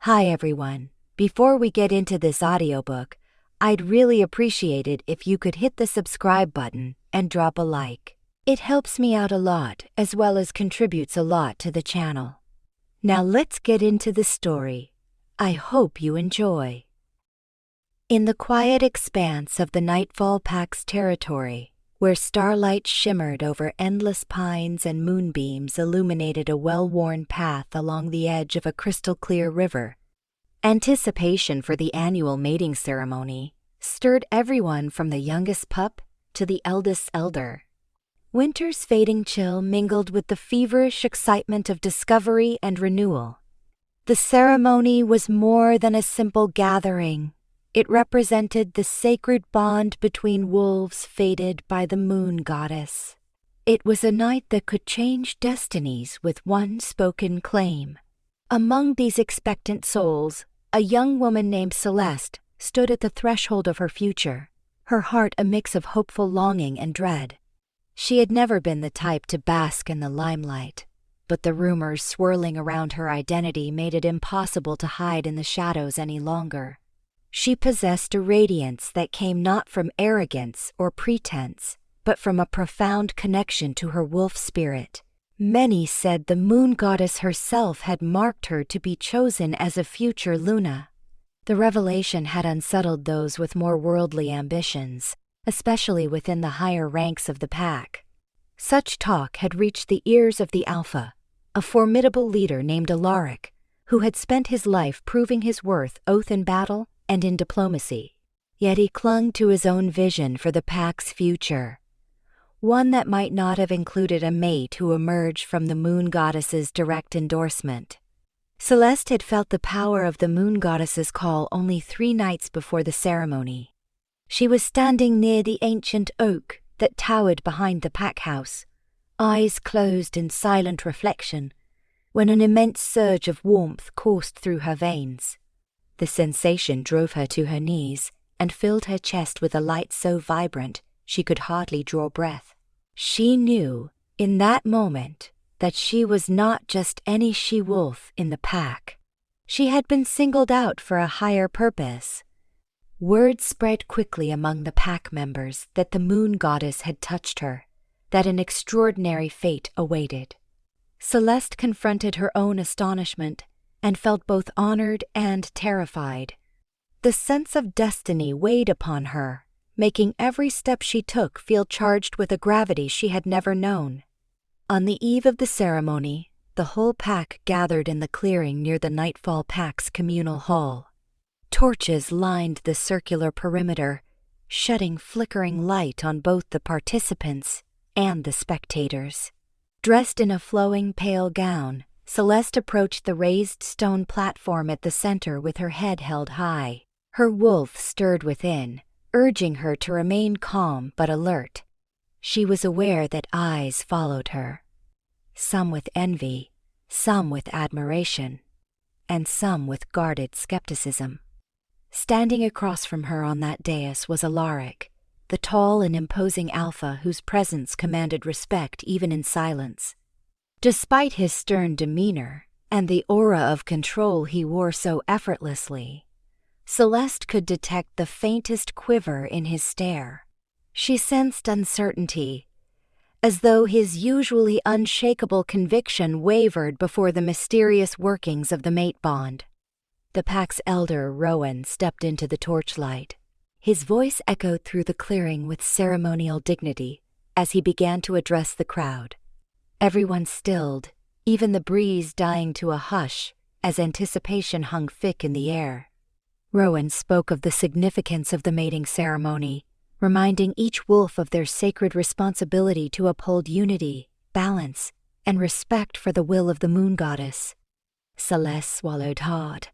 Hi everyone. Before we get into this audiobook, I'd really appreciate it if you could hit the subscribe button and drop a like. It helps me out a lot as well as contributes a lot to the channel. Now let's get into the story. I hope you enjoy. In the quiet expanse of the Nightfall Pack's territory, where starlight shimmered over endless pines and moonbeams illuminated a well-worn path along the edge of a crystal-clear river, anticipation for the annual mating ceremony stirred everyone from the youngest pup to the eldest elder. Winter's fading chill mingled with the feverish excitement of discovery and renewal. The ceremony was more than a simple gathering. It represented the sacred bond between wolves fated by the moon goddess. It was a night that could change destinies with one spoken claim. Among these expectant souls, a young woman named Celeste stood at the threshold of her future, her heart a mix of hopeful longing and dread. She had never been the type to bask in the limelight, but the rumors swirling around her identity made it impossible to hide in the shadows any longer. She possessed a radiance that came not from arrogance or pretense, but from a profound connection to her wolf spirit. Many said the moon goddess herself had marked her to be chosen as a future Luna. The revelation had unsettled those with more worldly ambitions, especially within the higher ranks of the pack. Such talk had reached the ears of the Alpha, a formidable leader named Alaric, who had spent his life proving his worth both in battle and in diplomacy. Yet he clung to his own vision for the pack's future, one that might not have included a mate who emerged from the moon goddess's direct endorsement. Celeste had felt the power of the moon goddess's call only 3 nights before the ceremony. She was standing near the ancient oak that towered behind the pack house, eyes closed in silent reflection, when an immense surge of warmth coursed through her veins. The sensation drove her to her knees and filled her chest with a light so vibrant she could hardly draw breath. She knew, in that moment, that she was not just any she-wolf in the pack. She had been singled out for a higher purpose. Word spread quickly among the pack members that the moon goddess had touched her, that an extraordinary fate awaited. Celeste confronted her own astonishment and felt both honored and terrified. The sense of destiny weighed upon her, making every step she took feel charged with a gravity she had never known. On the eve of the ceremony, the whole pack gathered in the clearing near the Nightfall Pack's communal hall. Torches lined the circular perimeter, shedding flickering light on both the participants and the spectators. Dressed in a flowing pale gown, Celeste approached the raised stone platform at the center with her head held high. Her wolf stirred within, urging her to remain calm but alert. She was aware that eyes followed her, some with envy, some with admiration, and some with guarded skepticism. Standing across from her on that dais was Alaric, the tall and imposing alpha whose presence commanded respect even in silence. Despite his stern demeanor and the aura of control he wore so effortlessly, Celeste could detect the faintest quiver in his stare. She sensed uncertainty, as though his usually unshakable conviction wavered before the mysterious workings of the mate bond. The pack's elder, Rowan, stepped into the torchlight. His voice echoed through the clearing with ceremonial dignity as he began to address the crowd. Everyone stilled, even the breeze dying to a hush as anticipation hung thick in the air. Rowan spoke of the significance of the mating ceremony, reminding each wolf of their sacred responsibility to uphold unity, balance, and respect for the will of the moon goddess. Celeste swallowed hard.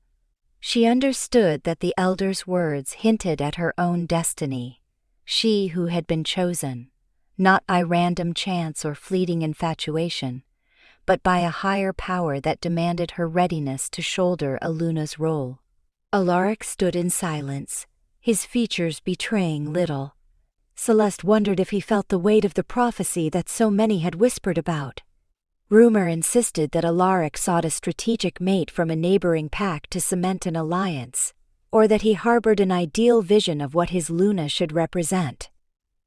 She understood that the elder's words hinted at her own destiny, she who had been chosen, not by random chance or fleeting infatuation, but by a higher power that demanded her readiness to shoulder a Luna's role. Alaric stood in silence, his features betraying little. Celeste wondered if he felt the weight of the prophecy that so many had whispered about. Rumor insisted that Alaric sought a strategic mate from a neighboring pack to cement an alliance, or that he harbored an ideal vision of what his Luna should represent.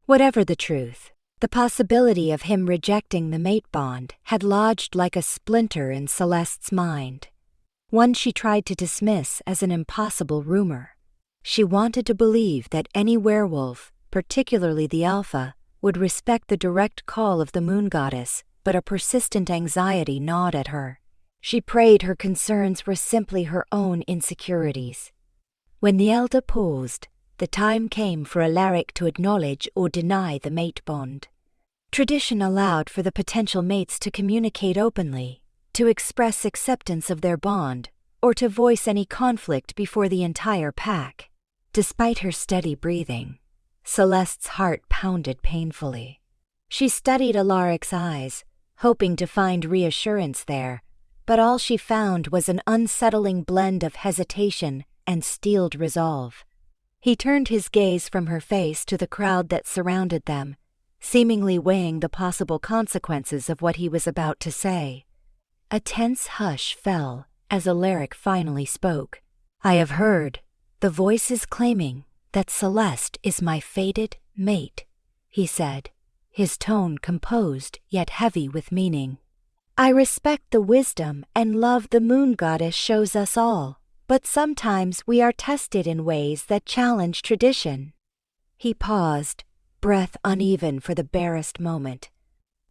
Whatever the truth, the possibility of him rejecting the mate bond had lodged like a splinter in Celeste's mind, one she tried to dismiss as an impossible rumor. She wanted to believe that any werewolf, particularly the alpha, would respect the direct call of the moon goddess, but a persistent anxiety gnawed at her. She prayed her concerns were simply her own insecurities. When the elder paused, the time came for Alaric to acknowledge or deny the mate bond. Tradition allowed for the potential mates to communicate openly, to express acceptance of their bond, or to voice any conflict before the entire pack. Despite her steady breathing, Celeste's heart pounded painfully. She studied Alaric's eyes, hoping to find reassurance there, but all she found was an unsettling blend of hesitation and steeled resolve. He turned his gaze from her face to the crowd that surrounded them, seemingly weighing the possible consequences of what he was about to say. A tense hush fell as Alaric finally spoke. "I have heard the voices claiming that Celeste is my fated mate," he said, his tone composed yet heavy with meaning. "I respect the wisdom and love the moon goddess shows us all, but sometimes we are tested in ways that challenge tradition." He paused, breath uneven for the barest moment.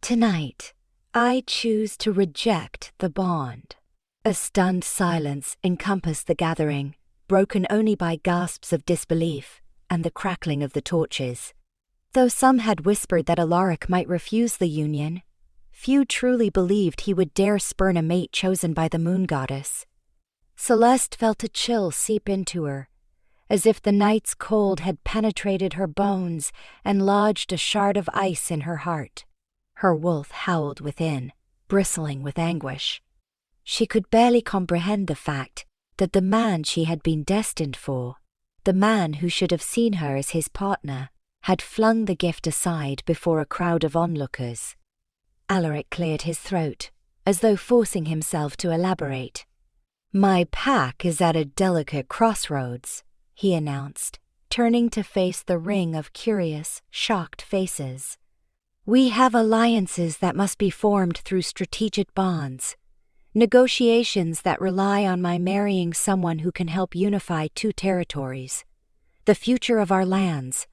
"Tonight, I choose to reject the bond." A stunned silence encompassed the gathering, broken only by gasps of disbelief and the crackling of the torches. Though some had whispered that Alaric might refuse the union, few truly believed he would dare spurn a mate chosen by the moon goddess. Celeste felt a chill seep into her, as if the night's cold had penetrated her bones and lodged a shard of ice in her heart. Her wolf howled within, bristling with anguish. She could barely comprehend the fact that the man she had been destined for, the man who should have seen her as his partner, had flung the gift aside before a crowd of onlookers. Alaric cleared his throat, as though forcing himself to elaborate. "My pack is at a delicate crossroads," he announced, turning to face the ring of curious, shocked faces. "We have alliances that must be formed through strategic bonds, negotiations that rely on my marrying someone who can help unify two territories. The future of our lands,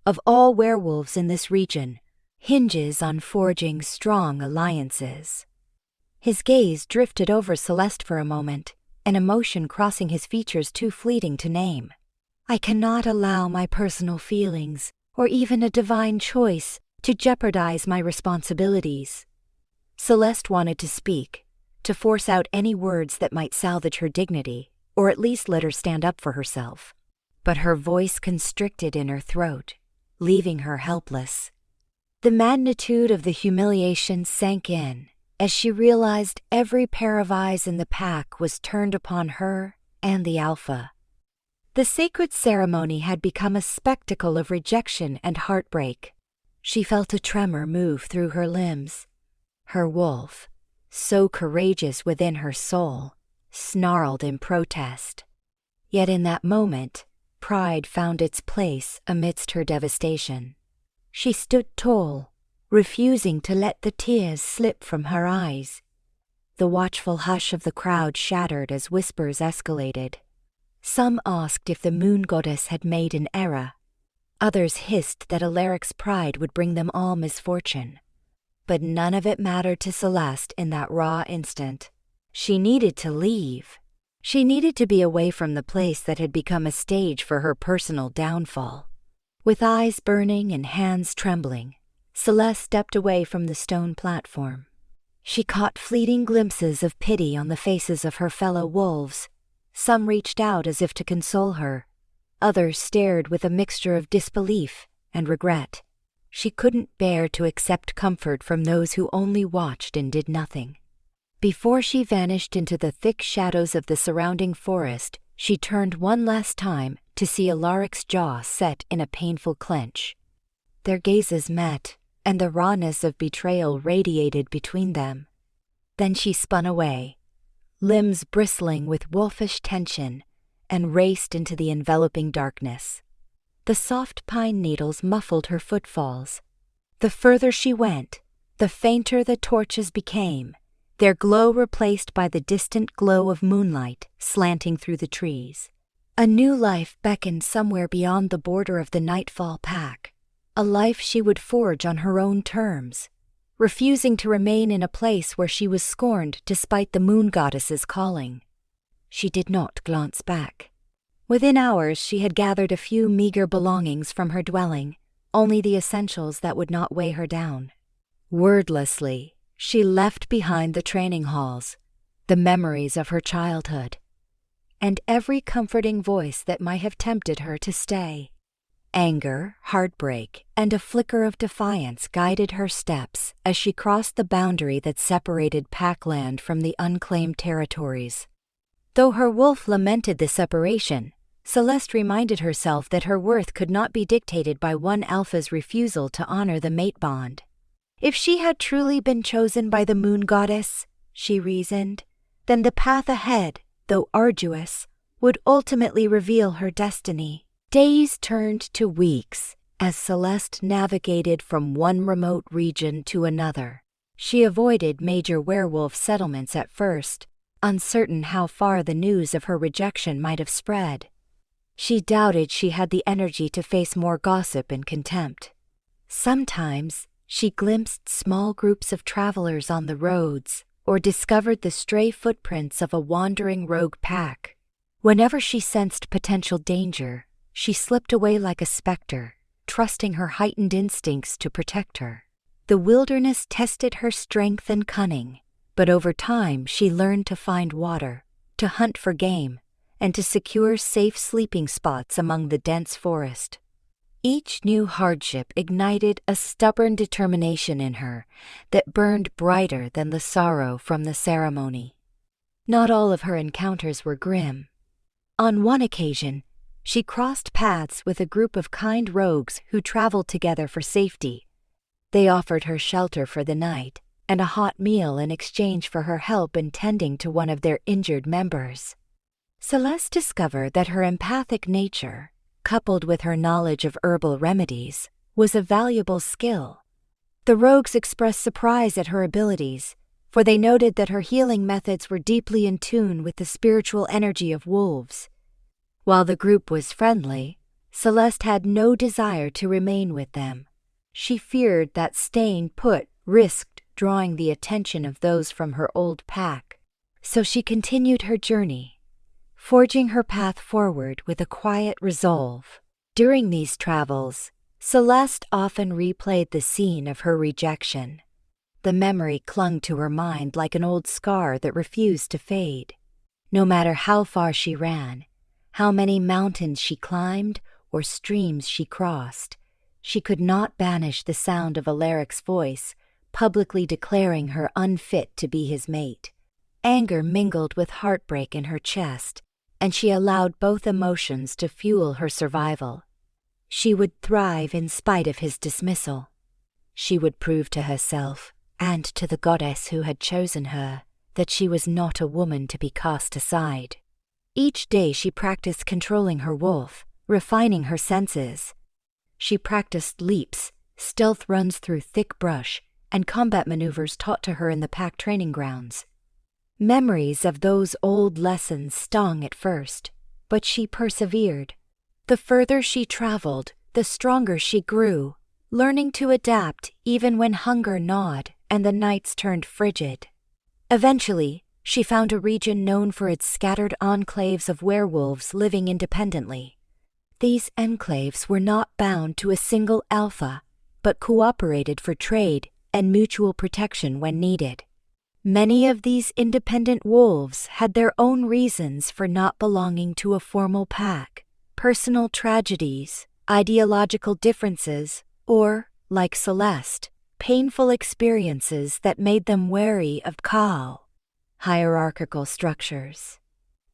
of all werewolves in this region, hinges on forging strong alliances." His gaze drifted over Celeste for a moment, an emotion crossing his features too fleeting to name. "I cannot allow my personal feelings, or even a divine choice, to jeopardize my responsibilities." Celeste wanted to speak, to force out any words that might salvage her dignity, or at least let her stand up for herself. But her voice constricted in her throat, leaving her helpless. The magnitude of the humiliation sank in as she realized every pair of eyes in the pack was turned upon her and the alpha. The sacred ceremony had become a spectacle of rejection and heartbreak. She felt a tremor move through her limbs. Her wolf, so courageous within her soul, snarled in protest. Yet in that moment, pride found its place amidst her devastation. She stood tall, refusing to let the tears slip from her eyes. The watchful hush of the crowd shattered as whispers escalated. Some asked if the moon goddess had made an error. Others hissed that Alaric's pride would bring them all misfortune. But none of it mattered to Celeste in that raw instant. She needed to leave. She needed to be away from the place that had become a stage for her personal downfall. With eyes burning and hands trembling, Celeste stepped away from the stone platform. She caught fleeting glimpses of pity on the faces of her fellow wolves. Some reached out as if to console her. Others stared with a mixture of disbelief and regret. She couldn't bear to accept comfort from those who only watched and did nothing. Before she vanished into the thick shadows of the surrounding forest, she turned one last time to see Alaric's jaw set in a painful clench. Their gazes met, and the rawness of betrayal radiated between them. Then she spun away, limbs bristling with wolfish tension, and raced into the enveloping darkness. The soft pine needles muffled her footfalls. The further she went, the fainter the torches became, their glow replaced by the distant glow of moonlight slanting through the trees. A new life beckoned somewhere beyond the border of the Nightfall Pack, a life she would forge on her own terms, refusing to remain in a place where she was scorned despite the moon goddess's calling. She did not glance back. Within hours she had gathered a few meager belongings from her dwelling, only the essentials that would not weigh her down. Wordlessly, she left behind the training halls, the memories of her childhood, and every comforting voice that might have tempted her to stay. Anger, heartbreak, and a flicker of defiance guided her steps as she crossed the boundary that separated Packland from the unclaimed territories. Though her wolf lamented the separation, Celeste reminded herself that her worth could not be dictated by one alpha's refusal to honor the mate bond. If she had truly been chosen by the moon goddess, she reasoned, then the path ahead, though arduous, would ultimately reveal her destiny. Days turned to weeks as Celeste navigated from one remote region to another. She avoided major werewolf settlements at first, uncertain how far the news of her rejection might have spread. She doubted she had the energy to face more gossip and contempt. Sometimes she glimpsed small groups of travelers on the roads or discovered the stray footprints of a wandering rogue pack. Whenever she sensed potential danger, she slipped away like a specter, trusting her heightened instincts to protect her. The wilderness tested her strength and cunning, but over time she learned to find water, to hunt for game, and to secure safe sleeping spots among the dense forest. Each new hardship ignited a stubborn determination in her that burned brighter than the sorrow from the ceremony. Not all of her encounters were grim. On one occasion, she crossed paths with a group of kind rogues who traveled together for safety. They offered her shelter for the night and a hot meal in exchange for her help in tending to one of their injured members. Celeste discovered that her empathic nature, coupled with her knowledge of herbal remedies, was a valuable skill. The rogues expressed surprise at her abilities, for they noted that her healing methods were deeply in tune with the spiritual energy of wolves. While the group was friendly, Celeste had no desire to remain with them. She feared that staying put risked drawing the attention of those from her old pack, so she continued her journey, forging her path forward with a quiet resolve. During these travels, Celeste often replayed the scene of her rejection. The memory clung to her mind like an old scar that refused to fade. No matter how far she ran, how many mountains she climbed or streams she crossed, she could not banish the sound of Alaric's voice, publicly declaring her unfit to be his mate. Anger mingled with heartbreak in her chest, and she allowed both emotions to fuel her survival. She would thrive in spite of his dismissal. She would prove to herself, and to the goddess who had chosen her, that she was not a woman to be cast aside. Each day she practiced controlling her wolf, refining her senses. She practiced leaps, stealth runs through thick brush, and combat maneuvers taught to her in the pack training grounds. Memories of those old lessons stung at first, but she persevered. The further she traveled, the stronger she grew, learning to adapt even when hunger gnawed and the nights turned frigid. Eventually, she found a region known for its scattered enclaves of werewolves living independently. These enclaves were not bound to a single alpha, but cooperated for trade and mutual protection when needed. Many of these independent wolves had their own reasons for not belonging to a formal pack: personal tragedies, ideological differences, or, like Celeste, painful experiences that made them wary of Kaal, hierarchical structures.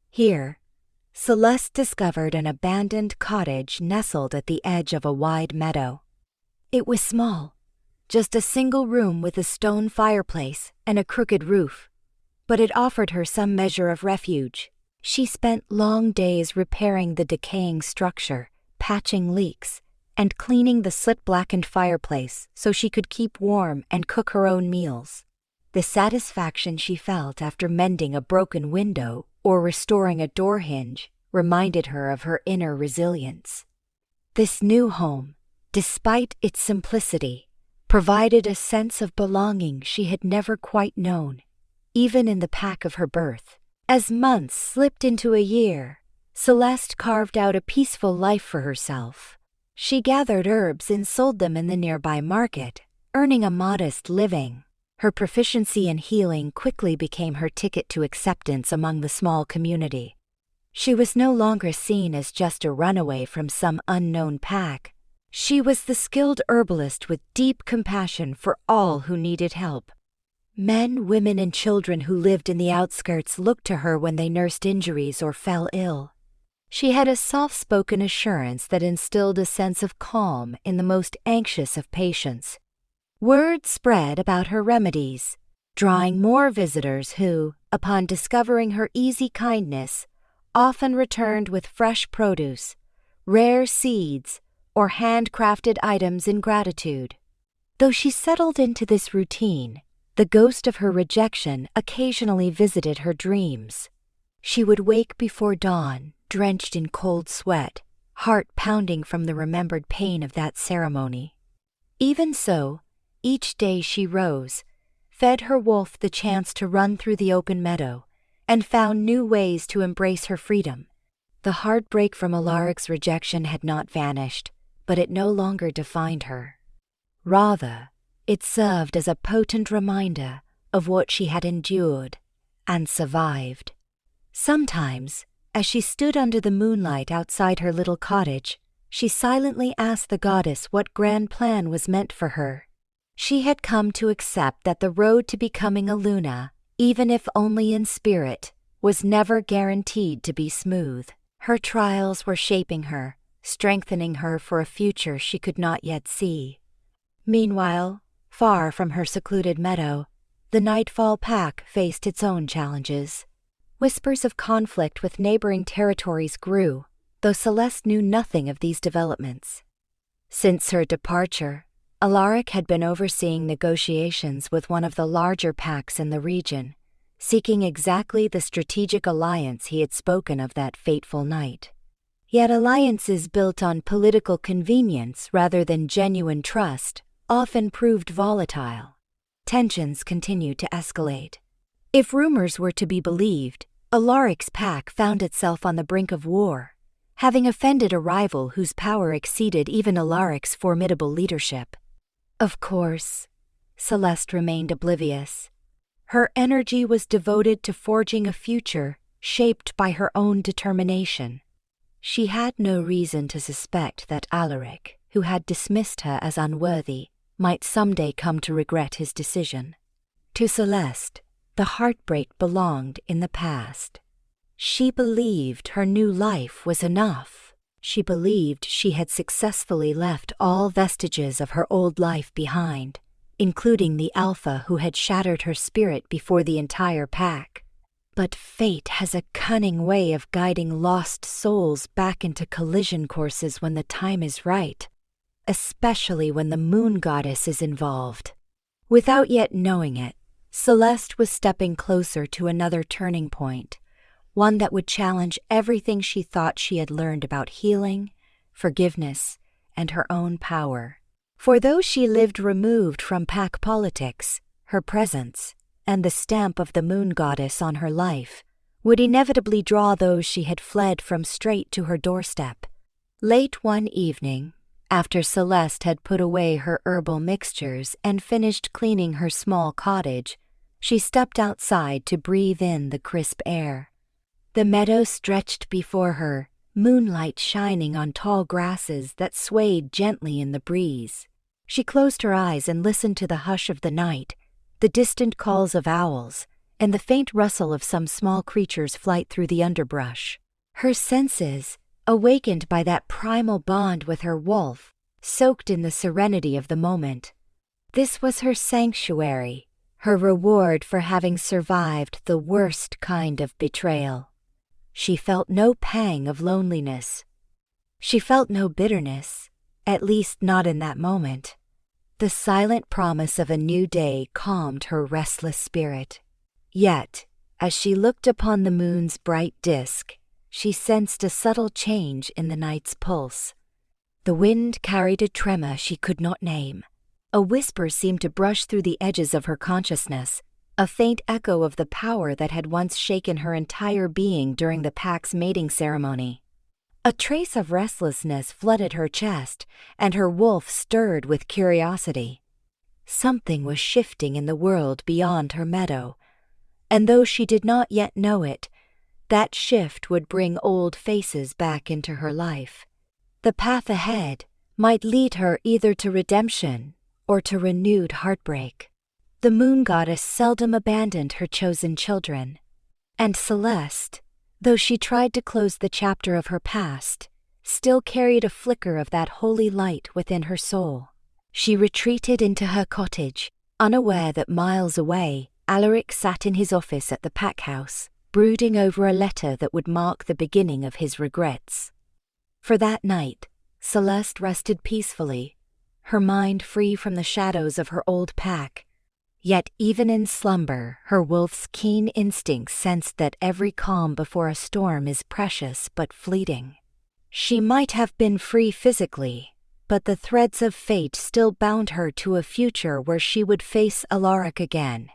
Here, Celeste discovered an abandoned cottage nestled at the edge of a wide meadow. It was small, just a single room with a stone fireplace and a crooked roof, but it offered her some measure of refuge. She spent long days repairing the decaying structure, patching leaks, and cleaning the slit-blackened fireplace so she could keep warm and cook her own meals. The satisfaction she felt after mending a broken window or restoring a door hinge reminded her of her inner resilience. This new home, despite its simplicity, provided a sense of belonging she had never quite known, even in the pack of her birth. As months slipped into a year, Celeste carved out a peaceful life for herself. She gathered herbs and sold them in the nearby market, earning a modest living. Her proficiency in healing quickly became her ticket to acceptance among the small community. She was no longer seen as just a runaway from some unknown pack. She was the skilled herbalist with deep compassion for all who needed help. Men, women, and children who lived in the outskirts looked to her when they nursed injuries or fell ill. She had a soft-spoken assurance that instilled a sense of calm in the most anxious of patients. Word spread about her remedies, drawing more visitors who, upon discovering her easy kindness, often returned with fresh produce, rare seeds, or handcrafted items in gratitude. Though she settled into this routine, the ghost of her rejection occasionally visited her dreams. She would wake before dawn, drenched in cold sweat, heart pounding from the remembered pain of that ceremony. Even so, each day she rose, fed her wolf the chance to run through the open meadow, and found new ways to embrace her freedom. The heartbreak from Alaric's rejection had not vanished, but it no longer defined her. Rather, it served as a potent reminder of what she had endured and survived. Sometimes, as she stood under the moonlight outside her little cottage, she silently asked the goddess what grand plan was meant for her. She had come to accept that the road to becoming a Luna, even if only in spirit, was never guaranteed to be smooth. Her trials were shaping her, strengthening her for a future she could not yet see. Meanwhile, far from her secluded meadow, the Nightfall Pack faced its own challenges. Whispers of conflict with neighboring territories grew, though Celeste knew nothing of these developments. Since her departure, Alaric had been overseeing negotiations with one of the larger packs in the region, seeking exactly the strategic alliance he had spoken of that fateful night. Yet alliances built on political convenience rather than genuine trust often proved volatile. Tensions continued to escalate. If rumors were to be believed, Alaric's pack found itself on the brink of war, having offended a rival whose power exceeded even Alaric's formidable leadership. Of course, Celeste remained oblivious. Her energy was devoted to forging a future shaped by her own determination. She had no reason to suspect that Alaric, who had dismissed her as unworthy, might someday come to regret his decision. To Celeste, the heartbreak belonged in the past. She believed her new life was enough. She believed she had successfully left all vestiges of her old life behind, including the alpha who had shattered her spirit before the entire pack. But fate has a cunning way of guiding lost souls back into collision courses when the time is right, especially when the moon goddess is involved. Without yet knowing it, Celeste was stepping closer to another turning point, one that would challenge everything she thought she had learned about healing, forgiveness, and her own power. For though she lived removed from pack politics, her presence, and the stamp of the moon goddess on her life, would inevitably draw those she had fled from straight to her doorstep. Late one evening, after Celeste had put away her herbal mixtures and finished cleaning her small cottage, she stepped outside to breathe in the crisp air. The meadow stretched before her, moonlight shining on tall grasses that swayed gently in the breeze. She closed her eyes and listened to the hush of the night, the distant calls of owls, and the faint rustle of some small creature's flight through the underbrush. Her senses, awakened by that primal bond with her wolf, soaked in the serenity of the moment. This was her sanctuary, her reward for having survived the worst kind of betrayal. She felt no pang of loneliness. She felt no bitterness, at least not in that moment. The silent promise of a new day calmed her restless spirit. Yet, as she looked upon the moon's bright disk, she sensed a subtle change in the night's pulse. The wind carried a tremor she could not name. A whisper seemed to brush through the edges of her consciousness, a faint echo of the power that had once shaken her entire being during the pack's mating ceremony. A trace of restlessness flooded her chest, and her wolf stirred with curiosity. Something was shifting in the world beyond her meadow, and though she did not yet know it, that shift would bring old faces back into her life. The path ahead might lead her either to redemption or to renewed heartbreak. The moon goddess seldom abandoned her chosen children, and Celeste, though she tried to close the chapter of her past, still carried a flicker of that holy light within her soul. She retreated into her cottage, unaware that miles away, Alaric sat in his office at the pack house, brooding over a letter that would mark the beginning of his regrets. For that night, Celeste rested peacefully, her mind free from the shadows of her old pack. Yet even in slumber, her wolf's keen instincts sensed that every calm before a storm is precious but fleeting. She might have been free physically, but the threads of fate still bound her to a future where she would face Alaric again,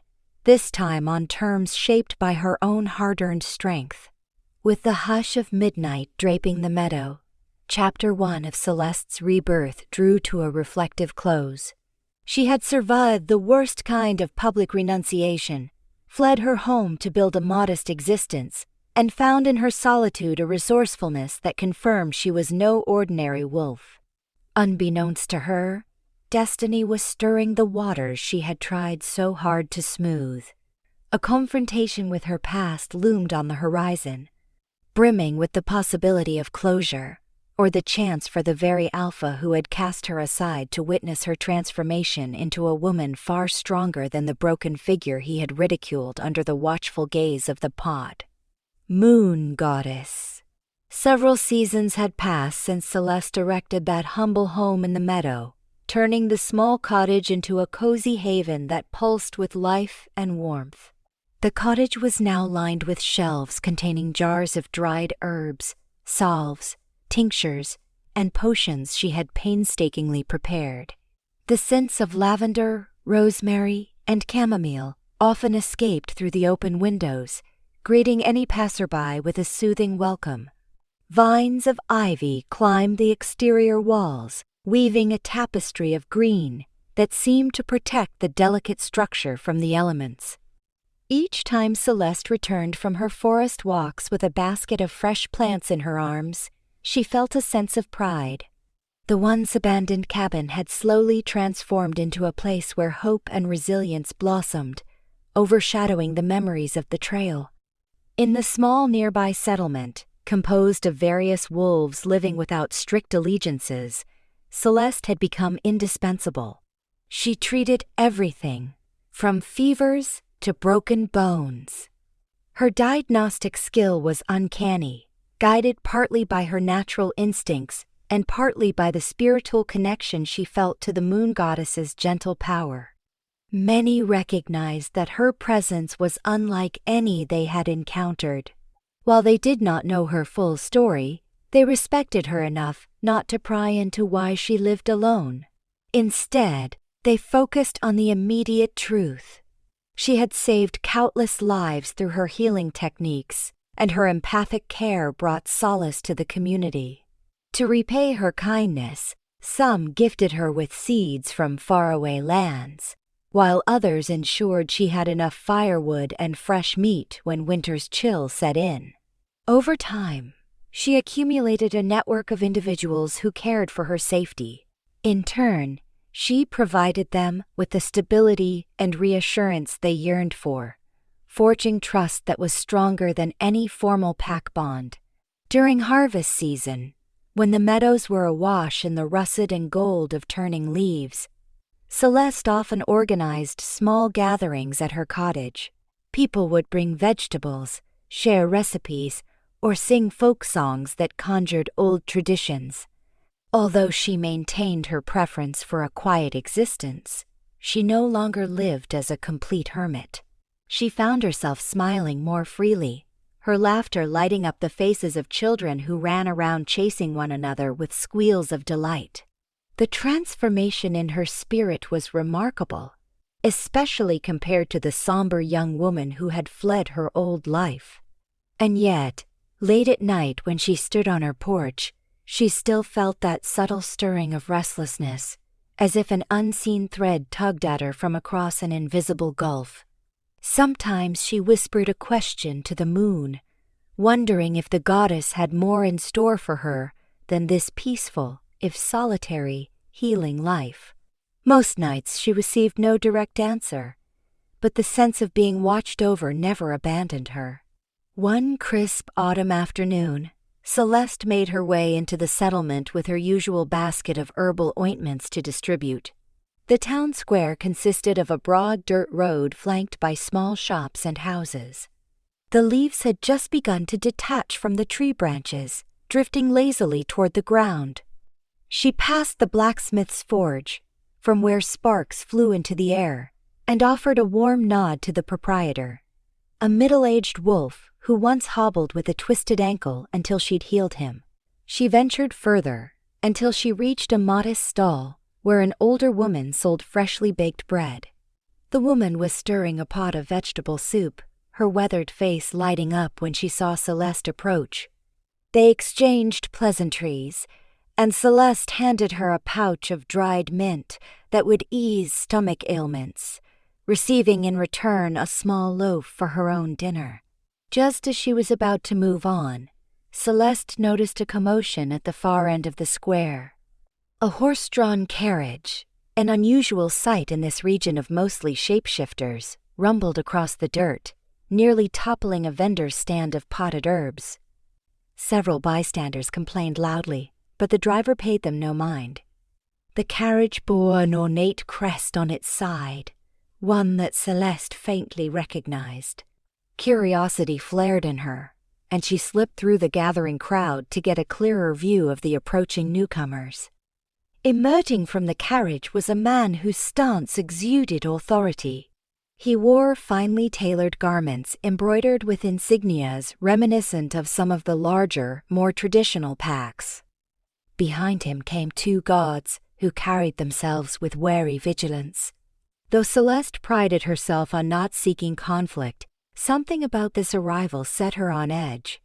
this time on terms shaped by her own hard-earned strength. With the hush of midnight draping the meadow, Chapter 1 of Celeste's rebirth drew to a reflective close. She had survived the worst kind of public renunciation, fled her home to build a modest existence, and found in her solitude a resourcefulness that confirmed she was no ordinary wolf. Unbeknownst to her, destiny was stirring the waters she had tried so hard to smooth. A confrontation with her past loomed on the horizon, brimming with the possibility of closure, or the chance for the very alpha who had cast her aside to witness her transformation into a woman far stronger than the broken figure he had ridiculed under the watchful gaze of the pod. Moon Goddess. Several seasons had passed since Celeste erected that humble home in the meadow, turning the small cottage into a cozy haven that pulsed with life and warmth. The cottage was now lined with shelves containing jars of dried herbs, salves, tinctures, and potions she had painstakingly prepared. The scents of lavender, rosemary, and chamomile often escaped through the open windows, greeting any passerby with a soothing welcome. Vines of ivy climbed the exterior walls, weaving a tapestry of green that seemed to protect the delicate structure from the elements. Each time Celeste returned from her forest walks with a basket of fresh plants in her arms, she felt a sense of pride. The once abandoned cabin had slowly transformed into a place where hope and resilience blossomed, overshadowing the memories of the trail. In the small nearby settlement, composed of various wolves living without strict allegiances, Celeste had become indispensable. She treated everything, from fevers to broken bones. Her diagnostic skill was uncanny, guided partly by her natural instincts and partly by the spiritual connection she felt to the moon goddess's gentle power. Many recognized that her presence was unlike any they had encountered. While they did not know her full story, they respected her enough not to pry into why she lived alone. Instead, they focused on the immediate truth. She had saved countless lives through her healing techniques, and her empathic care brought solace to the community. To repay her kindness, some gifted her with seeds from faraway lands, while others ensured she had enough firewood and fresh meat when winter's chill set in. Over time, she accumulated a network of individuals who cared for her safety. In turn, she provided them with the stability and reassurance they yearned for, forging trust that was stronger than any formal pack bond. During harvest season, when the meadows were awash in the russet and gold of turning leaves, Celeste often organized small gatherings at her cottage. People would bring vegetables, share recipes, or sing folk songs that conjured old traditions. Although she maintained her preference for a quiet existence, she no longer lived as a complete hermit. She found herself smiling more freely, her laughter lighting up the faces of children who ran around chasing one another with squeals of delight. The transformation in her spirit was remarkable, especially compared to the somber young woman who had fled her old life. And yet, late at night when she stood on her porch, she still felt that subtle stirring of restlessness, as if an unseen thread tugged at her from across an invisible gulf. Sometimes she whispered a question to the moon, wondering if the goddess had more in store for her than this peaceful, if solitary, healing life. Most nights she received no direct answer, but the sense of being watched over never abandoned her. One crisp autumn afternoon, Celeste made her way into the settlement with her usual basket of herbal ointments to distribute. The town square consisted of a broad dirt road flanked by small shops and houses. The leaves had just begun to detach from the tree branches, drifting lazily toward the ground. She passed the blacksmith's forge, from where sparks flew into the air, and offered a warm nod to the proprietor, a middle-aged wolf who once hobbled with a twisted ankle until she'd healed him. She ventured further until she reached a modest stall where an older woman sold freshly baked bread. The woman was stirring a pot of vegetable soup, her weathered face lighting up when she saw Celeste approach. They exchanged pleasantries, and Celeste handed her a pouch of dried mint that would ease stomach ailments, receiving in return a small loaf for her own dinner. Just as she was about to move on, Celeste noticed a commotion at the far end of the square. A horse-drawn carriage, an unusual sight in this region of mostly shapeshifters, rumbled across the dirt, nearly toppling a vendor's stand of potted herbs. Several bystanders complained loudly, but the driver paid them no mind. The carriage bore an ornate crest on its side, one that Celeste faintly recognized. Curiosity flared in her, and she slipped through the gathering crowd to get a clearer view of the approaching newcomers. Emerging from the carriage was a man whose stance exuded authority. He wore finely tailored garments embroidered with insignias reminiscent of some of the larger, more traditional packs. Behind him came two guards who carried themselves with wary vigilance. Though Celeste prided herself on not seeking conflict, something about this arrival set her on edge.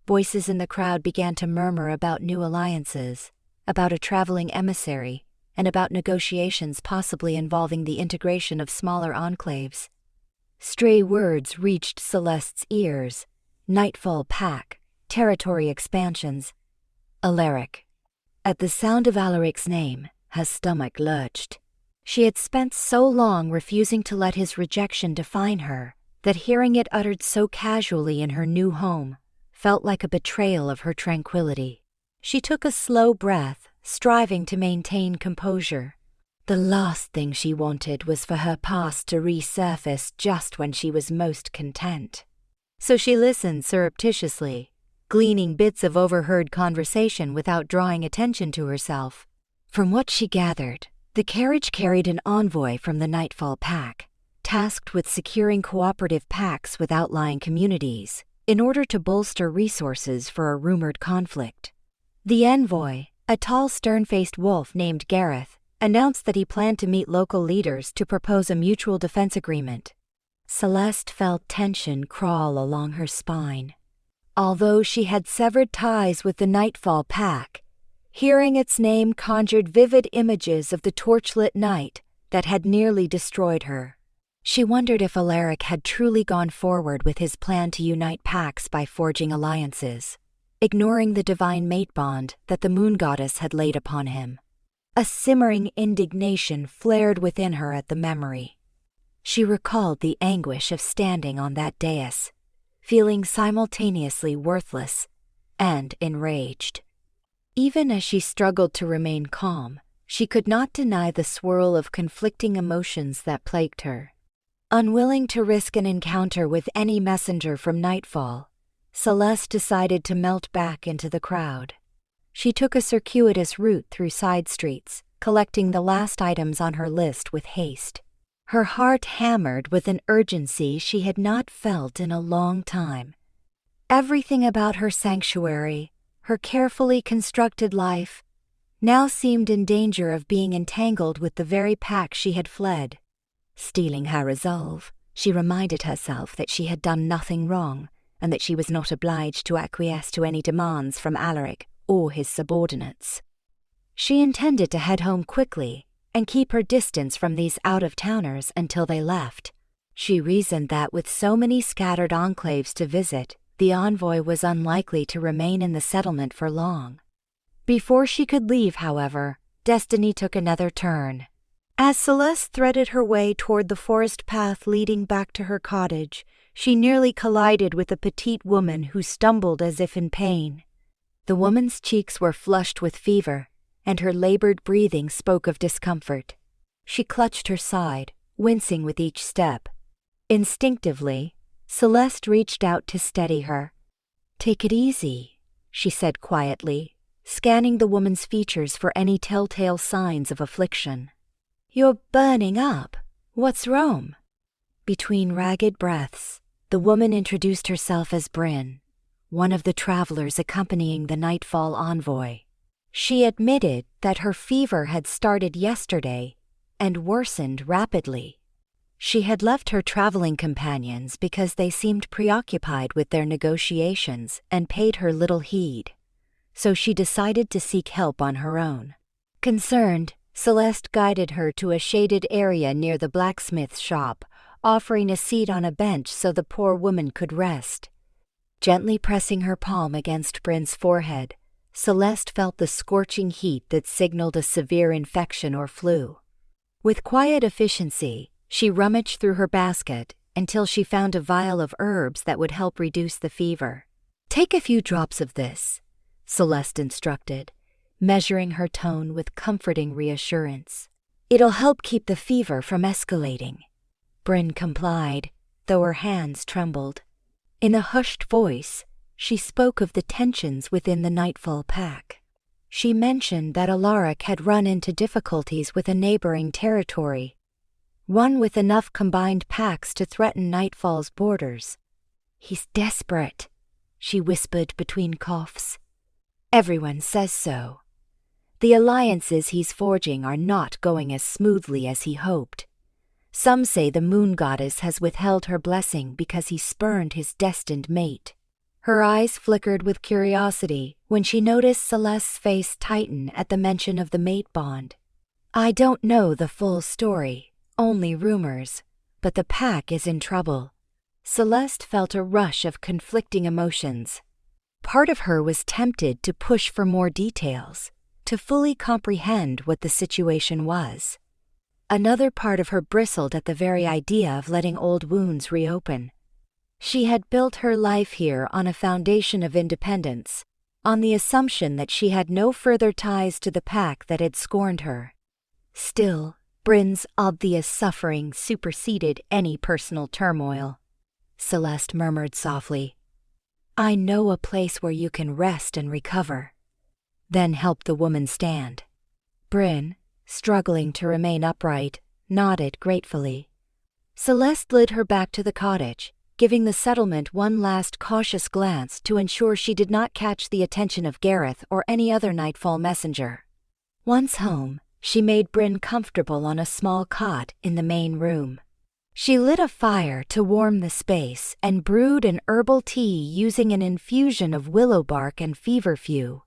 Voices in the crowd began to murmur about new alliances, about a traveling emissary, and about negotiations possibly involving the integration of smaller enclaves. Stray words reached Celeste's ears: Nightfall Pack, territory expansions. Alaric. At the sound of Alaric's name, her stomach lurched. She had spent so long refusing to let his rejection define her that hearing it uttered so casually in her new home felt like a betrayal of her tranquility. She took a slow breath, striving to maintain composure. The last thing she wanted was for her past to resurface just when she was most content. So she listened surreptitiously, gleaning bits of overheard conversation without drawing attention to herself. From what she gathered, the carriage carried an envoy from the Nightfall Pack, tasked with securing cooperative packs with outlying communities in order to bolster resources for a rumored conflict. The envoy, a tall, stern-faced wolf named Gareth, announced that he planned to meet local leaders to propose a mutual defense agreement. Celeste felt tension crawl along her spine. Although she had severed ties with the Nightfall Pack, hearing its name conjured vivid images of the torchlit night that had nearly destroyed her. She wondered if Alaric had truly gone forward with his plan to unite packs by forging alliances, ignoring the divine mate bond that the moon goddess had laid upon him. A simmering indignation flared within her at the memory. She recalled the anguish of standing on that dais, feeling simultaneously worthless and enraged. Even as she struggled to remain calm, She could not deny the swirl of conflicting emotions that plagued her. Unwilling to risk an encounter with any messenger from nightfall, Celeste decided to melt back into the crowd. She took a circuitous route through side streets, collecting the last items on her list with haste. Her heart hammered with an urgency she had not felt in a long time. Everything about her sanctuary, her carefully constructed life, now seemed in danger of being entangled with the very pack she had fled. Steeling her resolve, she reminded herself that she had done nothing wrong, and that she was not obliged to acquiesce to any demands from Alaric or his subordinates. She intended to head home quickly and keep her distance from these out-of-towners until they left. She reasoned that with so many scattered enclaves to visit, the envoy was unlikely to remain in the settlement for long. Before she could leave, however, destiny took another turn. As Celeste threaded her way toward the forest path leading back to her cottage, she nearly collided with a petite woman who stumbled as if in pain. The woman's cheeks were flushed with fever, and her labored breathing spoke of discomfort. She clutched her side, wincing with each step. Instinctively, Celeste reached out to steady her. "Take it easy," she said quietly, scanning the woman's features for any telltale signs of affliction. "You're burning up. What's wrong?" Between ragged breaths, the woman introduced herself as Bryn, one of the travelers accompanying the nightfall envoy. She admitted that her fever had started yesterday and worsened rapidly. She had left her traveling companions because they seemed preoccupied with their negotiations and paid her little heed, so she decided to seek help on her own. Concerned, Celeste guided her to a shaded area near the blacksmith's shop, offering a seat on a bench so the poor woman could rest. Gently pressing her palm against Bryn's forehead, Celeste felt the scorching heat that signaled a severe infection or flu. With quiet efficiency, she rummaged through her basket until she found a vial of herbs that would help reduce the fever. "Take a few drops of this," Celeste instructed, measuring her tone with comforting reassurance. "It'll help keep the fever from escalating." Bryn complied, though her hands trembled. In a hushed voice, she spoke of the tensions within the Nightfall pack. She mentioned that Alaric had run into difficulties with a neighboring territory, one with enough combined packs to threaten Nightfall's borders. "He's desperate," she whispered between coughs. "Everyone says so. The alliances he's forging are not going as smoothly as he hoped. Some say the moon goddess has withheld her blessing because he spurned his destined mate." Her eyes flickered with curiosity when she noticed Celeste's face tighten at the mention of the mate bond. "I don't know the full story, only rumors, but the pack is in trouble." Celeste felt a rush of conflicting emotions. Part of her was tempted to push for more details, to fully comprehend what the situation was. Another part of her bristled at the very idea of letting old wounds reopen. She had built her life here on a foundation of independence, on the assumption that she had no further ties to the pack that had scorned her. Still, Bryn's obvious suffering superseded any personal turmoil. Celeste murmured softly, "I know a place where you can rest and recover." Then helped the woman stand. Bryn, struggling to remain upright, nodded gratefully. Celeste led her back to the cottage, giving the settlement one last cautious glance to ensure she did not catch the attention of Gareth or any other Nightfall messenger. Once home, she made Bryn comfortable on a small cot in the main room. She lit a fire to warm the space and brewed an herbal tea using an infusion of willow bark and feverfew.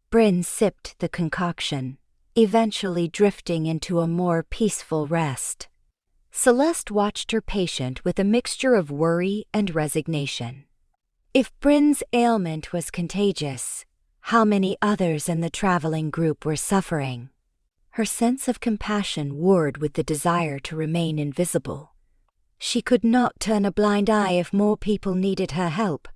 Bryn sipped the concoction, eventually drifting into a more peaceful rest. Celeste watched her patient with a mixture of worry and resignation. If Bryn's ailment was contagious, how many others in the traveling group were suffering? Her sense of compassion warred with the desire to remain invisible. She could not turn a blind eye if more people needed her help,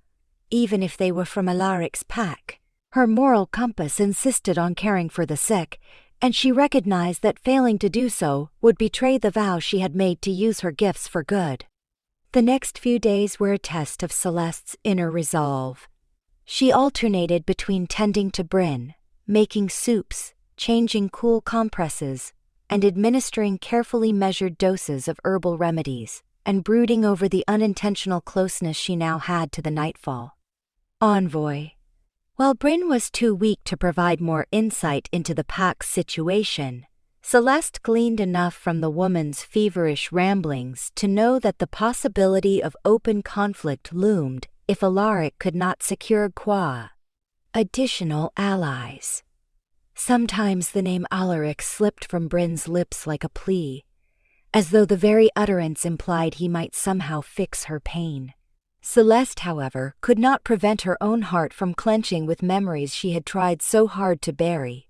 even if they were from Alaric's pack. Her moral compass insisted on caring for the sick, and she recognized that failing to do so would betray the vow she had made to use her gifts for good. The next few days were a test of Celeste's inner resolve. She alternated between tending to Bryn, making soups, changing cool compresses, and administering carefully measured doses of herbal remedies, and brooding over the unintentional closeness she now had to the Nightfall envoy. While Bryn was too weak to provide more insight into the pack's situation, Celeste gleaned enough from the woman's feverish ramblings to know that the possibility of open conflict loomed if Alaric could not secure additional allies. Sometimes the name Alaric slipped from Bryn's lips like a plea, as though the very utterance implied he might somehow fix her pain. Celeste, however, could not prevent her own heart from clenching with memories she had tried so hard to bury.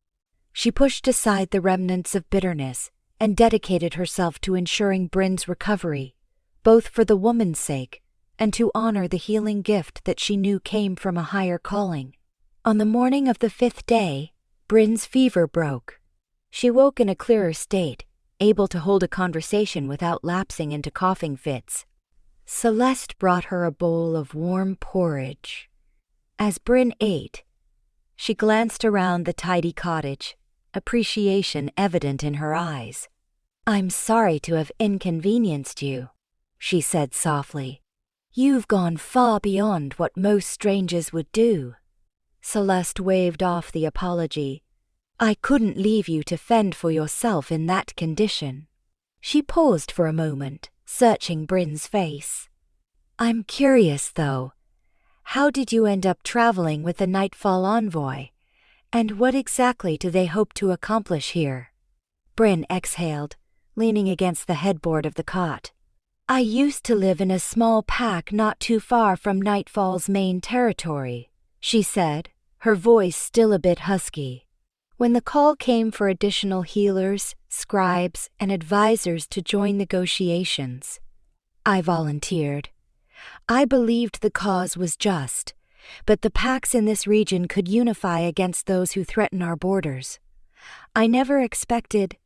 She pushed aside the remnants of bitterness and dedicated herself to ensuring Bryn's recovery, both for the woman's sake and to honor the healing gift that she knew came from a higher calling. On the morning of the 5th day, Bryn's fever broke. She woke in a clearer state, able to hold a conversation without lapsing into coughing fits. Celeste brought her a bowl of warm porridge. As Bryn ate, she glanced around the tidy cottage, appreciation evident in her eyes. "I'm sorry to have inconvenienced you," she said softly. "You've gone far beyond what most strangers would do." Celeste waved off the apology. "I couldn't leave you to fend for yourself in that condition." She paused for a moment, searching Bryn's face. "I'm curious, though. How did you end up traveling with the Nightfall envoy? And what exactly do they hope to accomplish here?" Bryn exhaled, leaning against the headboard of the cot. "I used to live in a small pack not too far from Nightfall's main territory," she said, her voice still a bit husky. "When the call came for additional healers, scribes, and advisors to join negotiations, I volunteered. I believed the cause was just, but the packs in this region could unify against those who threaten our borders. I never expected,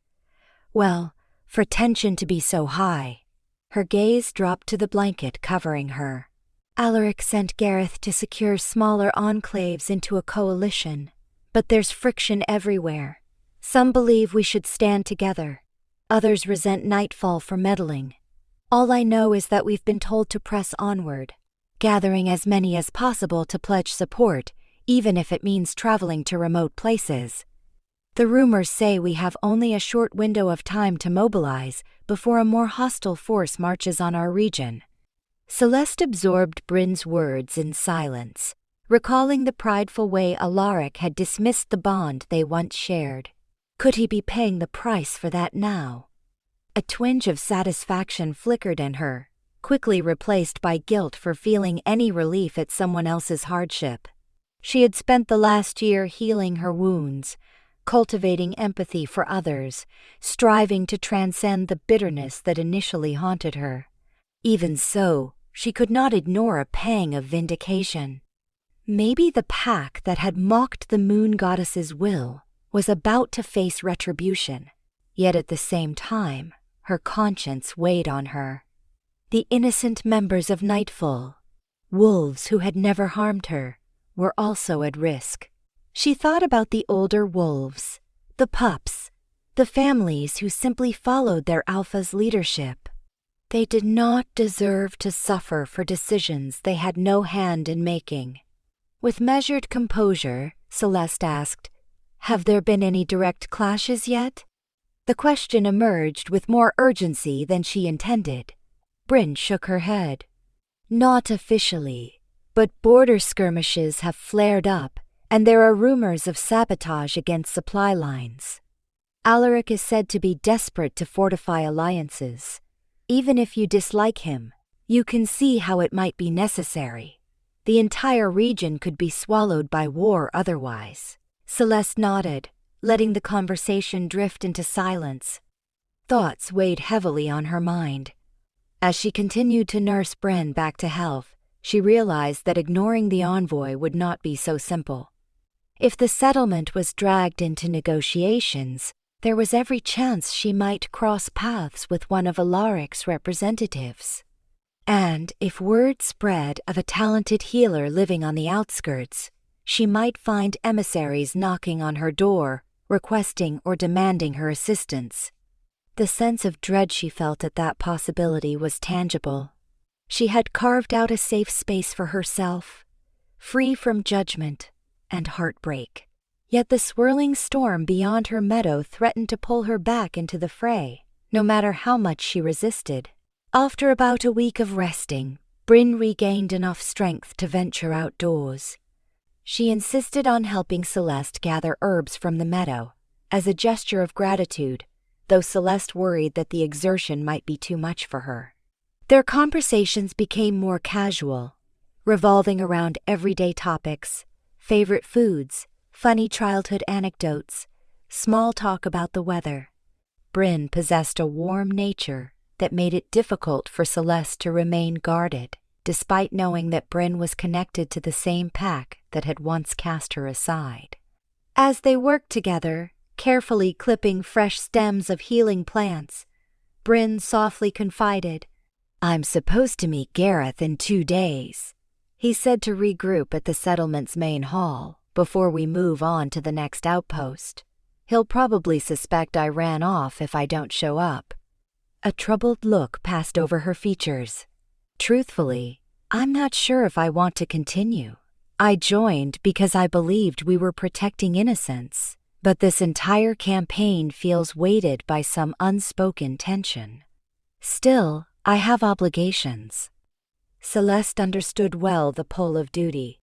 for tension to be so high." Her gaze dropped to the blanket covering her. "Alaric sent Gareth to secure smaller enclaves into a coalition, but there's friction everywhere. Some believe we should stand together. Others resent Nightfall for meddling. All I know is that we've been told to press onward, gathering as many as possible to pledge support, even if it means traveling to remote places. The rumors say we have only a short window of time to mobilize before a more hostile force marches on our region." Celeste absorbed Bryn's words in silence, recalling the prideful way Alaric had dismissed the bond they once shared. Could he be paying the price for that now? A twinge of satisfaction flickered in her, quickly replaced by guilt for feeling any relief at someone else's hardship. She had spent the last year healing her wounds, cultivating empathy for others, striving to transcend the bitterness that initially haunted her. Even so, she could not ignore a pang of vindication. Maybe the pack that had mocked the moon goddess's will was about to face retribution, yet at the same time, her conscience weighed on her. The innocent members of Nightfall, wolves who had never harmed her, were also at risk. She thought about the older wolves, the pups, the families who simply followed their alpha's leadership. They did not deserve to suffer for decisions they had no hand in making. With measured composure, Celeste asked, "Have there been any direct clashes yet?" The question emerged with more urgency than she intended. Bryn shook her head. "Not officially, but border skirmishes have flared up, and there are rumors of sabotage against supply lines. Alaric is said to be desperate to fortify alliances. Even if you dislike him, you can see how it might be necessary. The entire region could be swallowed by war otherwise." Celeste nodded, letting the conversation drift into silence. Thoughts weighed heavily on her mind. As she continued to nurse Bryn back to health, she realized that ignoring the envoy would not be so simple. If the settlement was dragged into negotiations, There was every chance she might cross paths with one of Alaric's representatives. And if word spread of a talented healer living on the outskirts, she might find emissaries knocking on her door, requesting or demanding her assistance. The sense of dread she felt at that possibility was tangible. She had carved out a safe space for herself, free from judgment and heartbreak. Yet the swirling storm beyond her meadow threatened to pull her back into the fray, no matter how much she resisted. After about a week of resting, Bryn regained enough strength to venture outdoors. She insisted on helping Celeste gather herbs from the meadow, as a gesture of gratitude, though Celeste worried that the exertion might be too much for her. Their conversations became more casual, revolving around everyday topics, favorite foods, funny childhood anecdotes, small talk about the weather. Bryn possessed a warm nature that made it difficult for Celeste to remain guarded, despite knowing that Bryn was connected to the same pack that had once cast her aside. As they worked together, carefully clipping fresh stems of healing plants, Bryn softly confided, "I'm supposed to meet Gareth in 2 days," he said to regroup at the settlement's main hall before we move on to the next outpost. "He'll probably suspect I ran off if I don't show up." A troubled look passed over her features. "Truthfully, I'm not sure if I want to continue. I joined because I believed we were protecting innocence, but this entire campaign feels weighted by some unspoken tension. Still, I have obligations." Celeste understood well the pull of duty.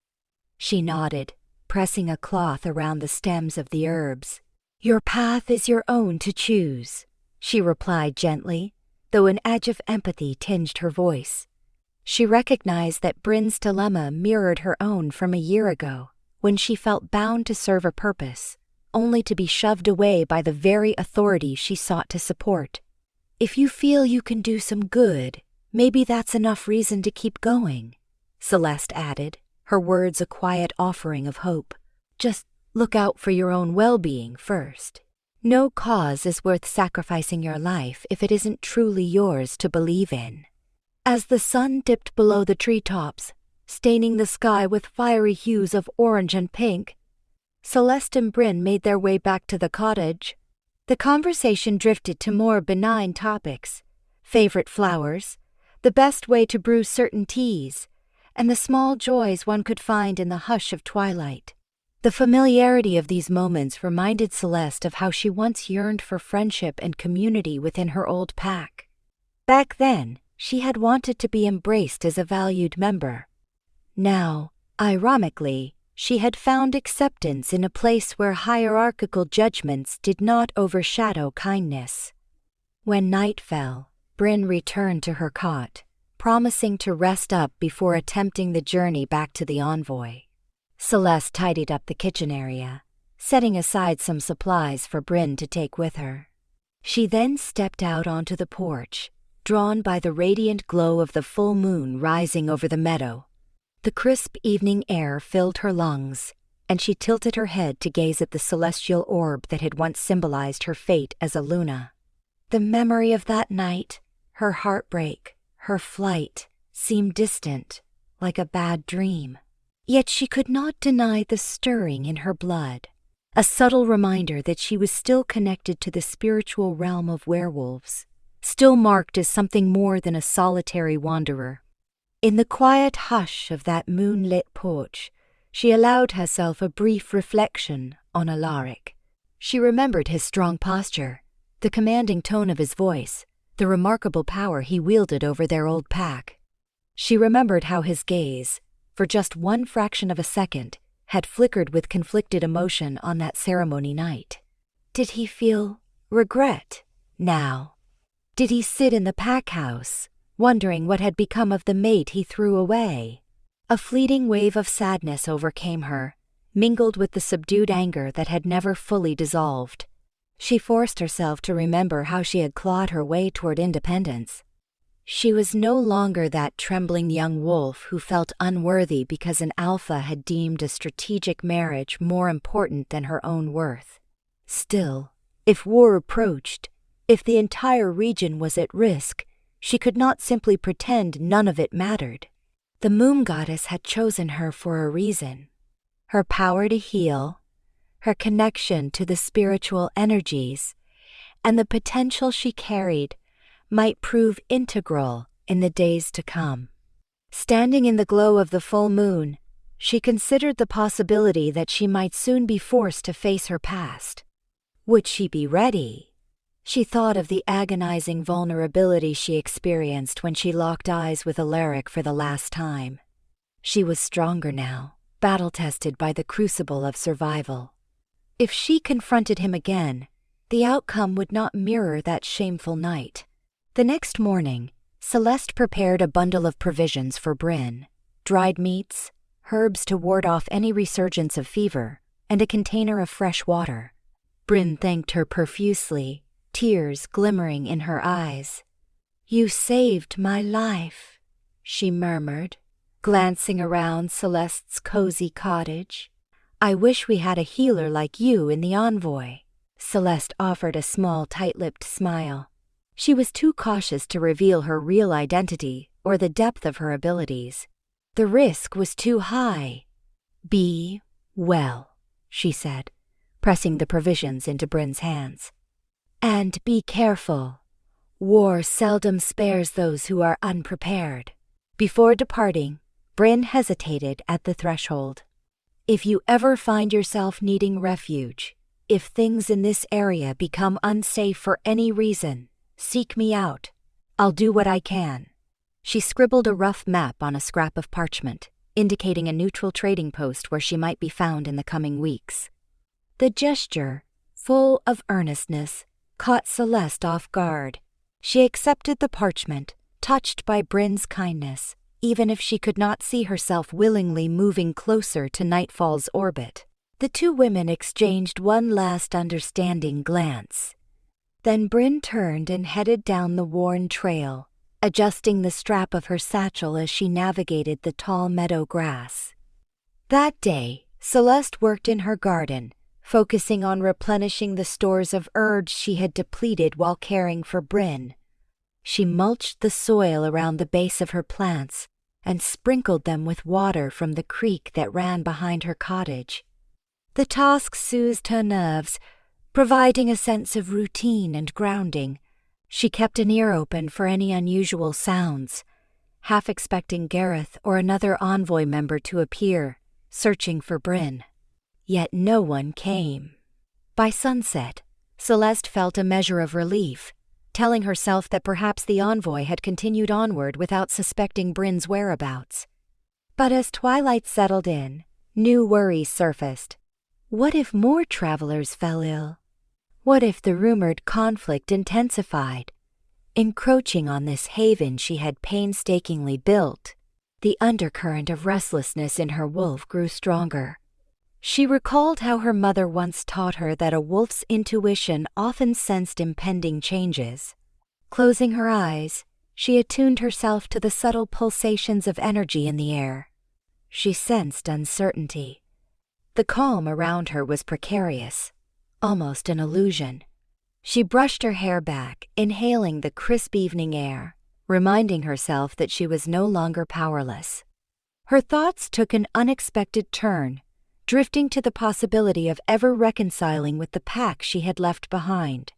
She nodded, pressing a cloth around the stems of the herbs. "Your path is your own to choose," she replied gently, though an edge of empathy tinged her voice. She recognized that Bryn's dilemma mirrored her own from a year ago, when she felt bound to serve a purpose, only to be shoved away by the very authority she sought to support. "If you feel you can do some good, maybe that's enough reason to keep going," Celeste added, her words a quiet offering of hope. "Just look out for your own well-being first. No cause is worth sacrificing your life if it isn't truly yours to believe in." As the sun dipped below the treetops, staining the sky with fiery hues of orange and pink, Celeste and Bryn made their way back to the cottage. The conversation drifted to more benign topics: favorite flowers, the best way to brew certain teas, and the small joys one could find in the hush of twilight. The familiarity of these moments reminded Celeste of how she once yearned for friendship and community within her old pack. Back then, she had wanted to be embraced as a valued member. Now, ironically, she had found acceptance in a place where hierarchical judgments did not overshadow kindness. When night fell, Bryn returned to her cot, promising to rest up before attempting the journey back to the envoy. Celeste tidied up the kitchen area, setting aside some supplies for Bryn to take with her. She then stepped out onto the porch, drawn by the radiant glow of the full moon rising over the meadow. The crisp evening air filled her lungs, and she tilted her head to gaze at the celestial orb that had once symbolized her fate as a Luna. The memory of that night, her heartbreak, her flight, seemed distant, like a bad dream. Yet she could not deny the stirring in her blood, a subtle reminder that she was still connected to the spiritual realm of werewolves, still marked as something more than a solitary wanderer. In the quiet hush of that moonlit porch, she allowed herself a brief reflection on Alaric. She remembered his strong posture, the commanding tone of his voice, the remarkable power he wielded over their old pack. She remembered how his gaze, for just one fraction of a second, had flickered with conflicted emotion on that ceremony night. Did he feel regret now? Did he sit in the pack house, wondering what had become of the mate he threw away? A fleeting wave of sadness overcame her, mingled with the subdued anger that had never fully dissolved. She forced herself to remember how she had clawed her way toward independence. She was no longer that trembling young wolf who felt unworthy because an alpha had deemed a strategic marriage more important than her own worth. Still, If war approached, if the entire region was at risk, she could not simply pretend none of it mattered. The moon goddess had chosen her for a reason. Her power to heal, her connection to the spiritual energies, and the potential she carried might prove integral in the days to come. Standing in the glow of the full moon, she considered the possibility that she might soon be forced to face her past. Would she be ready? She thought of the agonizing vulnerability she experienced when she locked eyes with Alaric for the last time. She was stronger now, battle-tested by the crucible of survival. If she confronted him again, the outcome would not mirror that shameful night. The next morning, Celeste prepared a bundle of provisions for Bryn: dried meats, herbs to ward off any resurgence of fever, and a container of fresh water. Bryn thanked her profusely, tears glimmering in her eyes. "You saved my life," she murmured, glancing around Celeste's cozy cottage. "I wish we had a healer like you in the envoy." Celeste offered a small, tight-lipped smile. She was too cautious to reveal her real identity or the depth of her abilities. The risk was too high. "Be well," she said, pressing the provisions into Bryn's hands. "And be careful. War seldom spares those who are unprepared." Before departing, Bryn hesitated at the threshold. "If you ever find yourself needing refuge, if things in this area become unsafe for any reason, seek me out. I'll do what I can." She scribbled a rough map on a scrap of parchment, indicating a neutral trading post where she might be found in the coming weeks. The gesture, full of earnestness, caught Celeste off guard. She accepted the parchment, touched by Bryn's kindness, even if she could not see herself willingly moving closer to Nightfall's orbit. The two women exchanged one last understanding glance. Then Bryn turned and headed down the worn trail, adjusting the strap of her satchel as she navigated the tall meadow grass. That day, Celeste worked in her garden, focusing on replenishing the stores of herbs she had depleted while caring for Bryn. She mulched the soil around the base of her plants and sprinkled them with water from the creek that ran behind her cottage. The task soothed her nerves, providing a sense of routine and grounding. She kept an ear open for any unusual sounds, half expecting Gareth or another envoy member to appear, searching for Bryn. Yet no one came. By sunset, Celeste felt a measure of relief, telling herself that perhaps the envoy had continued onward without suspecting Bryn's whereabouts. But as twilight settled in, new worries surfaced. What if more travelers fell ill? What if the rumored conflict intensified, encroaching on this haven she had painstakingly built? The undercurrent of restlessness in her wolf grew stronger. She recalled how her mother once taught her that a wolf's intuition often sensed impending changes. Closing her eyes, she attuned herself to the subtle pulsations of energy in the air. She sensed uncertainty. The calm around her was precarious, almost an illusion. She brushed her hair back, inhaling the crisp evening air, reminding herself that she was no longer powerless. Her thoughts took an unexpected turn, drifting to the possibility of ever reconciling with the pack she had left behind.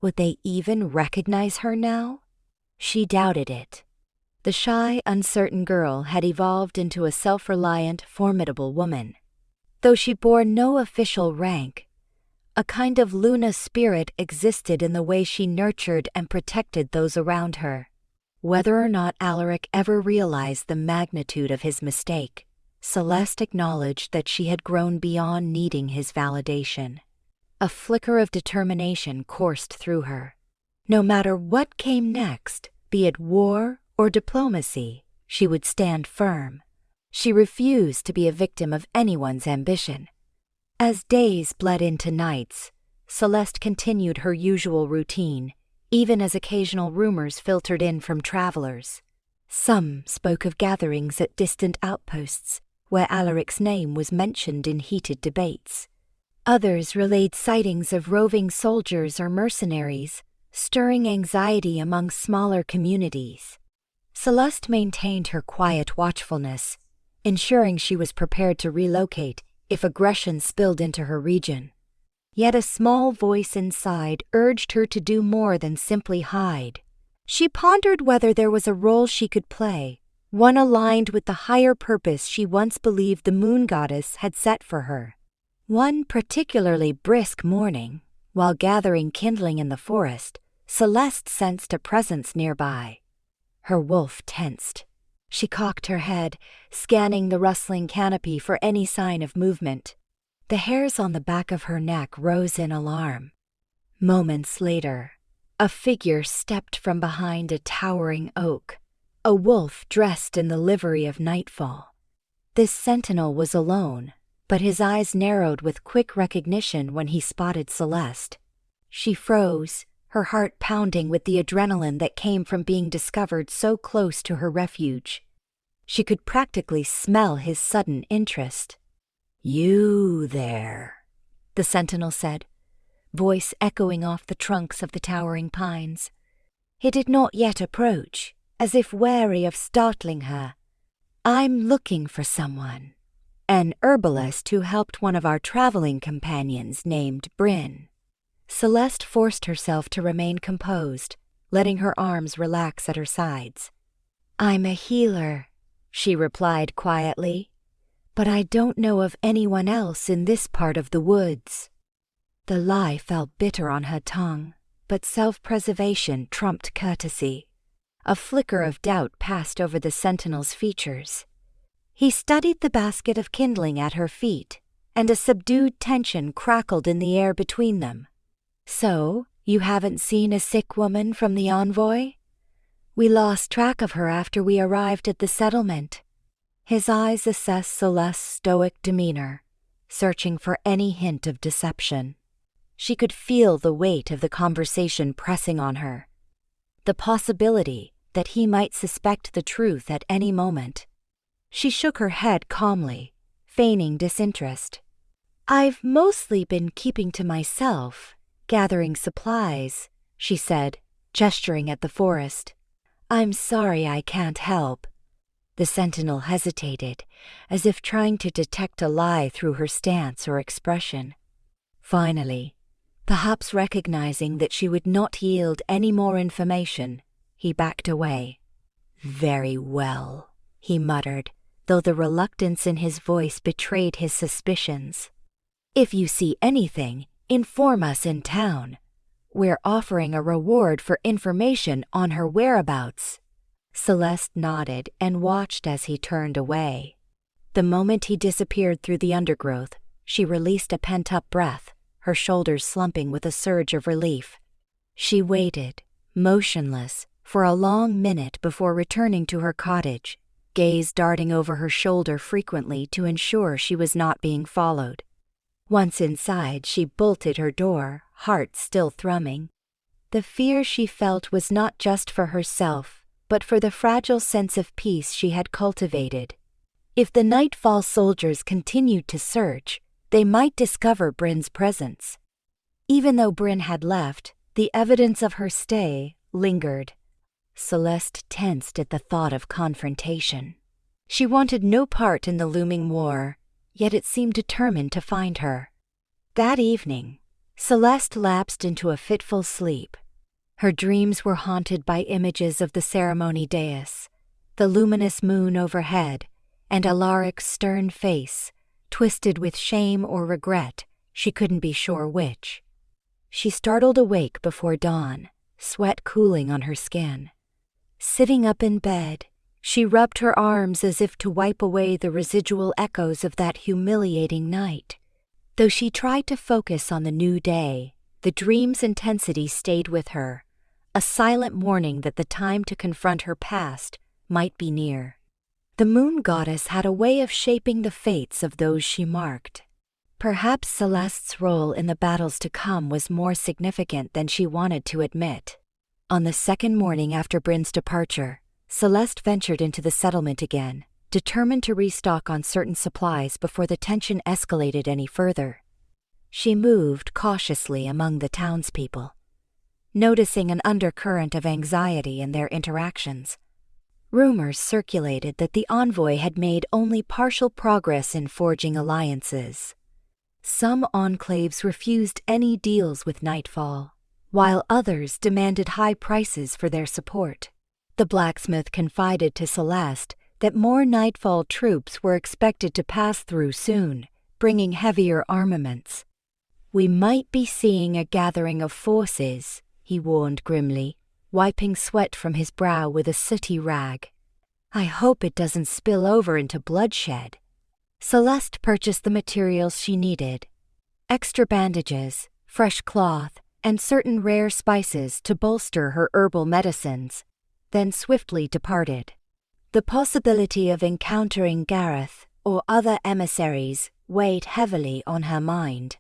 Would they even recognize her now? She doubted it. The shy, uncertain girl had evolved into a self-reliant, formidable woman. Though she bore no official rank, a kind of Luna spirit existed in the way she nurtured and protected those around her. Whether or not Alaric ever realized the magnitude of his mistake, Celeste acknowledged that she had grown beyond needing his validation. A flicker of determination coursed through her. No matter what came next, be it war or diplomacy, she would stand firm. She refused to be a victim of anyone's ambition. As days bled into nights, Celeste continued her usual routine, even as occasional rumors filtered in from travelers. Some spoke of gatherings at distant outposts, where Alaric's name was mentioned in heated debates. Others relayed sightings of roving soldiers or mercenaries, stirring anxiety among smaller communities. Celeste maintained her quiet watchfulness, ensuring she was prepared to relocate if aggression spilled into her region. Yet a small voice inside urged her to do more than simply hide. She pondered whether there was a role she could play, one aligned with the higher purpose she once believed the moon goddess had set for her. One particularly brisk morning, while gathering kindling in the forest, Celeste sensed a presence nearby. Her wolf tensed. She cocked her head, scanning the rustling canopy for any sign of movement. The hairs on the back of her neck rose in alarm. Moments later, a figure stepped from behind a towering oak, a wolf dressed in the livery of nightfall. This sentinel was alone, but his eyes narrowed with quick recognition when he spotted Celeste. She froze, her heart pounding with the adrenaline that came from being discovered so close to her refuge. She could practically smell his sudden interest. "You there," the sentinel said, voice echoing off the trunks of the towering pines. He did not yet approach, as if wary of startling her. "I'm looking for someone. An herbalist who helped one of our traveling companions named Bryn." Celeste forced herself to remain composed, letting her arms relax at her sides. "I'm a healer," she replied quietly, "but I don't know of anyone else in this part of the woods." The lie felt bitter on her tongue, but self-preservation trumped courtesy. A flicker of doubt passed over the sentinel's features. He studied the basket of kindling at her feet, and a subdued tension crackled in the air between them. "So, you haven't seen a sick woman from the envoy? We lost track of her after we arrived at the settlement." His eyes assessed Celeste's stoic demeanor, searching for any hint of deception. She could feel the weight of the conversation pressing on her, the possibility that he might suspect the truth at any moment. She shook her head calmly, feigning disinterest. "I've mostly been keeping to myself, gathering supplies," she said, gesturing at the forest. "I'm sorry I can't help." The sentinel hesitated, as if trying to detect a lie through her stance or expression. Finally, perhaps recognizing that she would not yield any more information, he backed away. "Very well," he muttered, though the reluctance in his voice betrayed his suspicions. "If you see anything, inform us in town. We're offering a reward for information on her whereabouts." Celeste nodded and watched as he turned away. The moment he disappeared through the undergrowth, she released a pent-up breath, her shoulders slumping with a surge of relief. She waited, motionless, for a long minute before returning to her cottage, gaze darting over her shoulder frequently to ensure she was not being followed. Once inside, she bolted her door, heart still thrumming. The fear she felt was not just for herself, but for the fragile sense of peace she had cultivated. If the Nightfall soldiers continued to search, they might discover Bryn's presence. Even though Bryn had left, the evidence of her stay lingered. Celeste tensed at the thought of confrontation. She wanted no part in the looming war, yet it seemed determined to find her. That evening, Celeste lapsed into a fitful sleep. Her dreams were haunted by images of the ceremony dais, the luminous moon overhead, and Alaric's stern face, twisted with shame or regret, she couldn't be sure which. She startled awake before dawn, sweat cooling on her skin. Sitting up in bed, she rubbed her arms as if to wipe away the residual echoes of that humiliating night. Though she tried to focus on the new day, the dream's intensity stayed with her, a silent warning that the time to confront her past might be near. The moon goddess had a way of shaping the fates of those she marked. Perhaps Celeste's role in the battles to come was more significant than she wanted to admit. On the second morning after Bryn's departure, Celeste ventured into the settlement again, determined to restock on certain supplies before the tension escalated any further. She moved cautiously among the townspeople, noticing an undercurrent of anxiety in their interactions. Rumors circulated that the envoy had made only partial progress in forging alliances. Some enclaves refused any deals with Nightfall, while others demanded high prices for their support. The blacksmith confided to Celeste that more Nightfall troops were expected to pass through soon, bringing heavier armaments. "We might be seeing a gathering of forces," he warned grimly, wiping sweat from his brow with a sooty rag. "I hope it doesn't spill over into bloodshed." Celeste purchased the materials she needed: extra bandages, fresh cloth, and certain rare spices to bolster her herbal medicines, then swiftly departed. The possibility of encountering Gareth or other emissaries weighed heavily on her mind.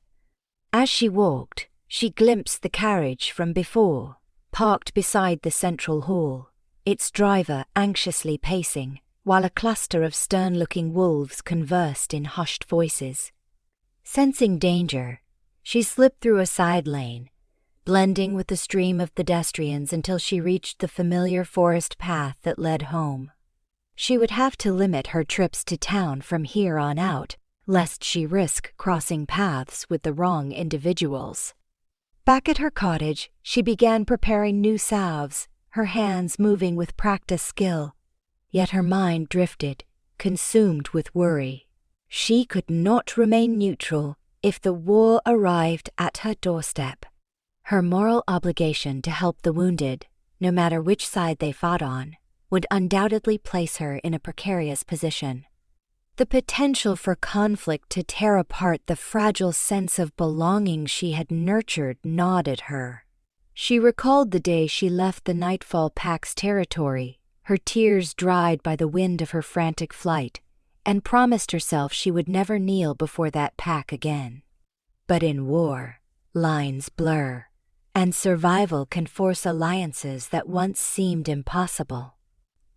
As she walked, she glimpsed the carriage from before, parked beside the central hall, its driver anxiously pacing, while a cluster of stern-looking wolves conversed in hushed voices. Sensing danger, she slipped through a side lane, blending with the stream of pedestrians until she reached the familiar forest path that led home. She would have to limit her trips to town from here on out, lest she risk crossing paths with the wrong individuals. Back at her cottage, she began preparing new salves, her hands moving with practiced skill. Yet her mind drifted, consumed with worry. She could not remain neutral if the war arrived at her doorstep. Her moral obligation to help the wounded, no matter which side they fought on, would undoubtedly place her in a precarious position. The potential for conflict to tear apart the fragile sense of belonging she had nurtured gnawed at her. She recalled the day she left the Nightfall Pack's territory, her tears dried by the wind of her frantic flight, and promised herself she would never kneel before that pack again. But in war, lines blur, and survival can force alliances that once seemed impossible.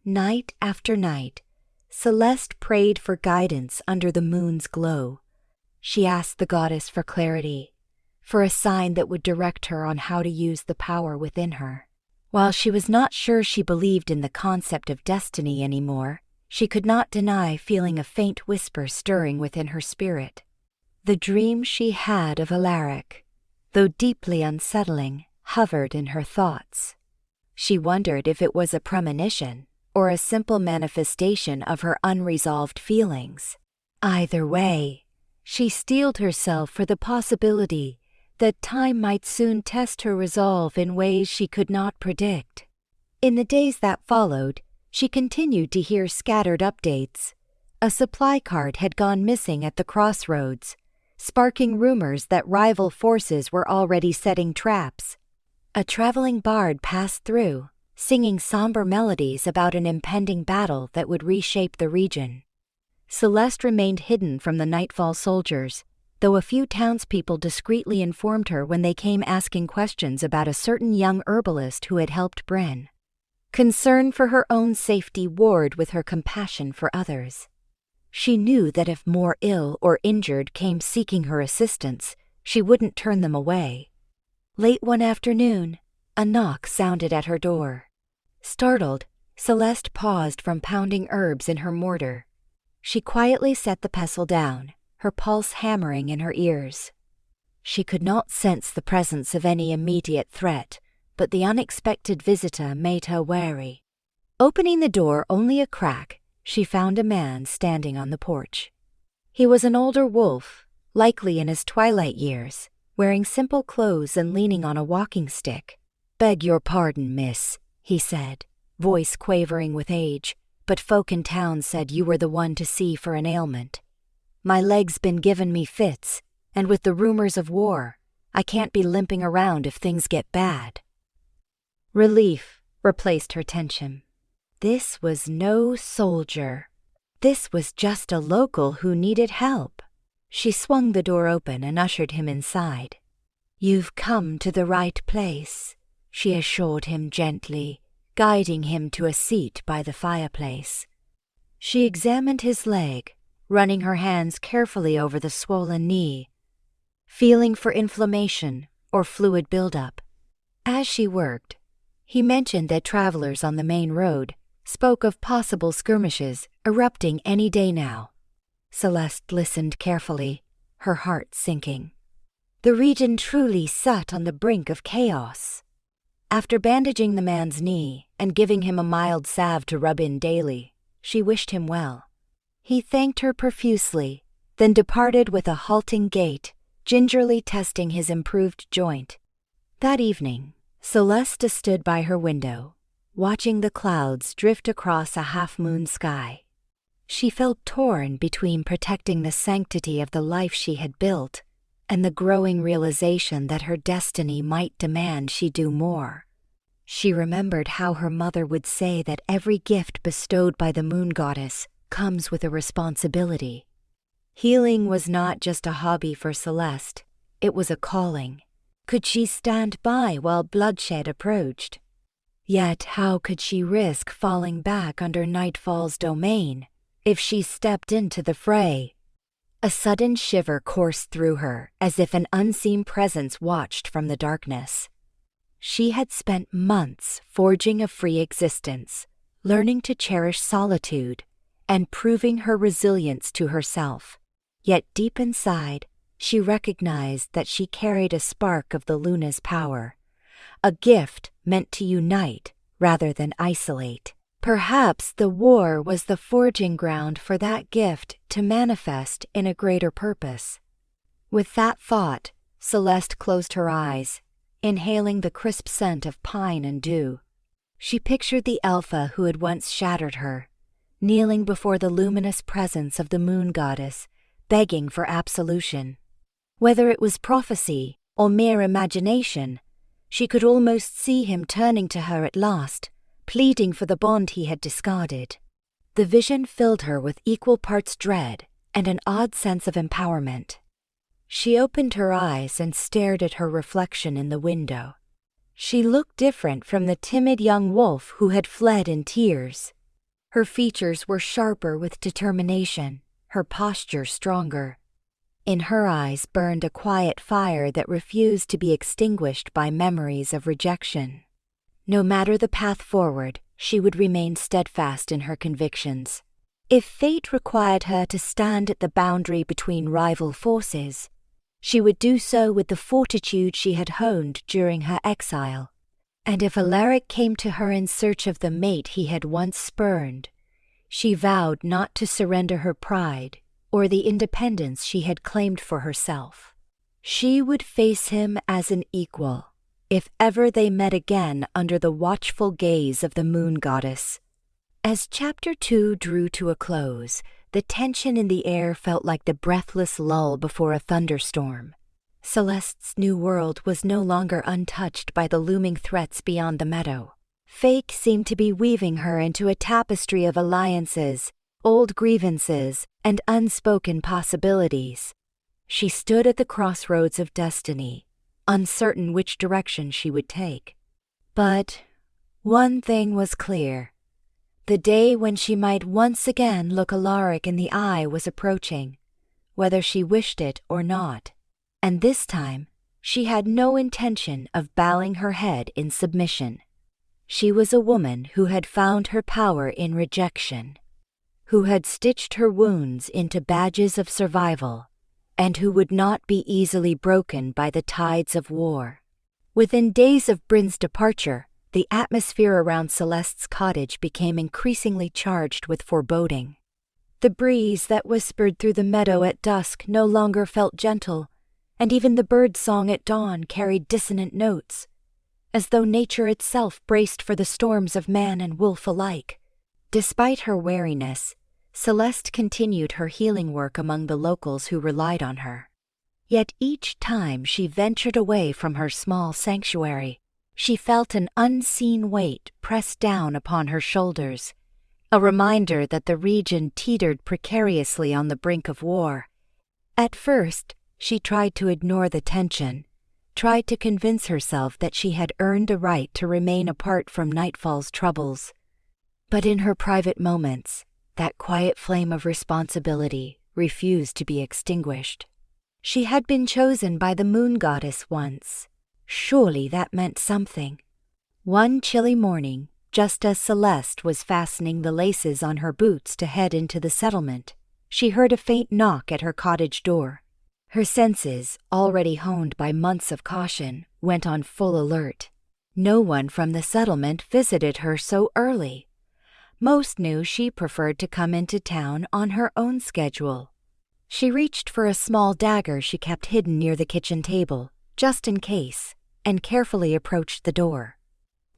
Night after night, Celeste prayed for guidance under the moon's glow. She asked the goddess for clarity, for a sign that would direct her on how to use the power within her. While she was not sure she believed in the concept of destiny anymore, she could not deny feeling a faint whisper stirring within her spirit. The dream she had of Alaric, though deeply unsettling, hovered in her thoughts. She wondered if it was a premonition or a simple manifestation of her unresolved feelings. Either way, she steeled herself for the possibility that time might soon test her resolve in ways she could not predict. In the days that followed, she continued to hear scattered updates. A supply cart had gone missing at the crossroads, sparking rumors that rival forces were already setting traps. A traveling bard passed through, singing somber melodies about an impending battle that would reshape the region. Celeste remained hidden from the Nightfall soldiers, though a few townspeople discreetly informed her when they came asking questions about a certain young herbalist who had helped Bryn. Concern for her own safety warred with her compassion for others. She knew that if more ill or injured came seeking her assistance, she wouldn't turn them away. Late one afternoon, a knock sounded at her door. Startled, Celeste paused from pounding herbs in her mortar. She quietly set the pestle down, her pulse hammering in her ears. She could not sense the presence of any immediate threat, but the unexpected visitor made her wary. Opening the door only a crack, she found a man standing on the porch. He was an older wolf, likely in his twilight years, wearing simple clothes and leaning on a walking stick. "Beg your pardon, miss," he said, voice quavering with age, "but folk in town said you were the one to see for an ailment. My leg's been giving me fits, and with the rumors of war, I can't be limping around if things get bad." Relief replaced her tension. This was no soldier. This was just a local who needed help. She swung the door open and ushered him inside. "You've come to the right place," she assured him gently, guiding him to a seat by the fireplace. She examined his leg, running her hands carefully over the swollen knee. feeling for inflammation or fluid buildup. As she worked, he mentioned that travelers on the main road spoke of possible skirmishes erupting any day now. Celeste listened carefully, her heart sinking. The region truly sat on the brink of chaos. After bandaging the man's knee and giving him a mild salve to rub in daily, she wished him well. He thanked her profusely, then departed with a halting gait, gingerly testing his improved joint. That evening, Celeste stood by her window, watching the clouds drift across a half-moon sky. She felt torn between protecting the sanctity of the life she had built and the growing realization that her destiny might demand she do more. She remembered how her mother would say that every gift bestowed by the moon goddess comes with a responsibility. Healing was not just a hobby for Celeste, it was a calling. Could she stand by while bloodshed approached? Yet how could she risk falling back under Nightfall's domain if she stepped into the fray? A sudden shiver coursed through her, as if an unseen presence watched from the darkness. She had spent months forging a free existence, learning to cherish solitude, and proving her resilience to herself. Yet deep inside, she recognized that she carried a spark of the Luna's power, a gift meant to unite rather than isolate. Perhaps the war was the forging ground for that gift to manifest in a greater purpose. With that thought, Celeste closed her eyes, inhaling the crisp scent of pine and dew. She pictured the Alpha who had once shattered her, kneeling before the luminous presence of the moon goddess, begging for absolution. Whether it was prophecy or mere imagination, she could almost see him turning to her at last, pleading for the bond he had discarded. The vision filled her with equal parts dread and an odd sense of empowerment. She opened her eyes and stared at her reflection in the window. She looked different from the timid young wolf who had fled in tears. Her features were sharper with determination, her posture stronger. In her eyes burned a quiet fire that refused to be extinguished by memories of rejection. No matter the path forward, she would remain steadfast in her convictions. If fate required her to stand at the boundary between rival forces, she would do so with the fortitude she had honed during her exile. And if Alaric came to her in search of the mate he had once spurned, she vowed not to surrender her pride or the independence she had claimed for herself. She would face him as an equal, if ever they met again under the watchful gaze of the moon goddess. As Chapter 2 drew to a close, the tension in the air felt like the breathless lull before a thunderstorm. Celeste's new world was no longer untouched by the looming threats beyond the meadow. Fate seemed to be weaving her into a tapestry of alliances, old grievances, and unspoken possibilities. She stood at the crossroads of destiny, uncertain which direction she would take. But one thing was clear. The day when she might once again look Alaric in the eye was approaching, whether she wished it or not. And this time, she had no intention of bowing her head in submission. She was a woman who had found her power in rejection, who had stitched her wounds into badges of survival, and who would not be easily broken by the tides of war. Within days of Bryn's departure, the atmosphere around Celeste's cottage became increasingly charged with foreboding. The breeze that whispered through the meadow at dusk no longer felt gentle, and even the bird song at dawn carried dissonant notes, as though nature itself braced for the storms of man and wolf alike. Despite her wariness, Celeste continued her healing work among the locals who relied on her. Yet each time she ventured away from her small sanctuary, she felt an unseen weight press down upon her shoulders, a reminder that the region teetered precariously on the brink of war. At first, she tried to ignore the tension, tried to convince herself that she had earned a right to remain apart from Nightfall's troubles. But in her private moments, that quiet flame of responsibility refused to be extinguished. She had been chosen by the moon goddess once. Surely that meant something. One chilly morning, just as Celeste was fastening the laces on her boots to head into the settlement, she heard a faint knock at her cottage door. Her senses, already honed by months of caution, went on full alert. No one from the settlement visited her so early. Most knew she preferred to come into town on her own schedule. She reached for a small dagger she kept hidden near the kitchen table, just in case, and carefully approached the door.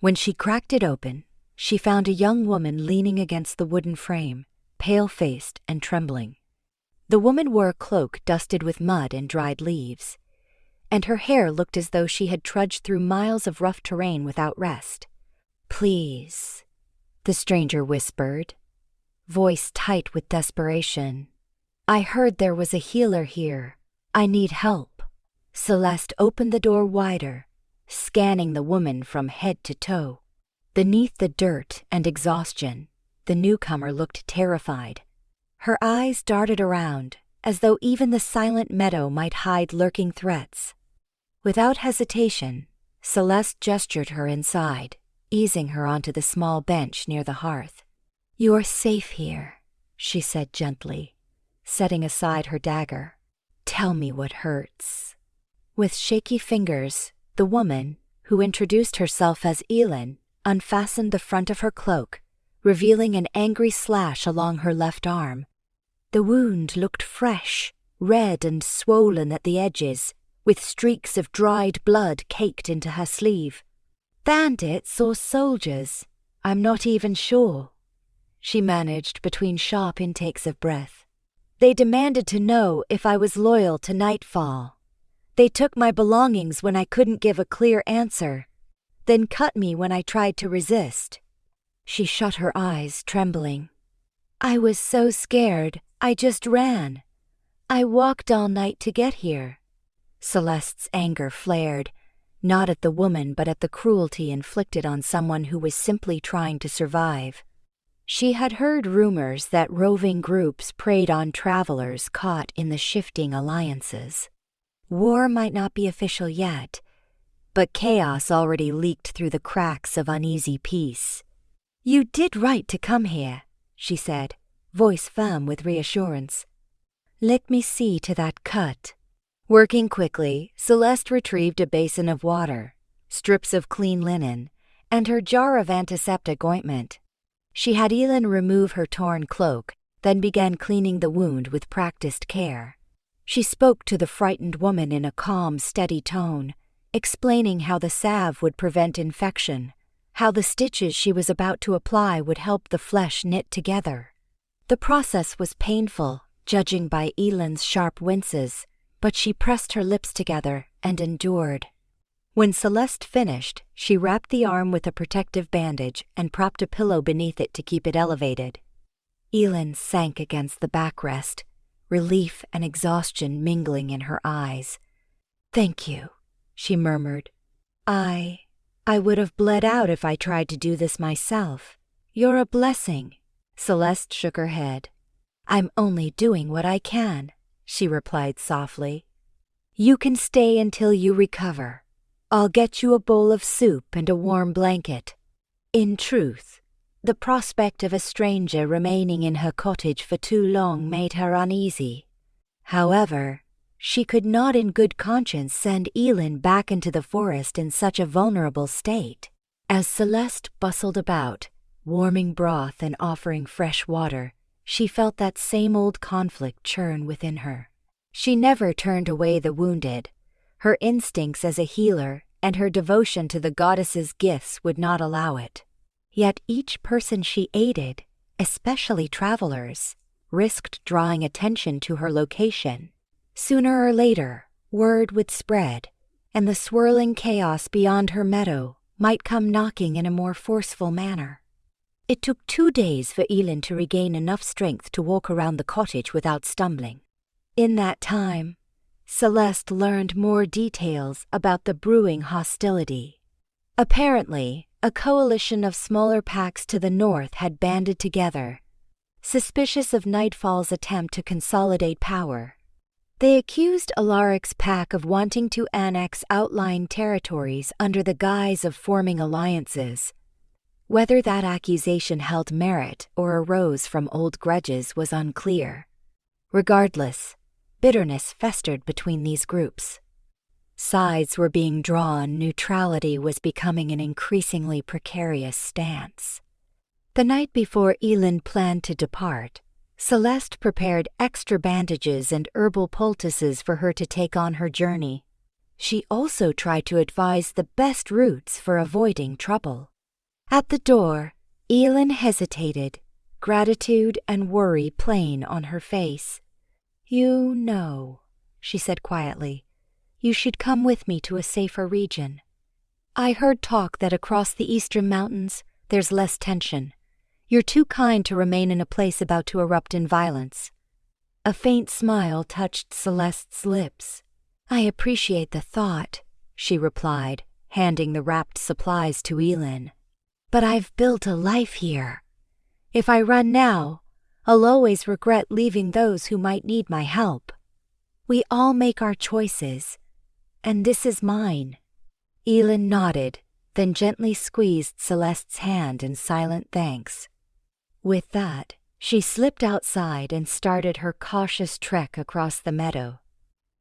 When she cracked it open, she found a young woman leaning against the wooden frame, pale-faced and trembling. The woman wore a cloak dusted with mud and dried leaves, and her hair looked as though she had trudged through miles of rough terrain without rest. "Please," the stranger whispered, voice tight with desperation. "I heard there was a healer here. I need help." Celeste opened the door wider, scanning the woman from head to toe. Beneath the dirt and exhaustion, the newcomer looked terrified. Her eyes darted around, as though even the silent meadow might hide lurking threats. Without hesitation, Celeste gestured her inside, easing her onto the small bench near the hearth. "You're safe here," she said gently, setting aside her dagger. "Tell me what hurts." With shaky fingers, the woman, who introduced herself as Elin, unfastened the front of her cloak, revealing an angry slash along her left arm. The wound looked fresh, red and swollen at the edges, with streaks of dried blood caked into her sleeve. "Bandits or soldiers? I'm not even sure," she managed between sharp intakes of breath. "They demanded to know if I was loyal to Nightfall. They took my belongings when I couldn't give a clear answer, then cut me when I tried to resist." She shut her eyes, trembling. "I was so scared, I just ran. I walked all night to get here." Celeste's anger flared, not at the woman but at the cruelty inflicted on someone who was simply trying to survive. She had heard rumors that roving groups preyed on travelers caught in the shifting alliances. War might not be official yet, but chaos already leaked through the cracks of uneasy peace. "You did right to come here," she said, voice firm with reassurance. "Let me see to that cut." Working quickly, Celeste retrieved a basin of water, strips of clean linen, and her jar of antiseptic ointment. She had Elin remove her torn cloak, then began cleaning the wound with practiced care. She spoke to the frightened woman in a calm, steady tone, explaining how the salve would prevent infection, how the stitches she was about to apply would help the flesh knit together. The process was painful, judging by Elin's sharp winces, but she pressed her lips together and endured. When Celeste finished, she wrapped the arm with a protective bandage and propped a pillow beneath it to keep it elevated. Elin sank against the backrest, relief and exhaustion mingling in her eyes. "Thank you," she murmured. I would have bled out if I tried to do this myself. You're a blessing." Celeste shook her head. "I'm only doing what I can," she replied softly. "You can stay until you recover. I'll get you a bowl of soup and a warm blanket." In truth, the prospect of a stranger remaining in her cottage for too long made her uneasy. However, she could not in good conscience send Elin back into the forest in such a vulnerable state. As Celeste bustled about, warming broth and offering fresh water, she felt that same old conflict churn within her. She never turned away the wounded. Her instincts as a healer and her devotion to the goddess's gifts would not allow it. Yet each person she aided, especially travelers, risked drawing attention to her location. Sooner or later, word would spread, and the swirling chaos beyond her meadow might come knocking in a more forceful manner. It took 2 days for Elin to regain enough strength to walk around the cottage without stumbling. In that time, Celeste learned more details about the brewing hostility. Apparently, a coalition of smaller packs to the north had banded together, suspicious of Nightfall's attempt to consolidate power. They accused Alaric's pack of wanting to annex outlying territories under the guise of forming alliances. Whether that accusation held merit or arose from old grudges was unclear. Regardless, bitterness festered between these groups. Sides were being drawn, neutrality was becoming an increasingly precarious stance. The night before Elin planned to depart, Celeste prepared extra bandages and herbal poultices for her to take on her journey. She also tried to advise the best routes for avoiding trouble. At the door, Elin hesitated, gratitude and worry plain on her face. "You know," she said quietly, "you should come with me to a safer region. I heard talk that across the eastern mountains there's less tension. You're too kind to remain in a place about to erupt in violence." A faint smile touched Celeste's lips. "I appreciate the thought," she replied, handing the wrapped supplies to Elin. "But I've built a life here. If I run now, I'll always regret leaving those who might need my help. We all make our choices, and this is mine." Elin nodded, then gently squeezed Celeste's hand in silent thanks. With that, she slipped outside and started her cautious trek across the meadow.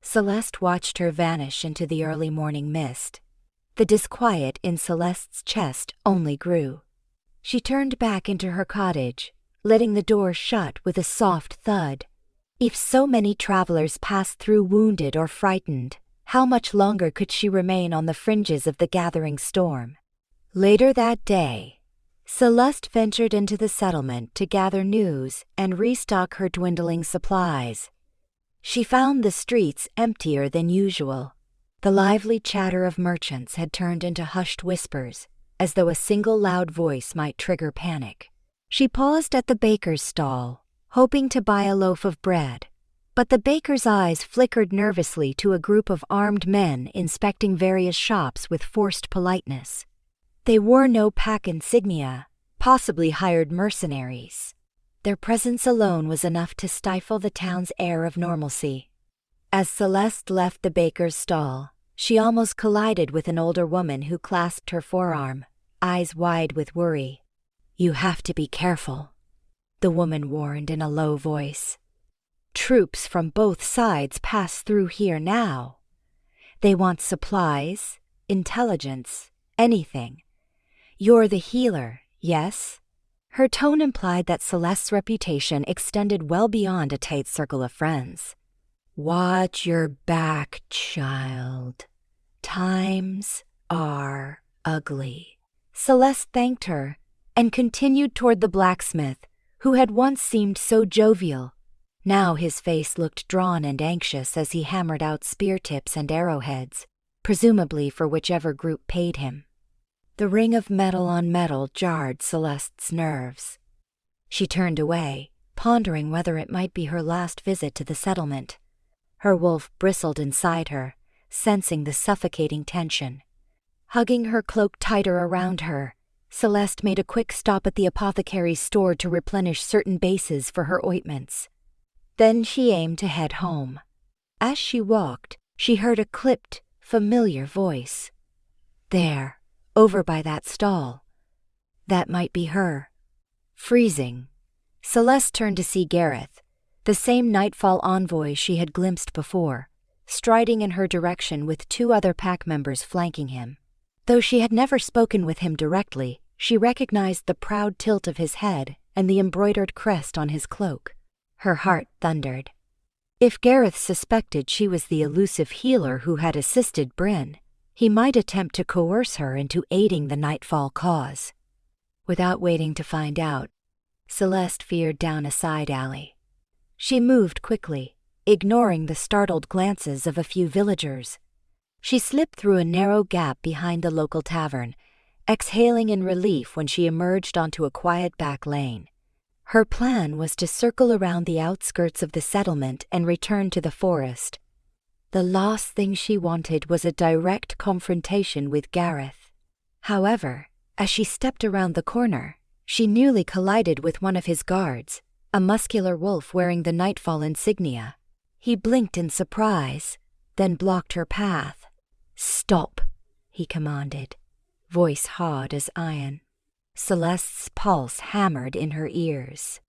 Celeste watched her vanish into the early morning mist. The disquiet in Celeste's chest only grew. She turned back into her cottage, letting the door shut with a soft thud. If so many travelers passed through wounded or frightened, how much longer could she remain on the fringes of the gathering storm? Later that day, Celeste ventured into the settlement to gather news and restock her dwindling supplies. She found the streets emptier than usual. The lively chatter of merchants had turned into hushed whispers, as though a single loud voice might trigger panic. She paused at the baker's stall, hoping to buy a loaf of bread, but the baker's eyes flickered nervously to a group of armed men inspecting various shops with forced politeness. They wore no pack insignia, possibly hired mercenaries. Their presence alone was enough to stifle the town's air of normalcy. As Celeste left the baker's stall, she almost collided with an older woman who clasped her forearm, eyes wide with worry. "You have to be careful," the woman warned in a low voice. "Troops from both sides pass through here now. They want supplies, intelligence, anything. You're the healer, yes?" Her tone implied that Celeste's reputation extended well beyond a tight circle of friends. "Watch your back, child. Times are ugly." Celeste thanked her and continued toward the blacksmith, who had once seemed so jovial. Now his face looked drawn and anxious as he hammered out spear tips and arrowheads, presumably for whichever group paid him. The ring of metal on metal jarred Celeste's nerves. She turned away, pondering whether it might be her last visit to the settlement. Her wolf bristled inside her, sensing the suffocating tension. Hugging her cloak tighter around her, Celeste made a quick stop at the apothecary's store to replenish certain bases for her ointments. Then she aimed to head home. As she walked, she heard a clipped, familiar voice. There, over by that stall. That might be her. Freezing, Celeste turned to see Gareth, the same nightfall envoy she had glimpsed before, striding in her direction with 2 other pack members flanking him. Though she had never spoken with him directly, she recognized the proud tilt of his head and the embroidered crest on his cloak. Her heart thundered. If Gareth suspected she was the elusive healer who had assisted Bryn, he might attempt to coerce her into aiding the Nightfall cause. Without waiting to find out, Celeste veered down a side alley. She moved quickly, ignoring the startled glances of a few villagers. She slipped through a narrow gap behind the local tavern, exhaling in relief when she emerged onto a quiet back lane. Her plan was to circle around the outskirts of the settlement and return to the forest. The last thing she wanted was a direct confrontation with Gareth. However, as she stepped around the corner, she nearly collided with one of his guards, a muscular wolf wearing the Nightfall insignia. He blinked in surprise, then blocked her path. "Stop," he commanded, voice hard as iron. Celeste's pulse hammered in her ears.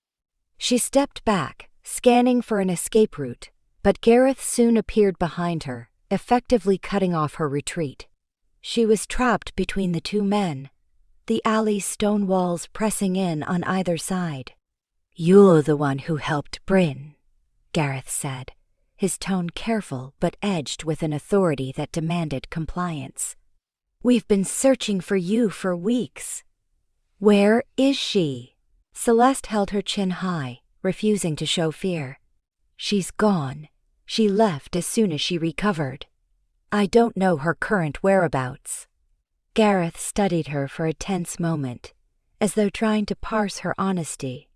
She stepped back, scanning for an escape route, but Gareth soon appeared behind her, effectively cutting off her retreat. She was trapped between the two men, the alley's stone walls pressing in on either side. "You're the one who helped Bryn," Gareth said, his tone careful but edged with an authority that demanded compliance. "We've been searching for you for weeks." "Where is she?" Celeste held her chin high, refusing to show fear. "She's gone. She left as soon as she recovered. I don't know her current whereabouts." Gareth studied her for a tense moment, as though trying to parse her honesty.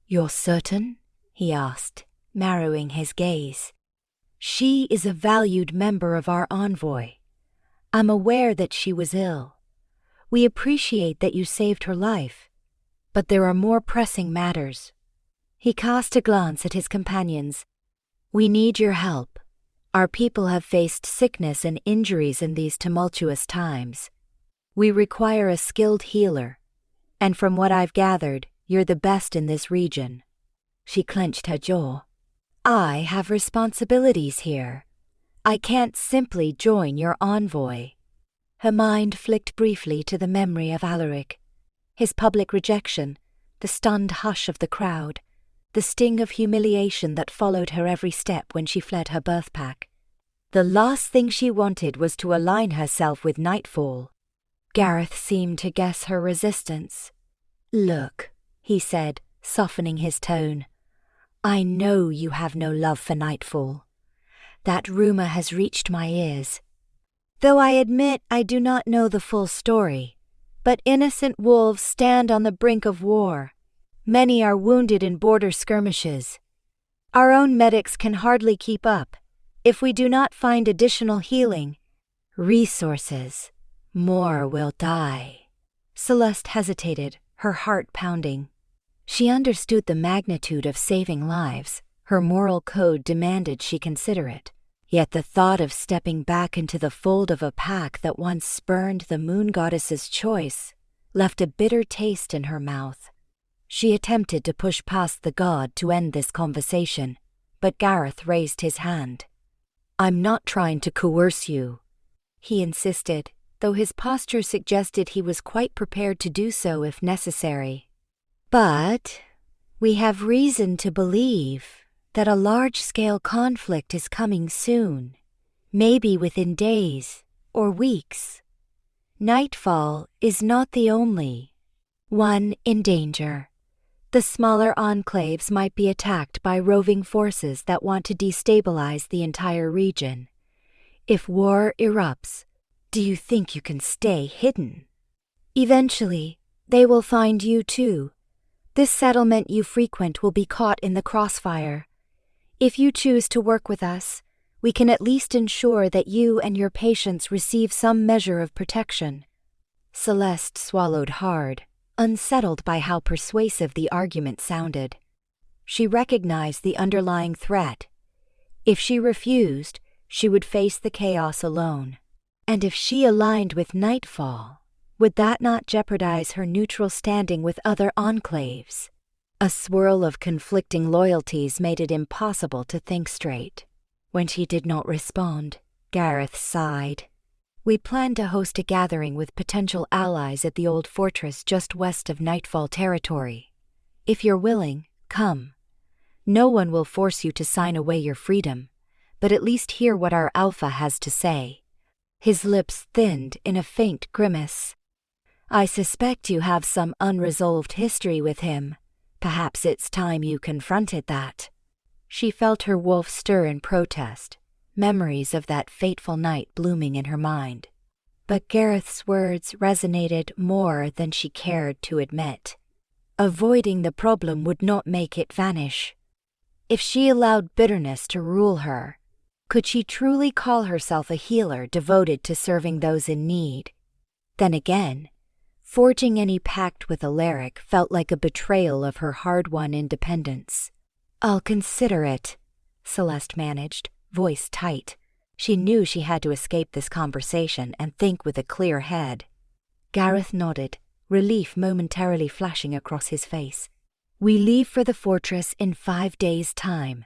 "You're certain?" he asked, narrowing his gaze. "She is a valued member of our envoy. I'm aware that she was ill. We appreciate that you saved her life, but there are more pressing matters." He cast a glance at his companions. "We need your help. Our people have faced sickness and injuries in these tumultuous times. We require a skilled healer, and from what I've gathered, you're the best in this region." She clenched her jaw. "I have responsibilities here. I can't simply join your envoy." Her mind flicked briefly to the memory of Alaric, his public rejection, the stunned hush of the crowd, the sting of humiliation that followed her every step when she fled her birth pack. The last thing she wanted was to align herself with Nightfall. Gareth seemed to guess her resistance. "Look," he said, softening his tone, "I know you have no love for Nightfall. That rumor has reached my ears. Though I admit I do not know the full story, but innocent wolves stand on the brink of war. Many are wounded in border skirmishes. Our own medics can hardly keep up. If we do not find additional healing resources, more will die." Celeste hesitated, her heart pounding. She understood the magnitude of saving lives. Her moral code demanded she consider it. Yet the thought of stepping back into the fold of a pack that once spurned the moon goddess's choice left a bitter taste in her mouth. She attempted to push past the god to end this conversation, but Gareth raised his hand. "I'm not trying to coerce you," he insisted, though his posture suggested he was quite prepared to do so if necessary. "But we have reason to believe that a large-scale conflict is coming soon, maybe within days or weeks. Nightfall is not the only one in danger. The smaller enclaves might be attacked by roving forces that want to destabilize the entire region. If war erupts, do you think you can stay hidden? Eventually, they will find you too. This settlement you frequent will be caught in the crossfire. If you choose to work with us, we can at least ensure that you and your patients receive some measure of protection." Celeste swallowed hard, unsettled by how persuasive the argument sounded. She recognized the underlying threat. If she refused, she would face the chaos alone. And if she aligned with Nightfall, would that not jeopardize her neutral standing with other enclaves? A swirl of conflicting loyalties made it impossible to think straight. When she did not respond, Gareth sighed. "We plan to host a gathering with potential allies at the old fortress just west of Nightfall territory. If you're willing, come. No one will force you to sign away your freedom, but at least hear what our Alpha has to say." His lips thinned in a faint grimace. "I suspect you have some unresolved history with him. Perhaps it's time you confronted that." She felt her wolf stir in protest, memories of that fateful night blooming in her mind. But Gareth's words resonated more than she cared to admit. Avoiding the problem would not make it vanish. If she allowed bitterness to rule her, could she truly call herself a healer devoted to serving those in need? Then again, forging any pact with Alaric felt like a betrayal of her hard-won independence. "I'll consider it," Celeste managed, voice tight. She knew she had to escape this conversation and think with a clear head. Gareth nodded, relief momentarily flashing across his face. We leave for the fortress in 5 days' time.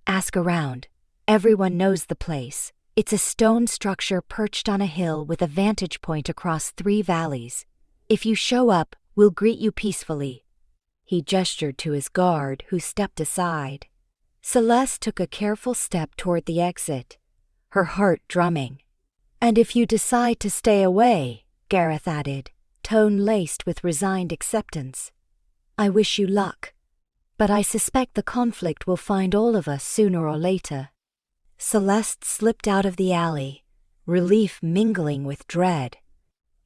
Ask around. Everyone knows the place. It's a stone structure perched on a hill with a vantage point across 3 valleys. If you show up, we'll greet you peacefully. He gestured to his guard, who stepped aside. Celeste took a careful step toward the exit, her heart drumming. And if you decide to stay away, Gareth added, tone laced with resigned acceptance, I wish you luck. But I suspect the conflict will find all of us sooner or later. Celeste slipped out of the alley, relief mingling with dread.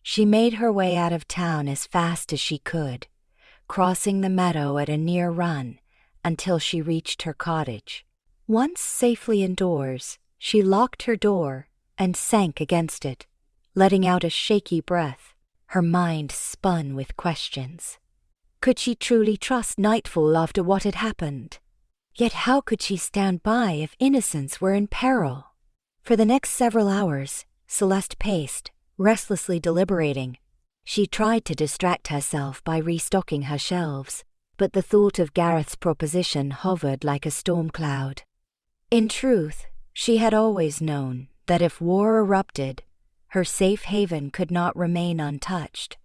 She made her way out of town as fast as she could, crossing the meadow at a near run until she reached her cottage. Once safely indoors, she locked her door and sank against it, letting out a shaky breath. Her mind spun with questions. Could she truly trust Nightfall after what had happened? Yet how could she stand by if innocence were in peril? For the next several hours, Celeste paced, restlessly deliberating. She tried to distract herself by restocking her shelves, but the thought of Gareth's proposition hovered like a storm cloud. In truth, she had always known that if war erupted, her safe haven could not remain untouched.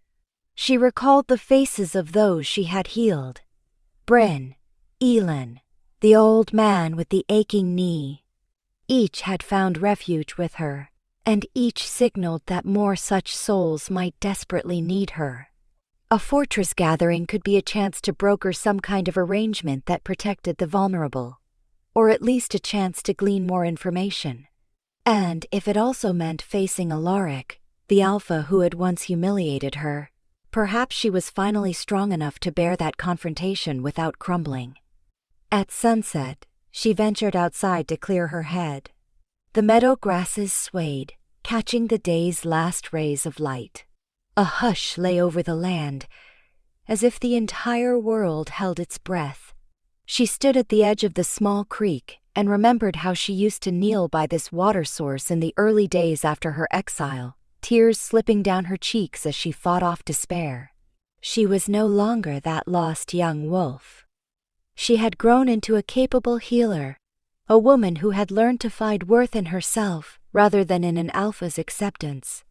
She recalled the faces of those she had healed. Bryn, Elin, the old man with the aching knee. Each had found refuge with her, and each signaled that more such souls might desperately need her. A fortress gathering could be a chance to broker some kind of arrangement that protected the vulnerable, or at least a chance to glean more information. And if it also meant facing Alaric, the alpha who had once humiliated her, perhaps she was finally strong enough to bear that confrontation without crumbling. At sunset, she ventured outside to clear her head. The meadow grasses swayed, catching the day's last rays of light. A hush lay over the land, as if the entire world held its breath. She stood at the edge of the small creek and remembered how she used to kneel by this water source in the early days after her exile, tears slipping down her cheeks as she fought off despair. She was no longer that lost young wolf. She had grown into a capable healer, a woman who had learned to find worth in herself rather than in an alpha's acceptance.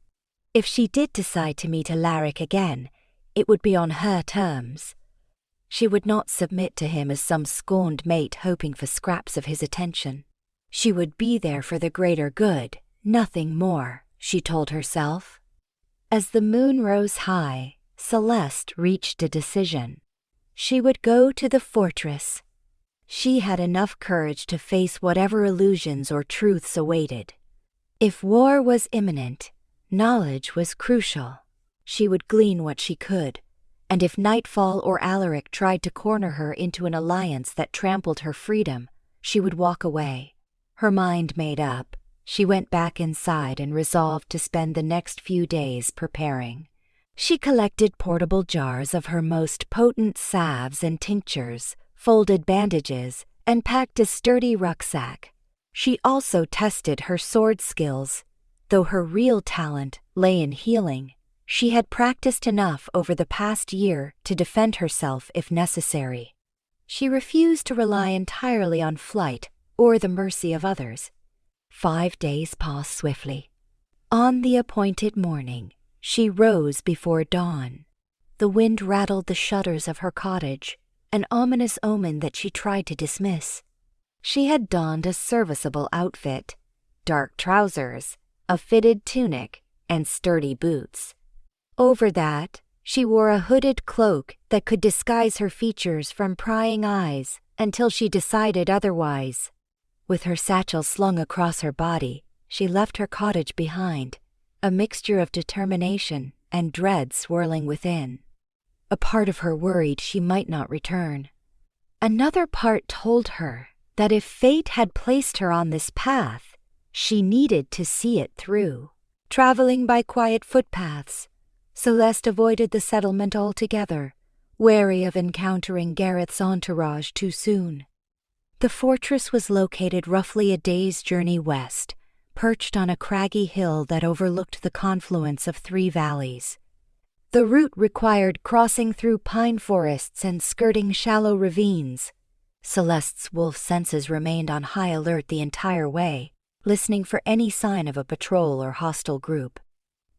If she did decide to meet Alaric again, it would be on her terms. She would not submit to him as some scorned mate hoping for scraps of his attention. She would be there for the greater good, nothing more, she told herself. As the moon rose high, Celeste reached a decision. She would go to the fortress. She had enough courage to face whatever illusions or truths awaited. If war was imminent, knowledge was crucial. She would glean what she could, and if Nightfall or Alaric tried to corner her into an alliance that trampled her freedom, she would walk away. Her mind made up, she went back inside and resolved to spend the next few days preparing. She collected portable jars of her most potent salves and tinctures, folded bandages, and packed a sturdy rucksack. She also tested her sword skills. Though her real talent lay in healing, she had practiced enough over the past year to defend herself if necessary. She refused to rely entirely on flight or the mercy of others. 5 days passed swiftly. On the appointed morning, she rose before dawn. The wind rattled the shutters of her cottage, an ominous omen that she tried to dismiss. She had donned a serviceable outfit, dark trousers, a fitted tunic, and sturdy boots. Over that, she wore a hooded cloak that could disguise her features from prying eyes until she decided otherwise. With her satchel slung across her body, she left her cottage behind, a mixture of determination and dread swirling within. A part of her worried she might not return. Another part told her that if fate had placed her on this path, she needed to see it through. Traveling by quiet footpaths, Celeste avoided the settlement altogether, wary of encountering Gareth's entourage too soon. The fortress was located roughly a day's journey west, perched on a craggy hill that overlooked the confluence of 3 valleys. The route required crossing through pine forests and skirting shallow ravines. Celeste's wolf senses remained on high alert the entire way, listening for any sign of a patrol or hostile group.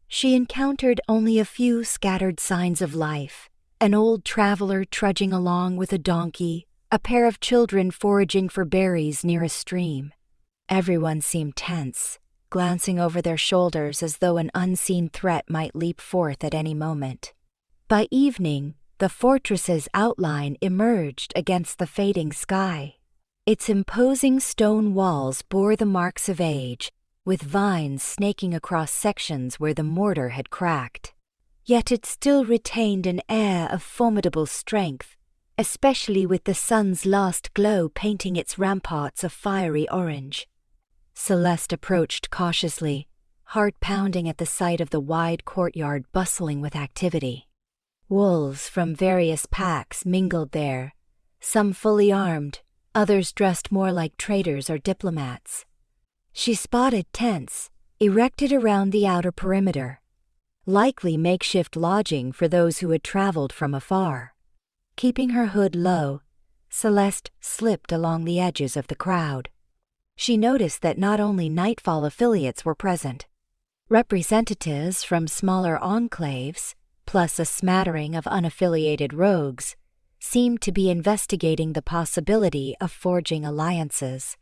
She encountered only a few scattered signs of life: an old traveler trudging along with a donkey, a pair of children foraging for berries near a stream. Everyone seemed tense, glancing over their shoulders as though an unseen threat might leap forth at any moment. By evening, the fortress's outline emerged against the fading sky. Its imposing stone walls bore the marks of age, with vines snaking across sections where the mortar had cracked. Yet it still retained an air of formidable strength, especially with the sun's last glow painting its ramparts a fiery orange. Celeste approached cautiously, heart pounding at the sight of the wide courtyard bustling with activity. Wolves from various packs mingled there, some fully armed, others dressed more like traders or diplomats. She spotted tents, erected around the outer perimeter, likely makeshift lodging for those who had traveled from afar. Keeping her hood low, Celeste slipped along the edges of the crowd. She noticed that not only Nightfall affiliates were present. Representatives from smaller enclaves, plus a smattering of unaffiliated rogues, seemed to be investigating the possibility of forging alliances.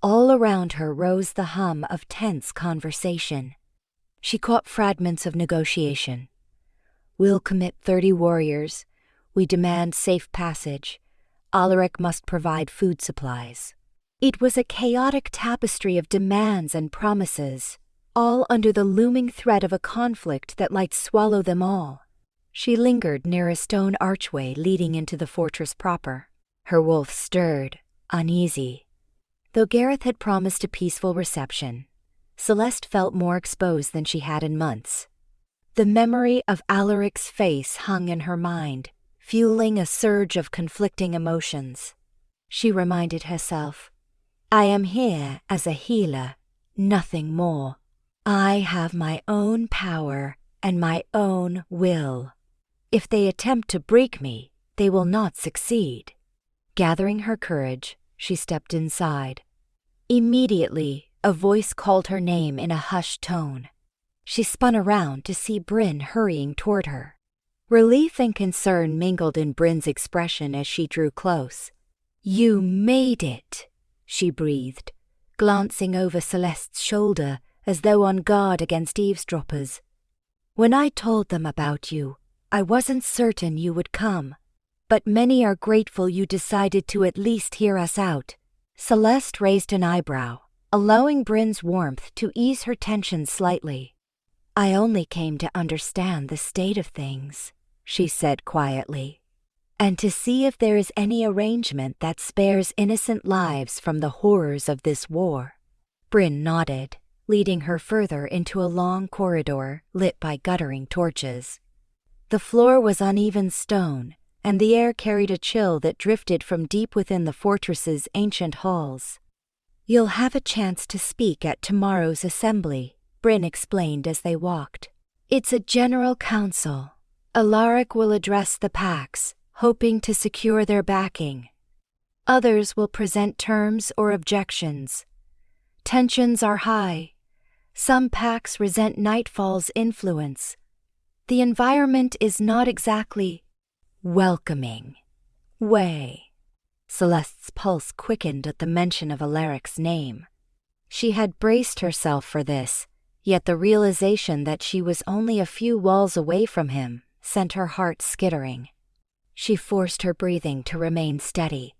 All around her rose the hum of tense conversation. She caught fragments of negotiation. "We'll commit 30 warriors. We demand safe passage. Alaric must provide food supplies." It was a chaotic tapestry of demands and promises, all under the looming threat of a conflict that might swallow them all. She lingered near a stone archway leading into the fortress proper. Her wolf stirred, uneasy. Though Gareth had promised a peaceful reception, Celeste felt more exposed than she had in months. The memory of Alaric's face hung in her mind, fueling a surge of conflicting emotions. She reminded herself, "I am here as a healer, nothing more. I have my own power and my own will. If they attempt to break me, they will not succeed." Gathering her courage, she stepped inside. Immediately, a voice called her name in a hushed tone. She spun around to see Bryn hurrying toward her. Relief and concern mingled in Bryn's expression as she drew close. "You made it," she breathed, glancing over Celeste's shoulder as though on guard against eavesdroppers. "When I told them about you, I wasn't certain you would come, but many are grateful you decided to at least hear us out." Celeste raised an eyebrow, allowing Bryn's warmth to ease her tension slightly. "I only came to understand the state of things," she said quietly, "and to see if there is any arrangement that spares innocent lives from the horrors of this war." Bryn nodded, leading her further into a long corridor lit by guttering torches. The floor was uneven stone, and the air carried a chill that drifted from deep within the fortress's ancient halls. "You'll have a chance to speak at tomorrow's assembly," Bryn explained as they walked. "It's a general council. Alaric will address the packs, hoping to secure their backing. Others will present terms or objections. Tensions are high. Some packs resent Nightfall's influence. The environment is not exactly welcoming." Celeste's pulse quickened at the mention of Alaric's name. She had braced herself for this, yet the realization that she was only a few walls away from him sent her heart skittering. She forced her breathing to remain steady.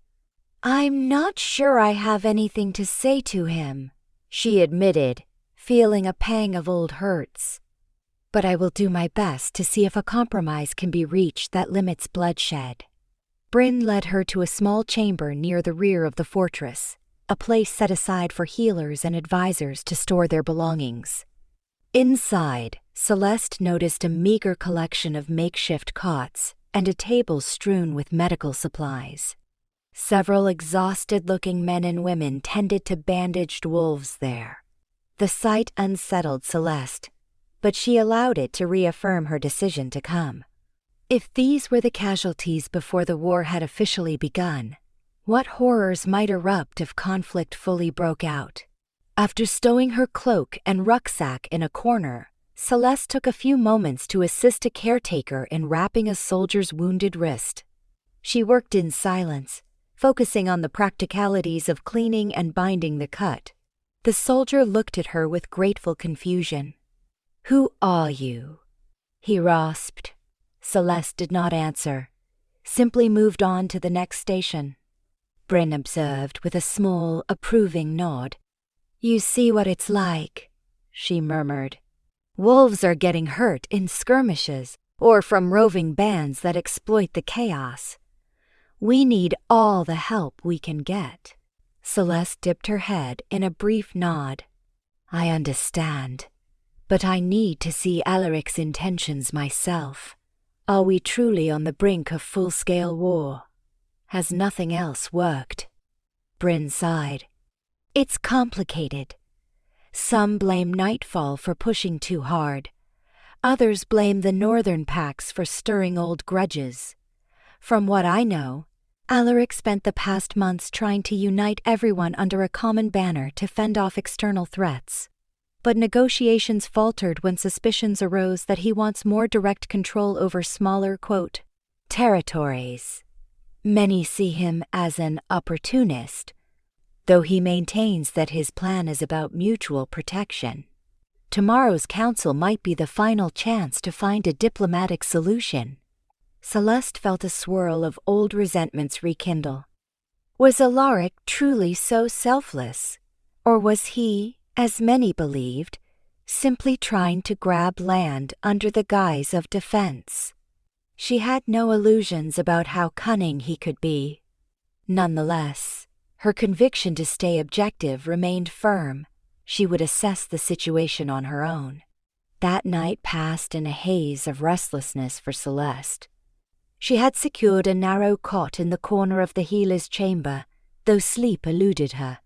"I'm not sure I have anything to say to him," she admitted, feeling a pang of old hurts. "But I will do my best to see if a compromise can be reached that limits bloodshed." Bryn led her to a small chamber near the rear of the fortress, a place set aside for healers and advisors to store their belongings. Inside, Celeste noticed a meager collection of makeshift cots and a table strewn with medical supplies. Several exhausted-looking men and women tended to bandaged wolves there. The sight unsettled Celeste, but she allowed it to reaffirm her decision to come. If these were the casualties before the war had officially begun, what horrors might erupt if conflict fully broke out? After stowing her cloak and rucksack in a corner, Celeste took a few moments to assist a caretaker in wrapping a soldier's wounded wrist. She worked in silence, focusing on the practicalities of cleaning and binding the cut. The soldier looked at her with grateful confusion. "Who are you?" he rasped. Celeste did not answer, simply moved on to the next station. Bryn observed with a small, approving nod. "You see what it's like," she murmured. "Wolves are getting hurt in skirmishes or from roving bands that exploit the chaos. We need all the help we can get." Celeste dipped her head in a brief nod. "I understand, but I need to see Alaric's intentions myself. Are we truly on the brink of full-scale war? Has nothing else worked?" Bryn sighed. "It's complicated. Some blame Nightfall for pushing too hard. Others blame the Northern Pacts for stirring old grudges. From what I know, Alaric spent the past months trying to unite everyone under a common banner to fend off external threats. But negotiations faltered when suspicions arose that he wants more direct control over smaller, quote, territories. Many see him as an opportunist, though he maintains that his plan is about mutual protection. Tomorrow's council might be the final chance to find a diplomatic solution. Celeste felt a swirl of old resentments rekindle. Was Alaric truly so selfless? Or was he, as many believed, simply trying to grab land under the guise of defense? She had no illusions about how cunning he could be. Nonetheless, her conviction to stay objective remained firm. She would assess the situation on her own. That night passed in a haze of restlessness for Celeste. She had secured a narrow cot in the corner of the healer's chamber, though sleep eluded her.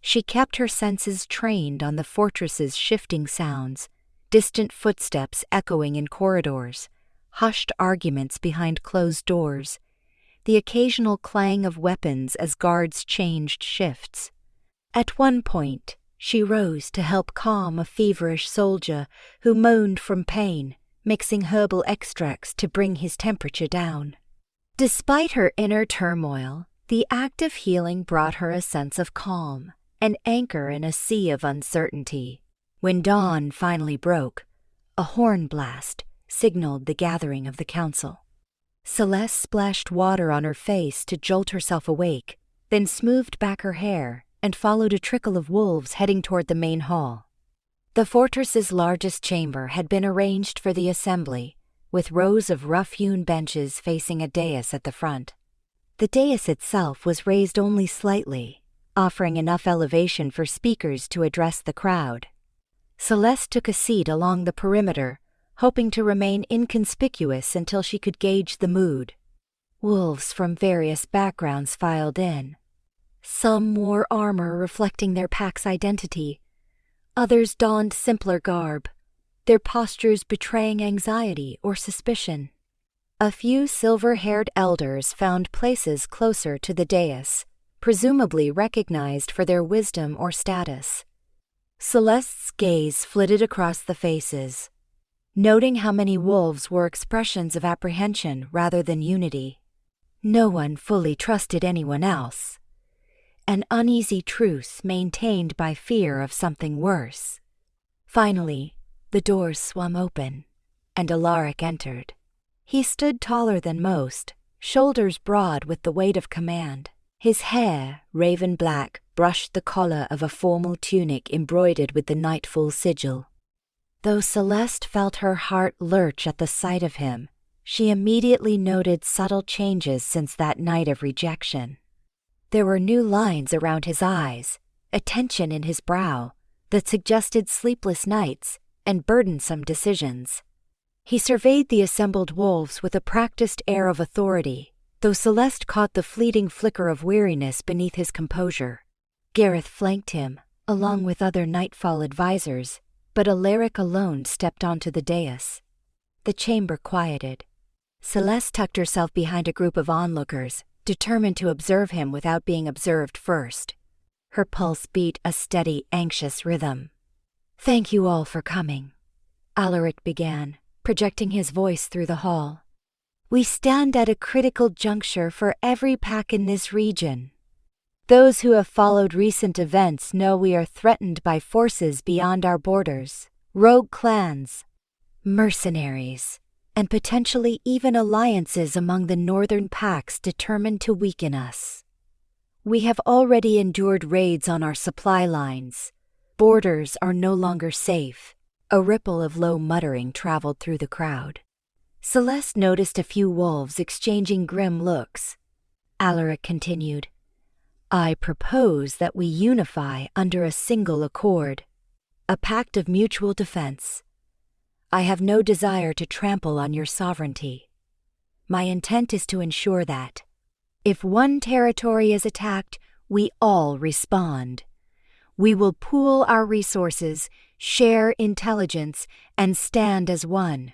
She kept her senses trained on the fortress's shifting sounds, distant footsteps echoing in corridors, hushed arguments behind closed doors, the occasional clang of weapons as guards changed shifts. At one point, she rose to help calm a feverish soldier who moaned from pain, mixing herbal extracts to bring his temperature down. Despite her inner turmoil, the act of healing brought her a sense of calm, an anchor in a sea of uncertainty. When dawn finally broke, a horn blast signaled the gathering of the council. Celeste splashed water on her face to jolt herself awake, then smoothed back her hair and followed a trickle of wolves heading toward the main hall. The fortress's largest chamber had been arranged for the assembly, with rows of rough-hewn benches facing a dais at the front. The dais itself was raised only slightly, offering enough elevation for speakers to address the crowd. Celeste took a seat along the perimeter, hoping to remain inconspicuous until she could gauge the mood. Wolves from various backgrounds filed in. Some wore armor reflecting their pack's identity. Others donned simpler garb, their postures betraying anxiety or suspicion. A few silver-haired elders found places closer to the dais, presumably recognized for their wisdom or status. Celeste's gaze flitted across the faces, noting how many wolves were expressions of apprehension rather than unity. No one fully trusted anyone else. An uneasy truce maintained by fear of something worse. Finally, the doors swung open, and Alaric entered. He stood taller than most, shoulders broad with the weight of command. His hair, raven black, brushed the collar of a formal tunic embroidered with the Nightfall sigil. Though Celeste felt her heart lurch at the sight of him, she immediately noted subtle changes since that night of rejection. There were new lines around his eyes, a tension in his brow that suggested sleepless nights and burdensome decisions. He surveyed the assembled wolves with a practiced air of authority, though Celeste caught the fleeting flicker of weariness beneath his composure. Gareth flanked him, along with other Nightfall advisors, but Alaric alone stepped onto the dais. The chamber quieted. Celeste tucked herself behind a group of onlookers, determined to observe him without being observed first. Her pulse beat a steady, anxious rhythm. "Thank you all for coming," Alaric began, projecting his voice through the hall. "We stand at a critical juncture for every pack in this region. Those who have followed recent events know we are threatened by forces beyond our borders, rogue clans, mercenaries, and potentially even alliances among the northern packs determined to weaken us. We have already endured raids on our supply lines. Borders are no longer safe." A ripple of low muttering traveled through the crowd. Celeste noticed a few wolves exchanging grim looks. Alaric continued, "I propose that we unify under a single accord, a pact of mutual defense. I have no desire to trample on your sovereignty. My intent is to ensure that, if one territory is attacked, we all respond. We will pool our resources, share intelligence, and stand as one.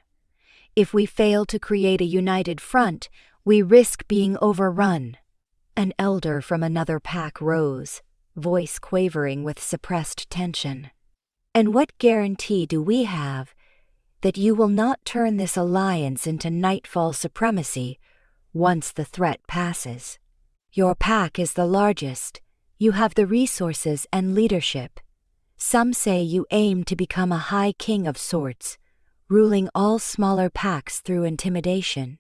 If we fail to create a united front, we risk being overrun." An elder from another pack rose, voice quavering with suppressed tension. "And what guarantee do we have that you will not turn this alliance into Nightfall supremacy once the threat passes? Your pack is the largest. You have the resources and leadership. Some say you aim to become a high king of sorts, ruling all smaller packs through intimidation."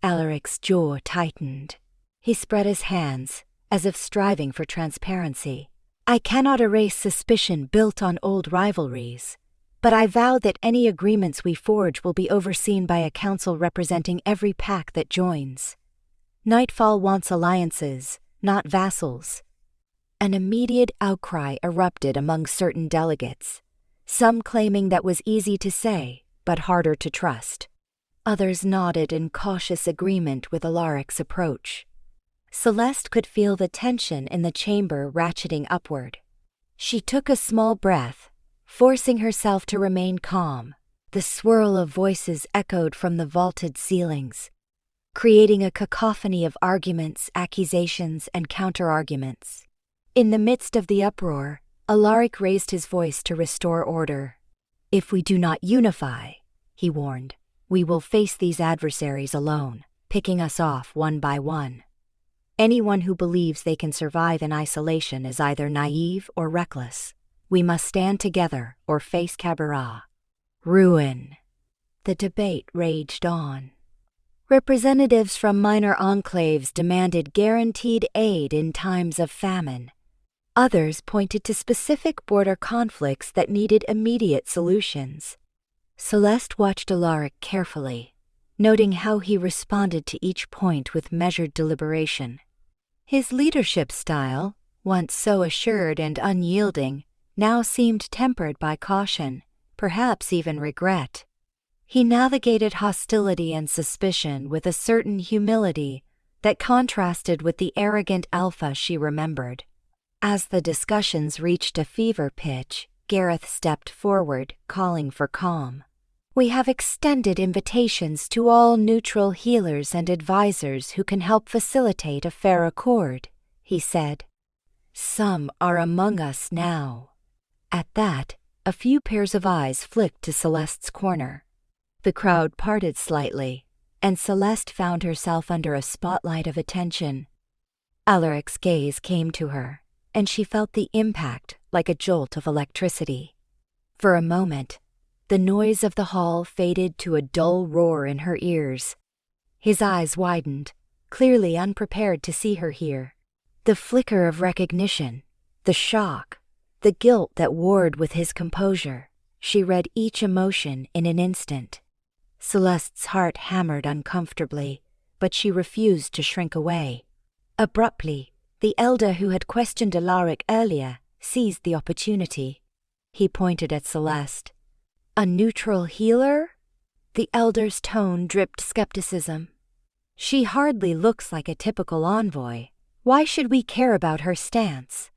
Alaric's jaw tightened. He spread his hands, as if striving for transparency. "I cannot erase suspicion built on old rivalries, but I vow that any agreements we forge will be overseen by a council representing every pack that joins. Nightfall wants alliances, not vassals." An immediate outcry erupted among certain delegates, some claiming that was easy to say, but harder to trust. Others nodded in cautious agreement with Alaric's approach. Celeste could feel the tension in the chamber ratcheting upward. She took a small breath, forcing herself to remain calm. The swirl of voices echoed from the vaulted ceilings, creating a cacophony of arguments, accusations, and counter-arguments. In the midst of the uproar, Alaric raised his voice to restore order. "If we do not unify," he warned, "we will face these adversaries alone, picking us off one by one. Anyone who believes they can survive in isolation is either naive or reckless. We must stand together or face Cabaret. Ruin." The debate raged on. Representatives from minor enclaves demanded guaranteed aid in times of famine. Others pointed to specific border conflicts that needed immediate solutions. Celeste watched Alaric carefully, noting how he responded to each point with measured deliberation. His leadership style, once so assured and unyielding, now seemed tempered by caution, perhaps even regret. He navigated hostility and suspicion with a certain humility that contrasted with the arrogant alpha she remembered. As the discussions reached a fever pitch, Gareth stepped forward, calling for calm. "We have extended invitations to all neutral healers and advisors who can help facilitate a fair accord," he said. "Some are among us now." At that, a few pairs of eyes flicked to Celeste's corner. The crowd parted slightly, and Celeste found herself under a spotlight of attention. Alaric's gaze came to her, and she felt the impact like a jolt of electricity. For a moment, the noise of the hall faded to a dull roar in her ears. His eyes widened, clearly unprepared to see her here. The flicker of recognition, the shock, the guilt that warred with his composure, she read each emotion in an instant. Celeste's heart hammered uncomfortably, but she refused to shrink away. Abruptly, the elder who had questioned Alaric earlier seized the opportunity. He pointed at Celeste. "A neutral healer?" The elder's tone dripped skepticism. She hardly looks like a typical envoy. Why should we care about her stance?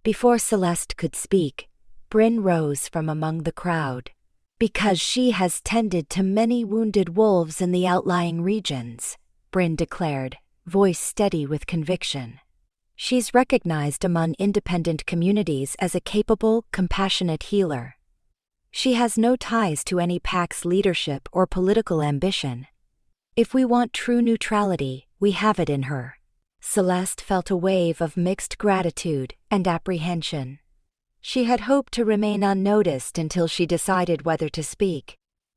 Before Celeste could speak, Bryn rose from among the crowd. Because she has tended to many wounded wolves in the outlying regions, Bryn declared, voice steady with conviction. She's recognized among independent communities as a capable, compassionate healer. She has no ties to any pack's leadership or political ambition. If we want true neutrality, we have it in her. Celeste felt a wave of mixed gratitude and apprehension. She had hoped to remain unnoticed until she decided whether to speak,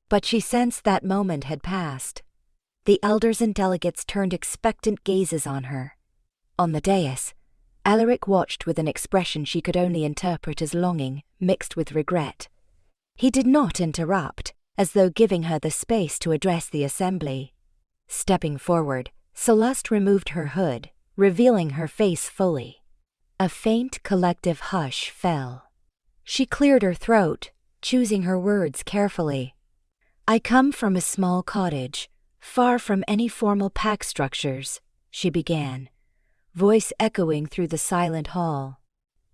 but she sensed that moment had passed. The elders and delegates turned expectant gazes on her. On the dais, Alaric watched with an expression she could only interpret as longing, mixed with regret. He did not interrupt, as though giving her the space to address the assembly. Stepping forward, Celeste removed her hood, revealing her face fully. A faint collective hush fell. She cleared her throat, choosing her words carefully. I come from a small cottage, far from any formal pack structures, she began, voice echoing through the silent hall.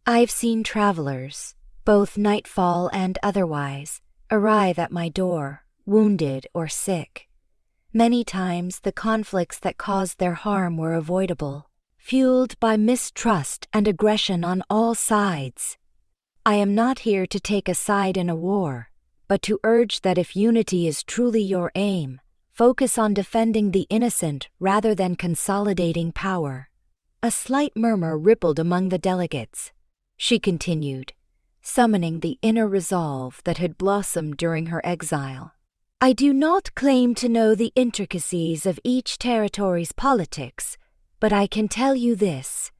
I've seen travelers, both nightfall and otherwise, arrive at my door, wounded or sick. Many times the conflicts that caused their harm were avoidable, fueled by mistrust and aggression on all sides. I am not here to take a side in a war, but to urge that if unity is truly your aim, focus on defending the innocent rather than consolidating power. A slight murmur rippled among the delegates. She continued, summoning the inner resolve that had blossomed during her exile. I do not claim to know the intricacies of each territory's politics, but I can tell you this.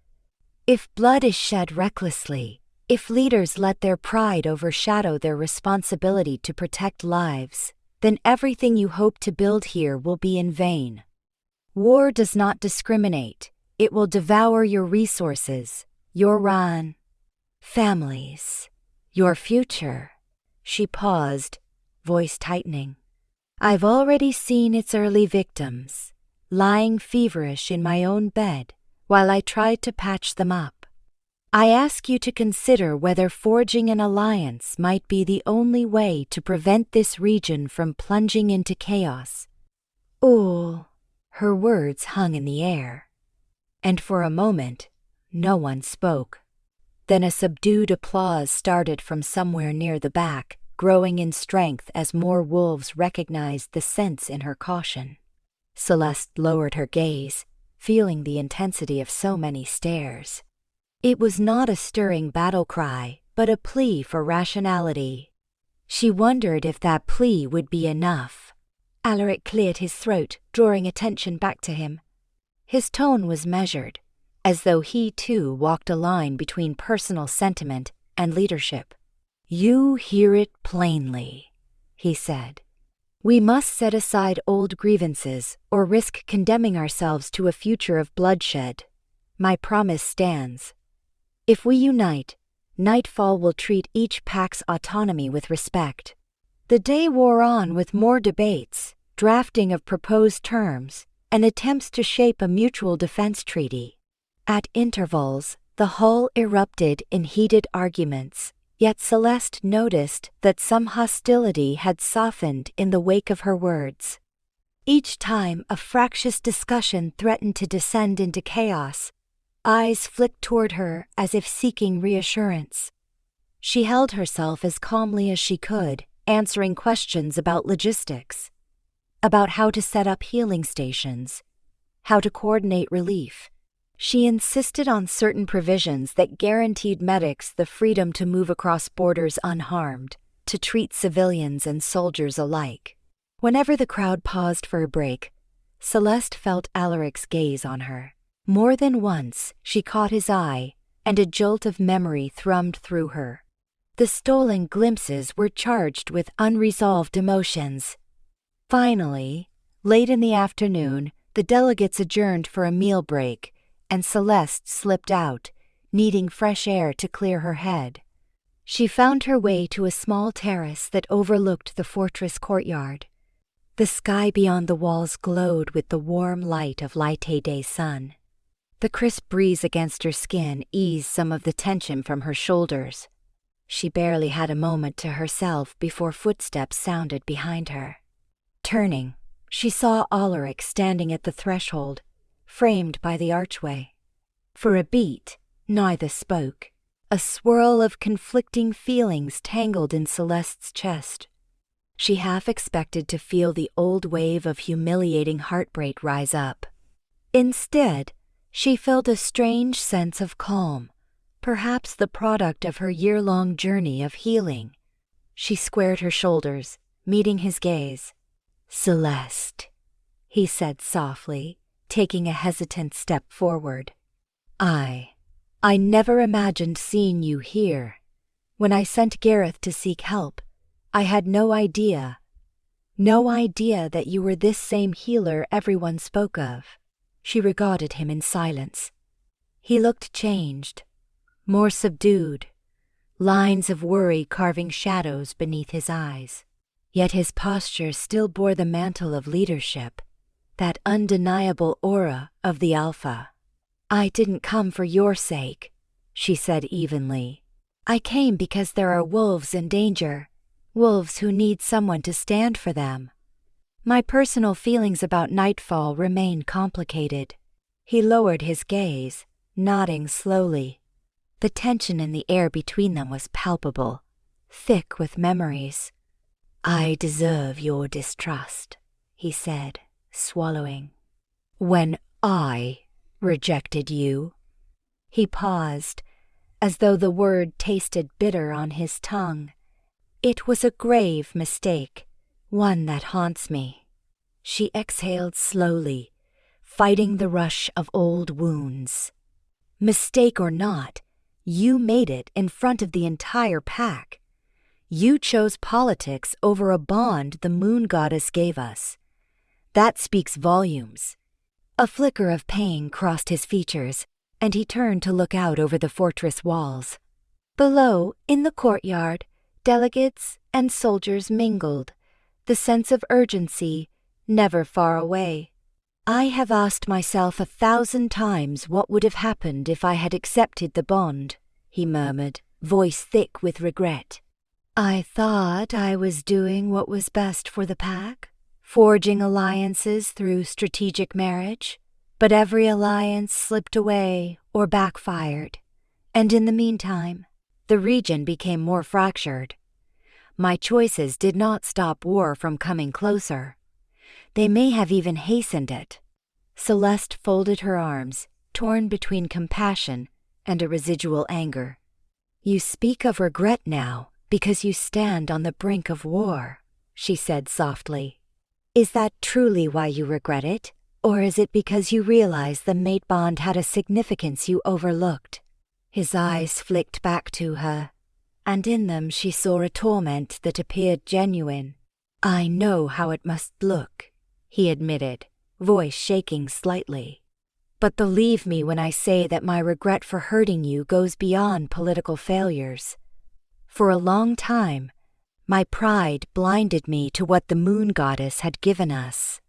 If blood is shed recklessly, if leaders let their pride overshadow their responsibility to protect lives, then everything you hope to build here will be in vain. War does not discriminate. It will devour your resources, your run, families, your future. She paused, voice tightening. I've already seen its early victims, lying feverish in my own bed while I tried to patch them up. I ask you to consider whether forging an alliance might be the only way to prevent this region from plunging into chaos. Oh, her words hung in the air. And for a moment, no one spoke. Then a subdued applause started from somewhere near the back, growing in strength as more wolves recognized the sense in her caution. Celeste lowered her gaze, feeling the intensity of so many stares. It was not a stirring battle cry, but a plea for rationality. She wondered if that plea would be enough. Alaric cleared his throat, drawing attention back to him. His tone was measured, as though he too walked a line between personal sentiment and leadership. You hear it plainly, he said. We must set aside old grievances or risk condemning ourselves to a future of bloodshed. My promise stands. If we unite, Nightfall will treat each pack's autonomy with respect. The day wore on with more debates, drafting of proposed terms, and attempts to shape a mutual defense treaty. At intervals, the hall erupted in heated arguments, yet Celeste noticed that some hostility had softened in the wake of her words. Each time a fractious discussion threatened to descend into chaos, eyes flicked toward her as if seeking reassurance. She held herself as calmly as she could, answering questions about logistics, about how to set up healing stations, how to coordinate relief. She insisted on certain provisions that guaranteed medics the freedom to move across borders unharmed, to treat civilians and soldiers alike. Whenever the crowd paused for a break, Celeste felt Alaric's gaze on her. More than once, she caught his eye, and a jolt of memory thrummed through her. The stolen glimpses were charged with unresolved emotions. Finally, late in the afternoon, the delegates adjourned for a meal break, and Celeste slipped out, needing fresh air to clear her head. She found her way to a small terrace that overlooked the fortress courtyard. The sky beyond the walls glowed with the warm light of day sun. The crisp breeze against her skin eased some of the tension from her shoulders. She barely had a moment to herself before footsteps sounded behind her. Turning, she saw Ulrich standing at the threshold, framed by the archway. For a beat, neither spoke. A swirl of conflicting feelings tangled in Celeste's chest. She half expected to feel the old wave of humiliating heartbreak rise up. Instead, she felt a strange sense of calm, perhaps the product of her year-long journey of healing. She squared her shoulders, meeting his gaze. "Celeste," he said softly, taking a hesitant step forward. I never imagined seeing you here. When I sent Gareth to seek help, I had no idea that you were this same healer everyone spoke of." She regarded him in silence. He looked changed, more subdued, lines of worry carving shadows beneath his eyes. Yet his posture still bore the mantle of leadership, that undeniable aura of the alpha. "I didn't come for your sake," she said evenly. "I came because there are wolves in danger, wolves who need someone to stand for them. My personal feelings about Nightfall remain complicated." He lowered his gaze, nodding slowly. The tension in the air between them was palpable, thick with memories. "I deserve your distrust," he said, swallowing. "When I rejected you." He paused, as though the word tasted bitter on his tongue. "It was a grave mistake, one that haunts me." She exhaled slowly, fighting the rush of old wounds. "Mistake or not, you made it in front of the entire pack. You chose politics over a bond the moon goddess gave us. That speaks volumes." A flicker of pain crossed his features, and he turned to look out over the fortress walls. Below, in the courtyard, delegates and soldiers mingled, the sense of urgency never far away. "I have asked myself 1,000 times what would have happened if I had accepted the bond," he murmured, voice thick with regret. "I thought I was doing what was best for the pack, forging alliances through strategic marriage, but every alliance slipped away or backfired, and in the meantime, the region became more fractured. My choices did not stop war from coming closer. They may have even hastened it." Celeste folded her arms, torn between compassion and a residual anger. "You speak of regret now because you stand on the brink of war," she said softly. "Is that truly why you regret it, or is it because you realize the mate bond had a significance you overlooked?" His eyes flicked back to her, and in them she saw a torment that appeared genuine. "I know how it must look," he admitted, voice shaking slightly. "But believe me when I say that my regret for hurting you goes beyond political failures. For a long time, my pride blinded me to what the moon goddess had given us.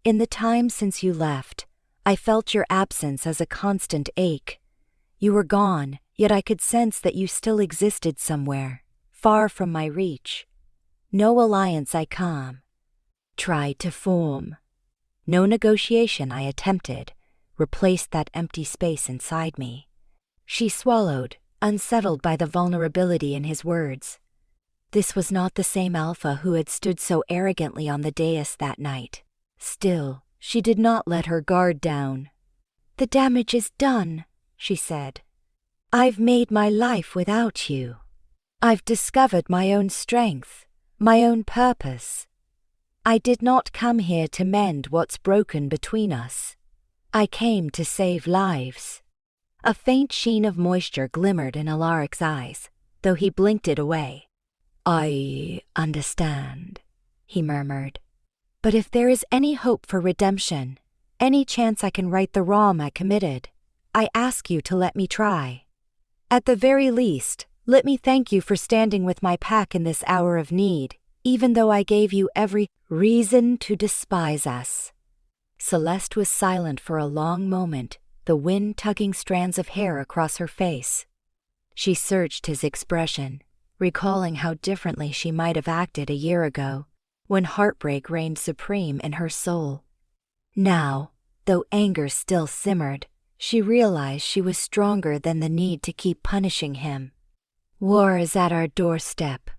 In the time since you left, I felt your absence as a constant ache. You were gone, yet I could sense that you still existed somewhere, far from my reach. No alliance I tried to form, no negotiation I attempted, replaced that empty space inside me." She swallowed, unsettled by the vulnerability in his words. This was not the same Alpha who had stood so arrogantly on the dais that night. Still, she did not let her guard down. "The damage is done," she said. "I've made my life without you. I've discovered my own strength, my own purpose. I did not come here to mend what's broken between us. I came to save lives." A faint sheen of moisture glimmered in Alaric's eyes, though he blinked it away. "I understand," he murmured. "But if there is any hope for redemption, any chance I can right the wrong I committed, I ask you to let me try. At the very least, let me thank you for standing with my pack in this hour of need." even though I gave you every reason to despise us." Celeste was silent for a long moment, the wind tugging strands of hair across her face. She searched his expression, recalling how differently she might have acted a year ago, when heartbreak reigned supreme in her soul. Now, though anger still simmered, she realized she was stronger than the need to keep punishing him. "War is at our doorstep,"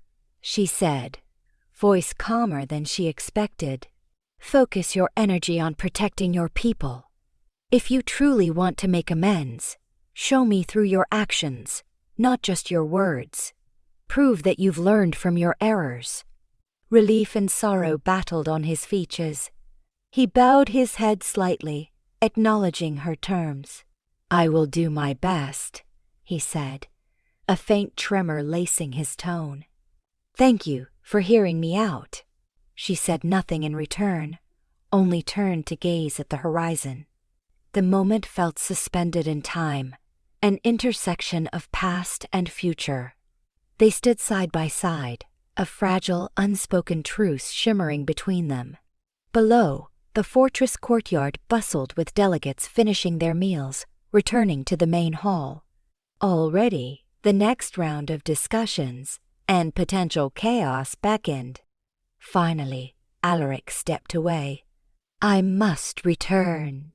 she said, voice calmer than she expected. "Focus your energy on protecting your people. If you truly want to make amends, show me through your actions, not just your words. Prove that you've learned from your errors." Relief and sorrow battled on his features. He bowed his head slightly, acknowledging her terms. "I will do my best," he said, a faint tremor lacing his tone. "Thank you for hearing me out." She said nothing in return, only turned to gaze at the horizon. The moment felt suspended in time, an intersection of past and future. They stood side by side, a fragile, unspoken truce shimmering between them. Below, the fortress courtyard bustled with delegates finishing their meals, returning to the main hall. Already, the next round of discussions and potential chaos beckoned. Finally, Alaric stepped away. "I must return.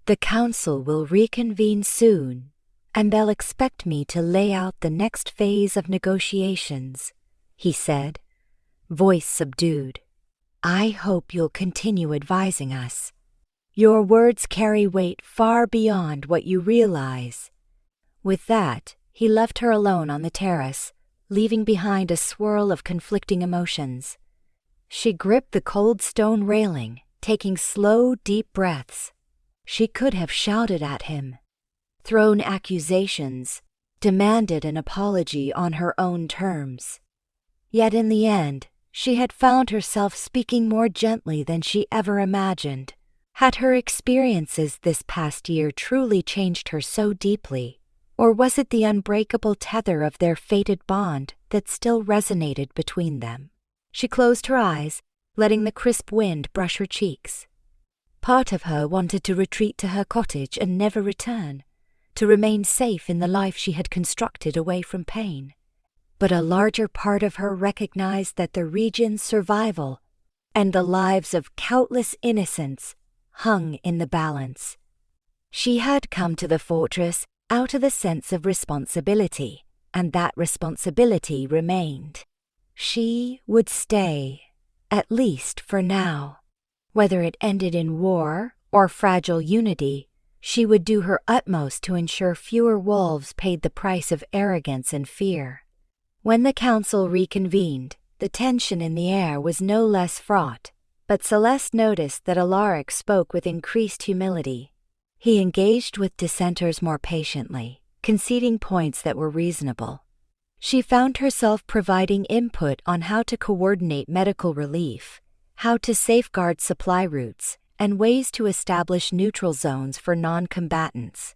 The council will reconvene soon, and they'll expect me to lay out the next phase of negotiations," he said, voice subdued. "I hope you'll continue advising us. Your words carry weight far beyond what you realize." With that, he left her alone on the terrace, leaving behind a swirl of conflicting emotions. She gripped the cold stone railing, taking slow, deep breaths. She could have shouted at him, thrown accusations, demanded an apology on her own terms. Yet in the end, she had found herself speaking more gently than she ever imagined. Had her experiences this past year truly changed her so deeply, or was it the unbreakable tether of their fated bond that still resonated between them? She closed her eyes, letting the crisp wind brush her cheeks. Part of her wanted to retreat to her cottage and never return, to remain safe in the life she had constructed away from pain. But a larger part of her recognized that the region's survival and the lives of countless innocents hung in the balance. She had come to the fortress out of a sense of responsibility, and that responsibility remained. She would stay, at least for now. Whether it ended in war or fragile unity, she would do her utmost to ensure fewer wolves paid the price of arrogance and fear. When the council reconvened, the tension in the air was no less fraught, but Celeste noticed that Alaric spoke with increased humility. He engaged with dissenters more patiently, conceding points that were reasonable. She found herself providing input on how to coordinate medical relief, how to safeguard supply routes, and ways to establish neutral zones for non-combatants.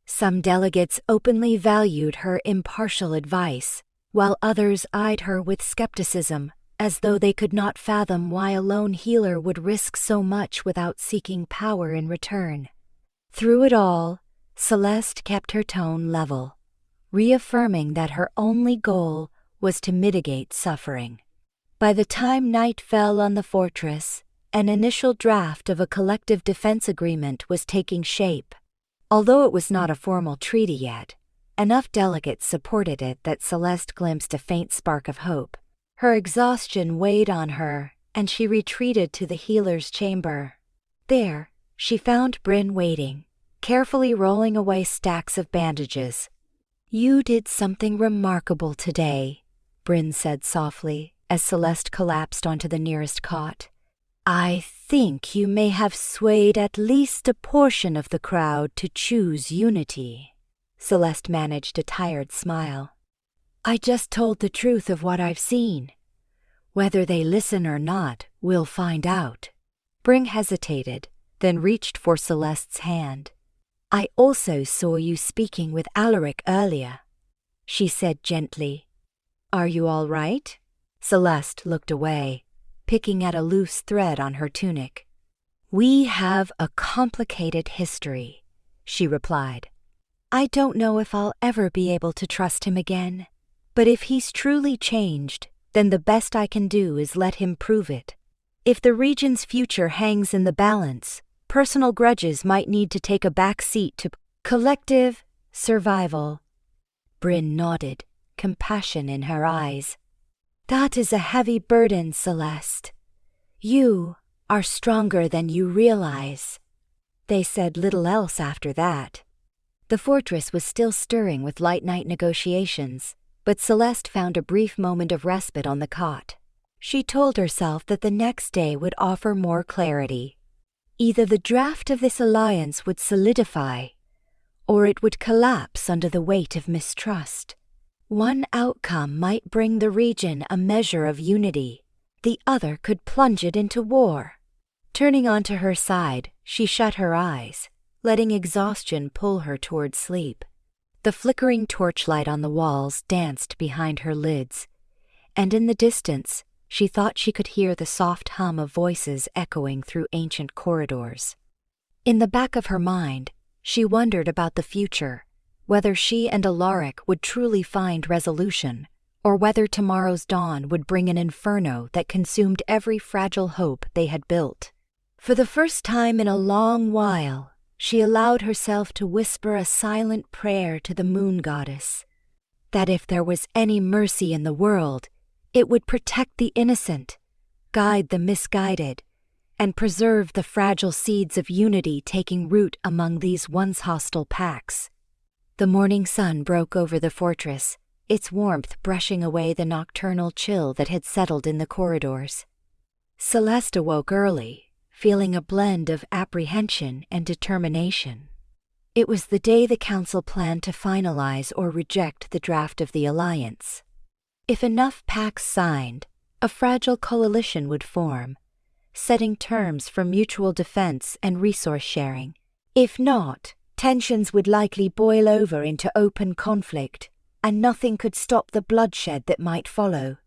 Some delegates openly valued her impartial advice, while others eyed her with skepticism, as though they could not fathom why a lone healer would risk so much without seeking power in return. Through it all, Celeste kept her tone level, reaffirming that her only goal was to mitigate suffering. By the time night fell on the fortress, an initial draft of a collective defense agreement was taking shape. Although it was not a formal treaty yet, enough delegates supported it that Celeste glimpsed a faint spark of hope. Her exhaustion weighed on her, and she retreated to the healer's chamber. There, she found Bryn waiting, carefully rolling away stacks of bandages. "You did something remarkable today," Bryn said softly, as Celeste collapsed onto the nearest cot. "I think you may have swayed at least a portion of the crowd to choose unity." Celeste managed a tired smile. "I just told the truth of what I've seen. Whether they listen or not, we'll find out." Bryn hesitated, then reached for Celeste's hand. "I also saw you speaking with Alaric earlier," she said gently. "Are you all right?" Celeste looked away, picking at a loose thread on her tunic. "We have a complicated history," she replied. "I don't know if I'll ever be able to trust him again. But if he's truly changed, then the best I can do is let him prove it. If the region's future hangs in the balance, personal grudges might need to take a back seat to collective survival." Bryn nodded, compassion in her eyes. "That is a heavy burden, Celeste. You are stronger than you realize." They said little else after that. The fortress was still stirring with late-night negotiations, but Celeste found a brief moment of respite on the cot. She told herself that the next day would offer more clarity. Either the draft of this alliance would solidify, or it would collapse under the weight of mistrust. One outcome might bring the region a measure of unity, the other could plunge it into war. Turning onto her side, she shut her eyes, letting exhaustion pull her toward sleep. The flickering torchlight on the walls danced behind her lids, and in the distance, she thought she could hear the soft hum of voices echoing through ancient corridors. In the back of her mind, she wondered about the future, whether she and Alaric would truly find resolution, or whether tomorrow's dawn would bring an inferno that consumed every fragile hope they had built. For the first time in a long while, she allowed herself to whisper a silent prayer to the moon goddess, that if there was any mercy in the world, it would protect the innocent, guide the misguided, and preserve the fragile seeds of unity taking root among these once hostile packs. The morning sun broke over the fortress, its warmth brushing away the nocturnal chill that had settled in the corridors. Celeste awoke early, feeling a blend of apprehension and determination. It was the day the council planned to finalize or reject the draft of the alliance. If enough packs signed, a fragile coalition would form, setting terms for mutual defense and resource sharing. If not, tensions would likely boil over into open conflict, and nothing could stop the bloodshed that might follow.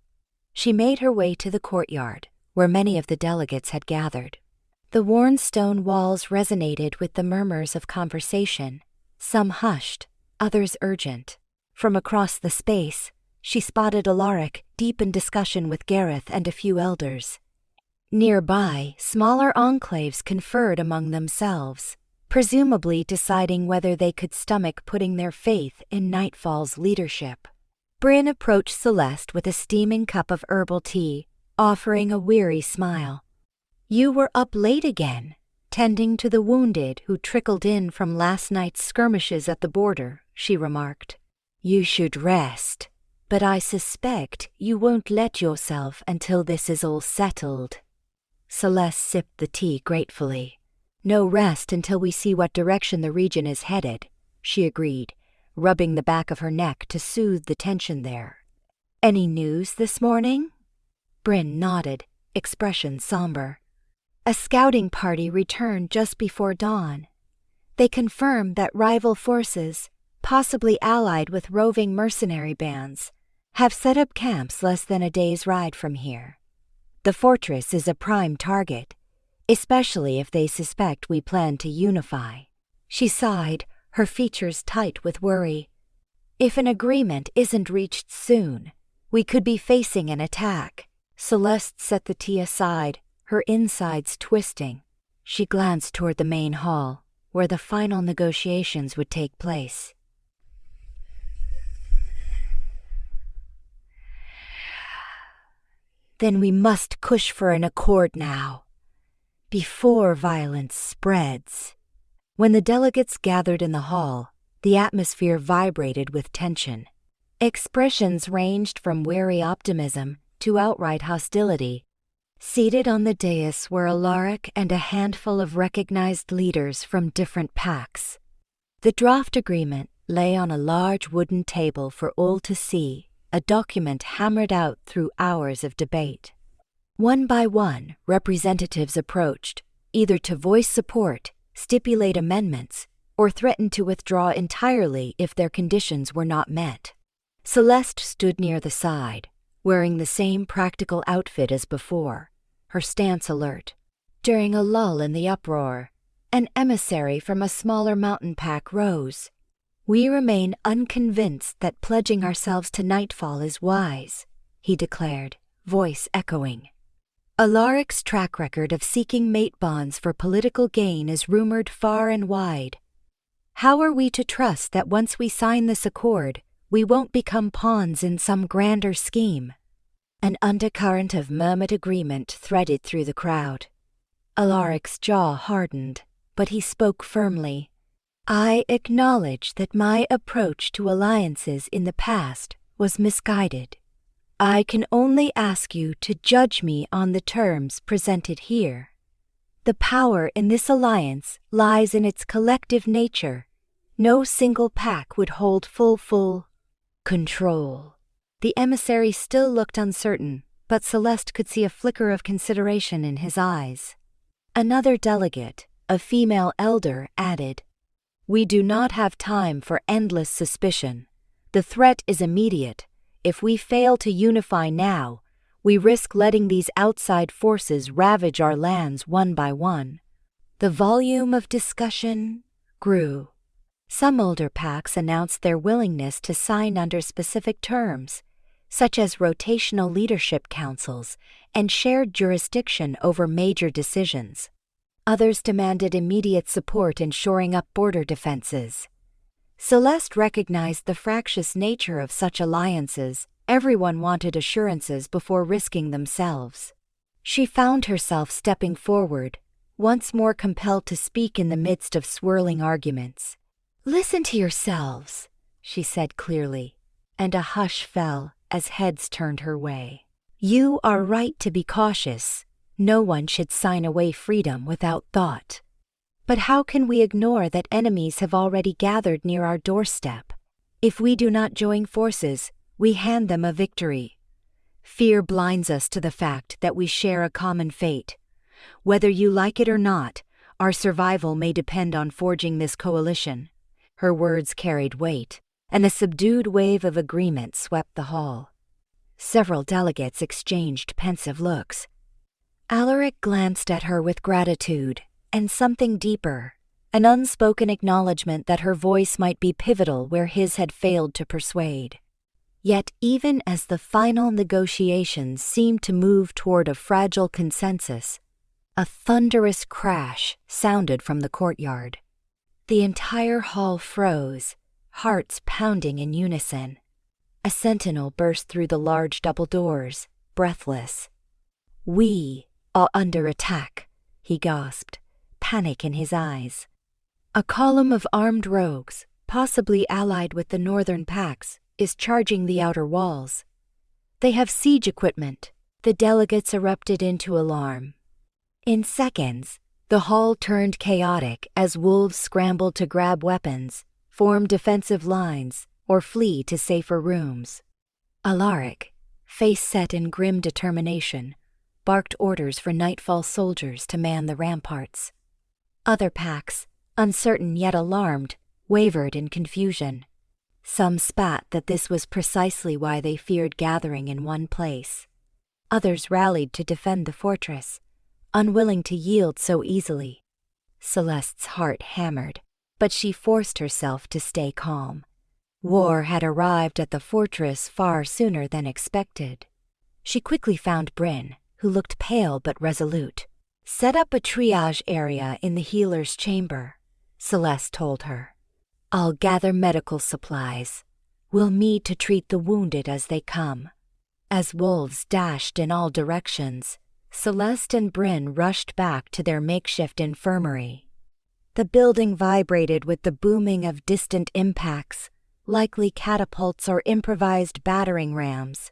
She made her way to the courtyard, where many of the delegates had gathered. The worn stone walls resonated with the murmurs of conversation, some hushed, others urgent. From across the space, she spotted Alaric deep in discussion with Gareth and a few elders. Nearby, smaller enclaves conferred among themselves, presumably deciding whether they could stomach putting their faith in Nightfall's leadership. Bryn approached Celeste with a steaming cup of herbal tea, offering a weary smile. "You were up late again, tending to the wounded who trickled in from last night's skirmishes at the border," she remarked. "You should rest, but I suspect you won't let yourself until this is all settled." Celeste sipped the tea gratefully. "No rest until we see what direction the region is headed," she agreed, rubbing the back of her neck to soothe the tension there. "Any news this morning?" Bryn nodded, expression somber. "A scouting party returned just before dawn. They confirmed that rival forces, possibly allied with roving mercenary bands, have set up camps less than a day's ride from here. The fortress is a prime target, especially if they suspect we plan to unify." She sighed, her features tight with worry. "If an agreement isn't reached soon, we could be facing an attack." Celeste set the tea aside, her insides twisting. She glanced toward the main hall, where the final negotiations would take place. "Then we must push for an accord now, before violence spreads." When the delegates gathered in the hall, the atmosphere vibrated with tension. Expressions ranged from wary optimism to outright hostility. Seated on the dais were Alaric and a handful of recognized leaders from different packs. The draft agreement lay on a large wooden table for all to see, a document hammered out through hours of debate. One by one, representatives approached, either to voice support, stipulate amendments, or threaten to withdraw entirely if their conditions were not met. Celeste stood near the side, wearing the same practical outfit as before, her stance alert. During a lull in the uproar, an emissary from a smaller mountain pack rose. "We remain unconvinced that pledging ourselves to nightfall is wise," he declared, voice echoing. Alaric's track record of seeking mate bonds for political gain is rumored far and wide. How are we to trust that once we sign this accord, we won't become pawns in some grander scheme? An undercurrent of murmured agreement threaded through the crowd. Alaric's jaw hardened, but he spoke firmly. "I acknowledge that my approach to alliances in the past was misguided. I can only ask you to judge me on the terms presented here. The power in this alliance lies in its collective nature. No single pack would hold full control." The emissary still looked uncertain, but Celeste could see a flicker of consideration in his eyes. Another delegate, a female elder, added, "We do not have time for endless suspicion. The threat is immediate. If we fail to unify now, we risk letting these outside forces ravage our lands one by one." The volume of discussion grew. Some older packs announced their willingness to sign under specific terms, such as rotational leadership councils and shared jurisdiction over major decisions. Others demanded immediate support in shoring up border defenses. Celeste recognized the fractious nature of such alliances. Everyone wanted assurances before risking themselves. She found herself stepping forward, once more compelled to speak in the midst of swirling arguments. "Listen to yourselves," she said clearly, and a hush fell as heads turned her way. "You are right to be cautious. No one should sign away freedom without thought. But how can we ignore that enemies have already gathered near our doorstep? If we do not join forces, we hand them a victory. Fear blinds us to the fact that we share a common fate. Whether you like it or not, our survival may depend on forging this coalition." Her words carried weight, and a subdued wave of agreement swept the hall. Several delegates exchanged pensive looks. Alaric glanced at her with gratitude and something deeper, an unspoken acknowledgement that her voice might be pivotal where his had failed to persuade. Yet even as the final negotiations seemed to move toward a fragile consensus, a thunderous crash sounded from the courtyard. The entire hall froze, hearts pounding in unison. A sentinel burst through the large double doors, breathless. "We are under attack," he gasped, panic in his eyes. "A column of armed rogues, possibly allied with the northern packs, is charging the outer walls. They have siege equipment." The delegates erupted into alarm. In seconds, the hall turned chaotic as wolves scrambled to grab weapons, form defensive lines, or flee to safer rooms. Alaric, face set in grim determination, barked orders for nightfall soldiers to man the ramparts. Other packs, uncertain yet alarmed, wavered in confusion. Some spat that this was precisely why they feared gathering in one place. Others rallied to defend the fortress, unwilling to yield so easily. Celeste's heart hammered, but she forced herself to stay calm. War had arrived at the fortress far sooner than expected. She quickly found Bryn, who looked pale but resolute. "Set up a triage area in the healer's chamber," Celeste told her. "I'll gather medical supplies. We'll need to treat the wounded as they come." As wolves dashed in all directions, Celeste and Bryn rushed back to their makeshift infirmary. The building vibrated with the booming of distant impacts, likely catapults or improvised battering rams.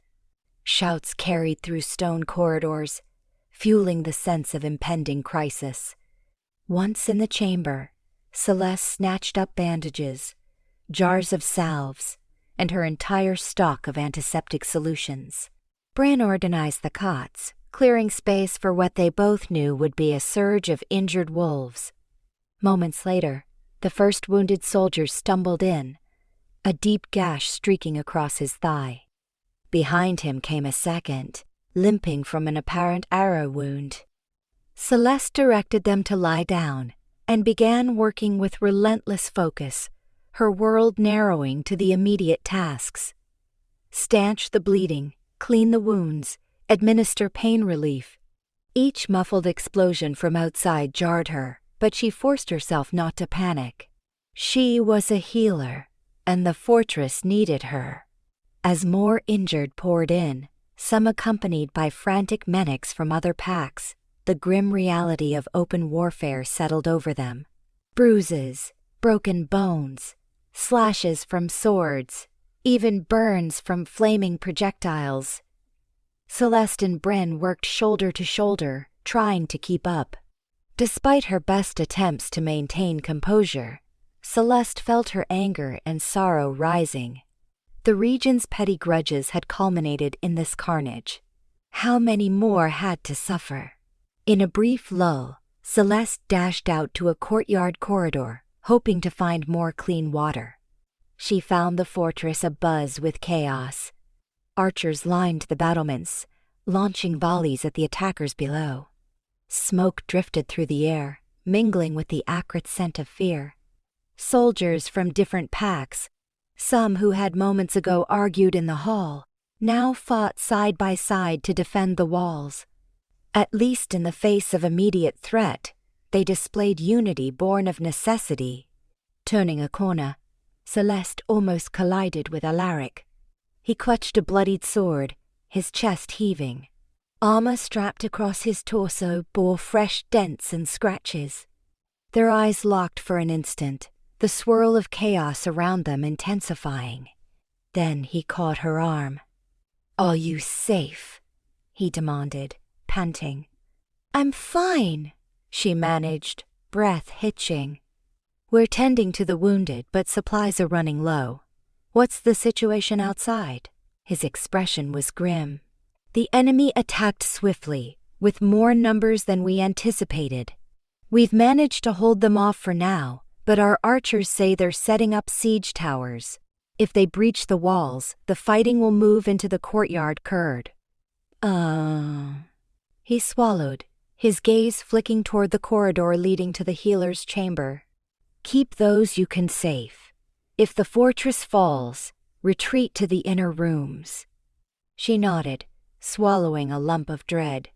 Shouts carried through stone corridors, fueling the sense of impending crisis. Once in the chamber, Celeste snatched up bandages, jars of salves, and her entire stock of antiseptic solutions. Bryn organized the cots, clearing space for what they both knew would be a surge of injured wolves. Moments later, the first wounded soldier stumbled in, a deep gash streaking across his thigh. Behind him came a second, limping from an apparent arrow wound. Celeste directed them to lie down and began working with relentless focus, her world narrowing to the immediate tasks. Stanch the bleeding, clean the wounds, administer pain relief. Each muffled explosion from outside jarred her, but she forced herself not to panic. She was a healer, and the fortress needed her. As more injured poured in, some accompanied by frantic medics from other packs, the grim reality of open warfare settled over them. Bruises, broken bones, slashes from swords, even burns from flaming projectiles. Celeste and Bryn worked shoulder to shoulder, trying to keep up. Despite her best attempts to maintain composure, Celeste felt her anger and sorrow rising. The region's petty grudges had culminated in this carnage. How many more had to suffer? In a brief lull, Celeste dashed out to a courtyard corridor, hoping to find more clean water. She found the fortress abuzz with chaos. Archers lined the battlements, launching volleys at the attackers below. Smoke drifted through the air, mingling with the acrid scent of fear. Soldiers from different packs, some who had moments ago argued in the hall, now fought side by side to defend the walls. At least in the face of immediate threat, they displayed unity born of necessity. Turning a corner, Celeste almost collided with Alaric. He clutched a bloodied sword, his chest heaving. Armor strapped across his torso bore fresh dents and scratches. Their eyes locked for an instant, the swirl of chaos around them intensifying. Then he caught her arm. "Are you safe?" he demanded, panting. "I'm fine," she managed, breath hitching. "We're tending to the wounded, but supplies are running low. What's the situation outside?" His expression was grim. "The enemy attacked swiftly, with more numbers than we anticipated. We've managed to hold them off for now, but our archers say they're setting up siege towers. If they breach the walls, the fighting will move into the courtyard curd." He swallowed, his gaze flicking toward the corridor leading to the healer's chamber. "Keep those you can safe. If the fortress falls, retreat to the inner rooms." She nodded, swallowing a lump of dread.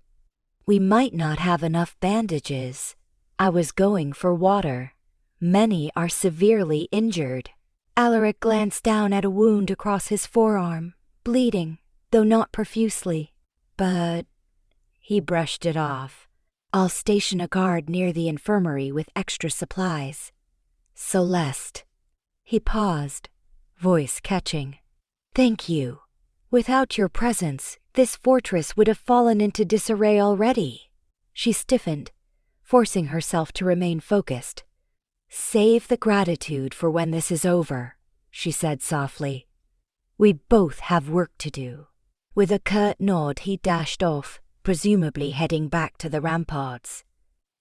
"We might not have enough bandages. I was going for water. Many are severely injured." Alaric glanced down at a wound across his forearm, bleeding, though not profusely. "But—" he brushed it off. "I'll station a guard near the infirmary with extra supplies." "Celeste." He paused, voice catching. "Thank you. Without your presence, this fortress would have fallen into disarray already." She stiffened, forcing herself to remain focused. "Save the gratitude for when this is over," she said softly. "We both have work to do." With a curt nod, he dashed off, presumably heading back to the ramparts.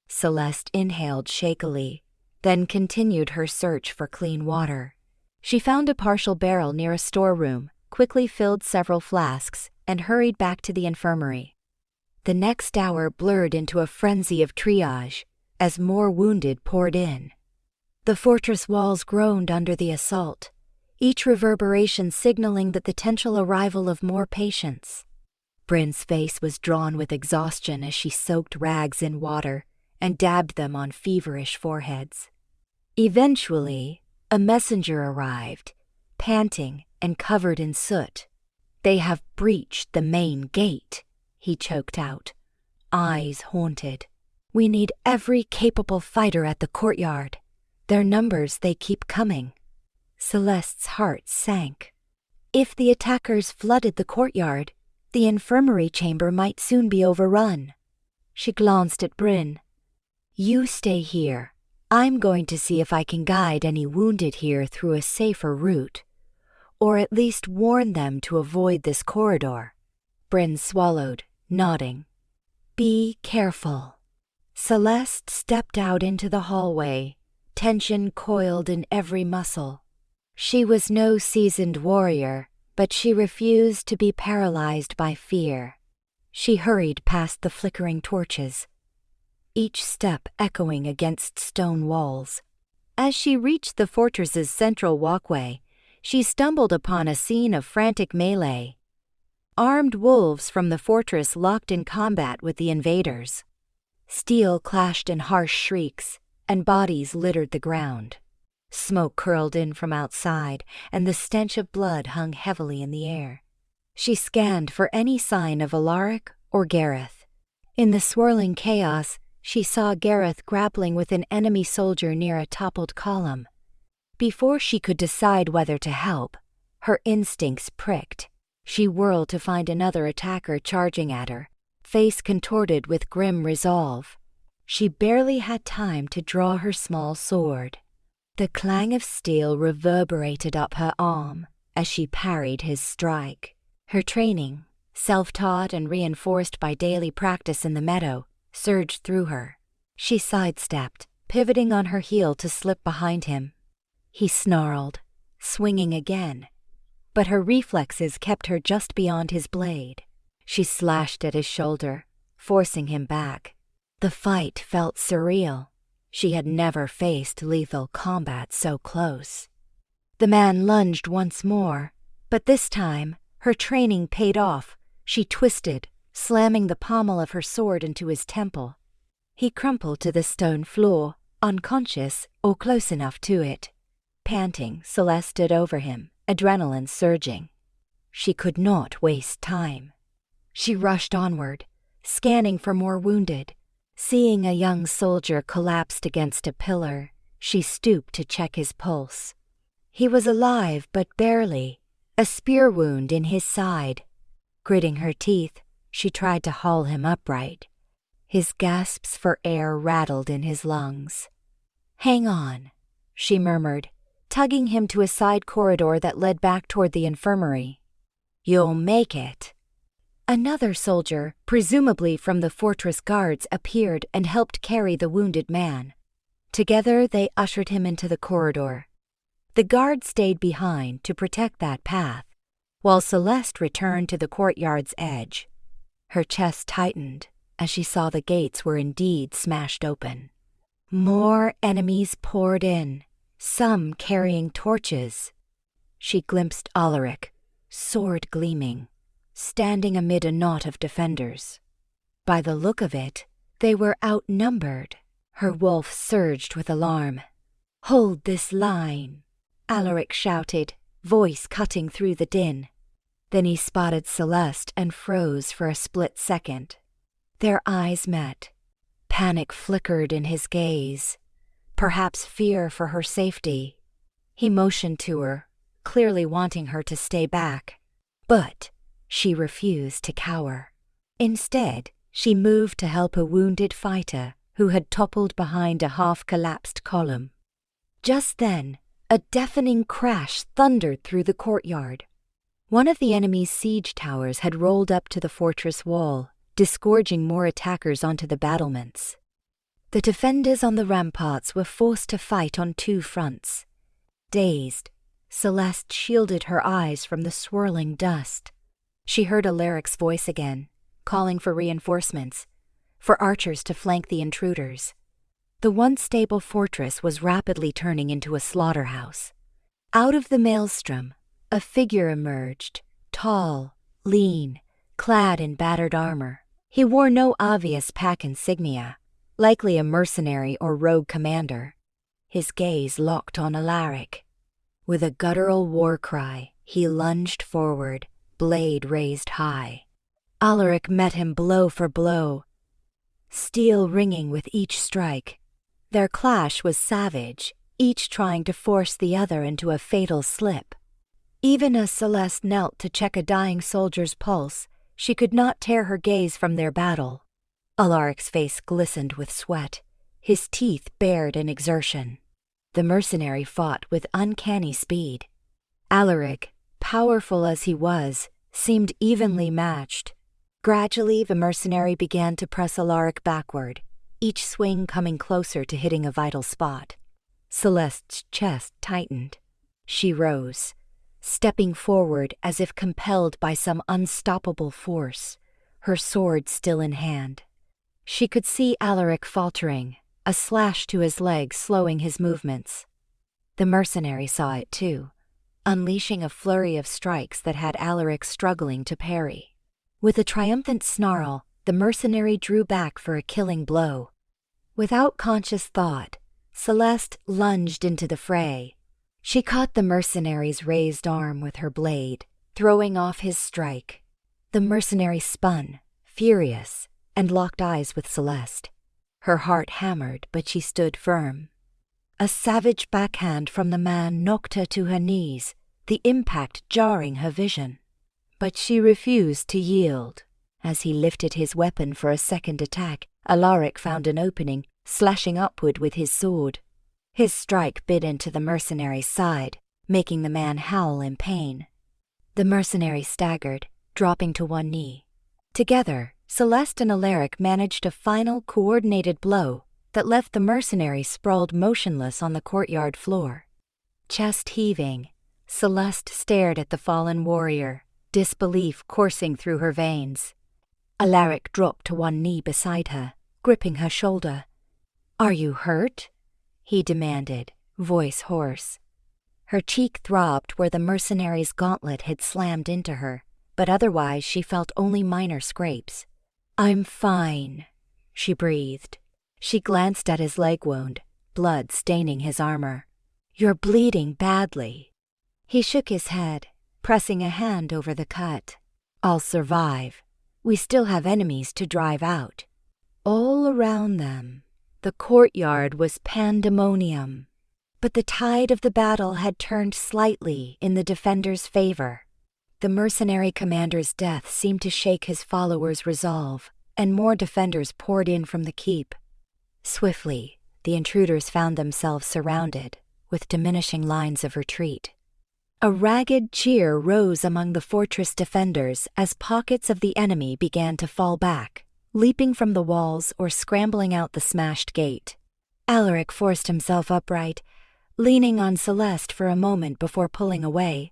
Celeste inhaled shakily, then continued her search for clean water. She found a partial barrel near a storeroom, quickly filled several flasks, and hurried back to the infirmary. The next hour blurred into a frenzy of triage, as more wounded poured in. The fortress walls groaned under the assault, each reverberation signaling the potential arrival of more patients. Bryn's face was drawn with exhaustion as she soaked rags in water and dabbed them on feverish foreheads. Eventually, a messenger arrived, panting and covered in soot. "They have breached the main gate," he choked out, eyes haunted. "We need every capable fighter at the courtyard. Their numbers, they keep coming." Celeste's heart sank. If the attackers flooded the courtyard, the infirmary chamber might soon be overrun. She glanced at Bryn. "You stay here. I'm going to see if I can guide any wounded here through a safer route, or at least warn them to avoid this corridor." Bryn swallowed, nodding. "Be careful." Celeste stepped out into the hallway, tension coiled in every muscle. She was no seasoned warrior, but she refused to be paralyzed by fear. She hurried past the flickering torches, each step echoing against stone walls. As she reached the fortress's central walkway, she stumbled upon a scene of frantic melee. Armed wolves from the fortress locked in combat with the invaders. Steel clashed in harsh shrieks, and bodies littered the ground. Smoke curled in from outside, and the stench of blood hung heavily in the air. She scanned for any sign of Alaric or Gareth. In the swirling chaos, she saw Gareth grappling with an enemy soldier near a toppled column. Before she could decide whether to help, her instincts pricked. She whirled to find another attacker charging at her, face contorted with grim resolve. She barely had time to draw her small sword. The clang of steel reverberated up her arm as she parried his strike. Her training, self-taught and reinforced by daily practice in the meadow, surged through her. She sidestepped, pivoting on her heel to slip behind him. He snarled, swinging again, but her reflexes kept her just beyond his blade. She slashed at his shoulder, forcing him back. The fight felt surreal. She had never faced lethal combat so close. The man lunged once more, but this time, her training paid off. She twisted, slamming the pommel of her sword into his temple. He crumpled to the stone floor, unconscious or close enough to it. Panting, Celeste stood over him, adrenaline surging. She could not waste time. She rushed onward, scanning for more wounded. Seeing a young soldier collapsed against a pillar, she stooped to check his pulse. He was alive, but barely, a spear wound in his side. Gritting her teeth, she tried to haul him upright. His gasps for air rattled in his lungs. "Hang on," she murmured, tugging him to a side corridor that led back toward the infirmary. "You'll make it." Another soldier, presumably from the fortress guards, appeared and helped carry the wounded man. Together they ushered him into the corridor. The guard stayed behind to protect that path, while Celeste returned to the courtyard's edge. Her chest tightened as she saw the gates were indeed smashed open. More enemies poured in, some carrying torches. She glimpsed Alaric, sword gleaming, standing amid a knot of defenders. By the look of it, they were outnumbered. Her wolf surged with alarm. "Hold this line," Alaric shouted, voice cutting through the din. Then he spotted Celeste and froze for a split second. Their eyes met. Panic flickered in his gaze, perhaps fear for her safety. He motioned to her, clearly wanting her to stay back. But she refused to cower. Instead, she moved to help a wounded fighter who had toppled behind a half-collapsed column. Just then, a deafening crash thundered through the courtyard. One of the enemy's siege towers had rolled up to the fortress wall, disgorging more attackers onto the battlements. The defenders on the ramparts were forced to fight on two fronts. Dazed, Celeste shielded her eyes from the swirling dust. She heard Alaric's voice again, calling for reinforcements, for archers to flank the intruders. The once stable fortress was rapidly turning into a slaughterhouse. Out of the maelstrom, a figure emerged, tall, lean, clad in battered armor. He wore no obvious pack insignia, likely a mercenary or rogue commander. His gaze locked on Alaric. With a guttural war cry, he lunged forward, blade raised high. Alaric met him blow for blow, steel ringing with each strike. Their clash was savage, each trying to force the other into a fatal slip. Even as Celeste knelt to check a dying soldier's pulse, she could not tear her gaze from their battle. Alaric's face glistened with sweat, his teeth bared in exertion. The mercenary fought with uncanny speed. Alaric, powerful as he was, seemed evenly matched. Gradually, the mercenary began to press Alaric backward, each swing coming closer to hitting a vital spot. Celeste's chest tightened. She rose, stepping forward as if compelled by some unstoppable force, her sword still in hand. She could see Alaric faltering, a slash to his leg slowing his movements. The mercenary saw it too, unleashing a flurry of strikes that had Alaric struggling to parry. With a triumphant snarl, the mercenary drew back for a killing blow. Without conscious thought, Celeste lunged into the fray. She caught the mercenary's raised arm with her blade, throwing off his strike. The mercenary spun, furious, and locked eyes with Celeste. Her heart hammered, but she stood firm. A savage backhand from the man knocked her to her knees, the impact jarring her vision. But she refused to yield. As he lifted his weapon for a second attack, Alaric found an opening, slashing upward with his sword. His strike bit into the mercenary's side, making the man howl in pain. The mercenary staggered, dropping to one knee. Together, Celeste and Alaric managed a final coordinated blow that left the mercenary sprawled motionless on the courtyard floor. Chest heaving, Celeste stared at the fallen warrior, disbelief coursing through her veins. Alaric dropped to one knee beside her, gripping her shoulder. "Are you hurt?" he demanded, voice hoarse. Her cheek throbbed where the mercenary's gauntlet had slammed into her, but otherwise she felt only minor scrapes. "I'm fine," she breathed. She glanced at his leg wound, blood staining his armor. "You're bleeding badly." He shook his head, pressing a hand over the cut. "I'll survive. We still have enemies to drive out." All around them, the courtyard was pandemonium. But the tide of the battle had turned slightly in the defenders' favor. The mercenary commander's death seemed to shake his followers' resolve, and more defenders poured in from the keep. Swiftly, the intruders found themselves surrounded, with diminishing lines of retreat. A ragged cheer rose among the fortress defenders as pockets of the enemy began to fall back, leaping from the walls or scrambling out the smashed gate. Alaric forced himself upright, leaning on Celeste for a moment before pulling away.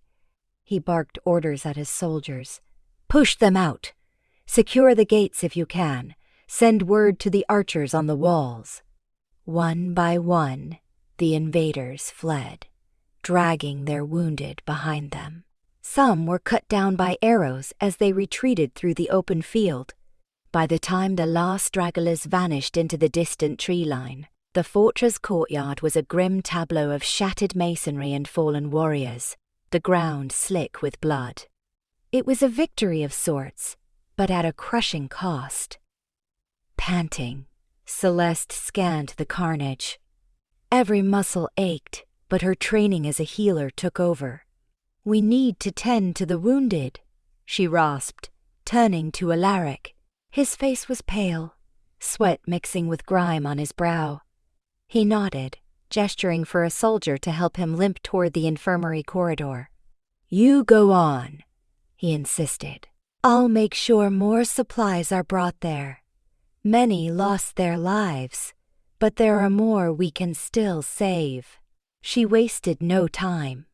He barked orders at his soldiers. "Push them out! Secure the gates if you can. Send word to the archers on the walls." One by one, the invaders fled, dragging their wounded behind them. Some were cut down by arrows as they retreated through the open field. By the time the last stragglers vanished into the distant tree line, the fortress courtyard was a grim tableau of shattered masonry and fallen warriors, the ground slick with blood. It was a victory of sorts, but at a crushing cost. Panting, Celeste scanned the carnage. Every muscle ached, but her training as a healer took over. "We need to tend to the wounded," she rasped, turning to Alaric. His face was pale, sweat mixing with grime on his brow. He nodded, gesturing for a soldier to help him limp toward the infirmary corridor. "You go on," he insisted. "I'll make sure more supplies are brought there. Many lost their lives, but there are more we can still save." She wasted no time.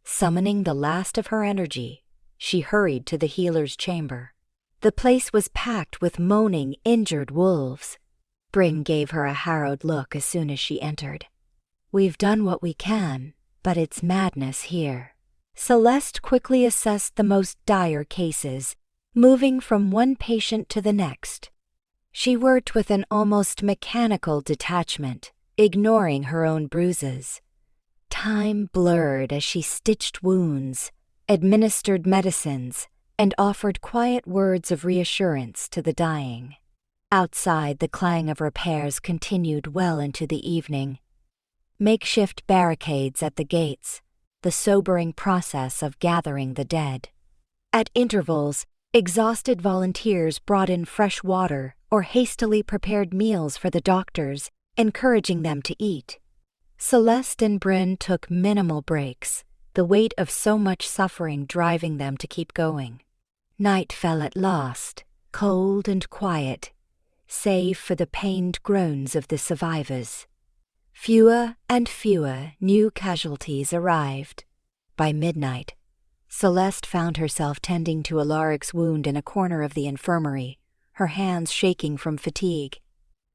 Summoning the last of her energy, she hurried to the healer's chamber. The place was packed with moaning, injured wolves. Bryn gave her a harrowed look as soon as she entered. "We've done what we can, but it's madness here." Celeste quickly assessed the most dire cases, moving from one patient to the next. She worked with an almost mechanical detachment, ignoring her own bruises. Time blurred as she stitched wounds, administered medicines, and offered quiet words of reassurance to the dying. Outside, the clang of repairs continued well into the evening. Makeshift barricades at the gates, the sobering process of gathering the dead. At intervals, exhausted volunteers brought in fresh water or hastily prepared meals for the doctors, encouraging them to eat. Celeste and Bryn took minimal breaks, the weight of so much suffering driving them to keep going. Night fell at last, cold and quiet, save for the pained groans of the survivors. Fewer and fewer new casualties arrived. By midnight, Celeste found herself tending to Alaric's wound in a corner of the infirmary, her hands shaking from fatigue.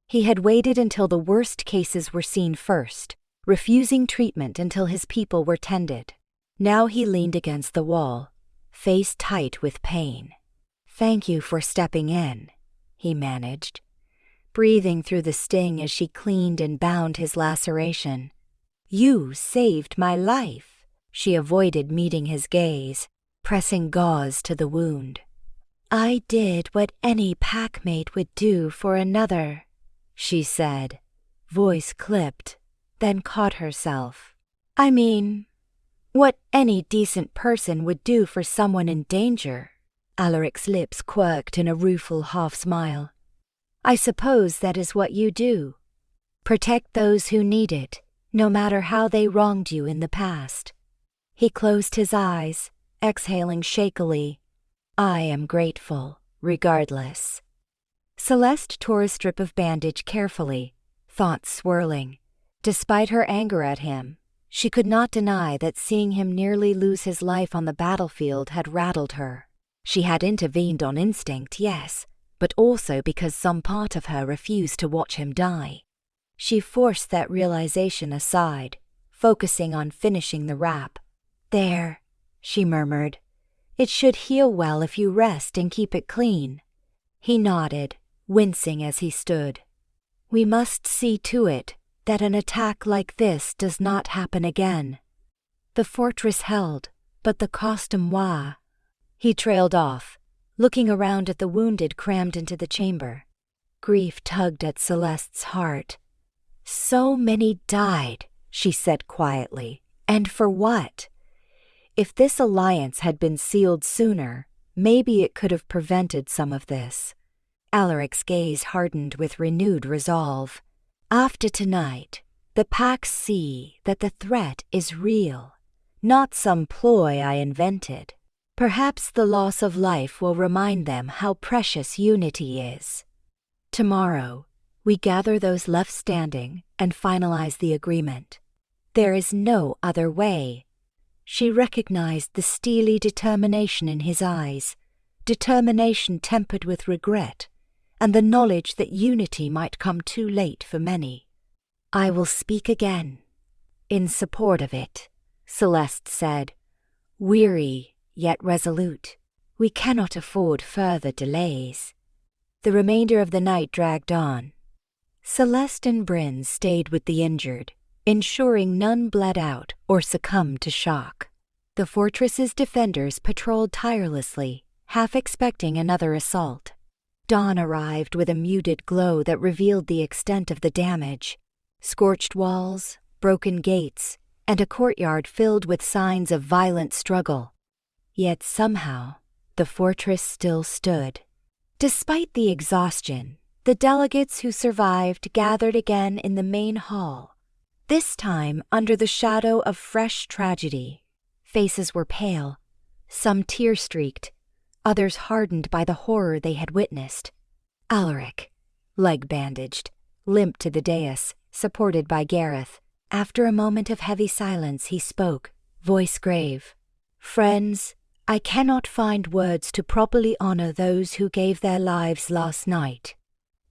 He had waited until the worst cases were seen first, refusing treatment until his people were tended. Now he leaned against the wall, face tight with pain. "Thank you for stepping in," he managed, breathing through the sting as she cleaned and bound his laceration. "You saved my life." She avoided meeting his gaze, pressing gauze to the wound. "I did what any packmate would do for another," she said, voice clipped, then caught herself. "I mean, what any decent person would do for someone in danger." Alaric's lips quirked in a rueful half-smile. "I suppose that is what you do. Protect those who need it, no matter how they wronged you in the past." He closed his eyes, exhaling shakily. "I am grateful, regardless." Celeste tore a strip of bandage carefully, thoughts swirling. Despite her anger at him, she could not deny that seeing him nearly lose his life on the battlefield had rattled her. She had intervened on instinct, yes, but also because some part of her refused to watch him die. She forced that realization aside, focusing on finishing the wrap. "There," she murmured. "It should heal well if you rest and keep it clean." He nodded, wincing as he stood. "We must see to it that an attack like this does not happen again." The fortress held, but the costume. He trailed off, looking around at the wounded crammed into the chamber. Grief tugged at Celeste's heart. "So many died," she said quietly. "And for what?" If this alliance had been sealed sooner, maybe it could have prevented some of this. Alaric's gaze hardened with renewed resolve. "After tonight, the packs see that the threat is real, not some ploy I invented. Perhaps the loss of life will remind them how precious unity is. Tomorrow, we gather those left standing and finalize the agreement. There is no other way." She recognized the steely determination in his eyes, determination tempered with regret, and the knowledge that unity might come too late for many. "I will speak again, in support of it," Celeste said, weary yet resolute. "We cannot afford further delays." The remainder of the night dragged on. Celeste and Bryn stayed with the injured, ensuring none bled out or succumbed to shock. The fortress's defenders patrolled tirelessly, half expecting another assault. Dawn arrived with a muted glow that revealed the extent of the damage. Scorched walls, broken gates, and a courtyard filled with signs of violent struggle. Yet somehow, the fortress still stood. Despite the exhaustion, the delegates who survived gathered again in the main hall, this time under the shadow of fresh tragedy. Faces were pale, some tear-streaked, others hardened by the horror they had witnessed. Alaric, leg bandaged, limped to the dais, supported by Gareth. After a moment of heavy silence, he spoke, voice grave. "Friends, I cannot find words to properly honor those who gave their lives last night,"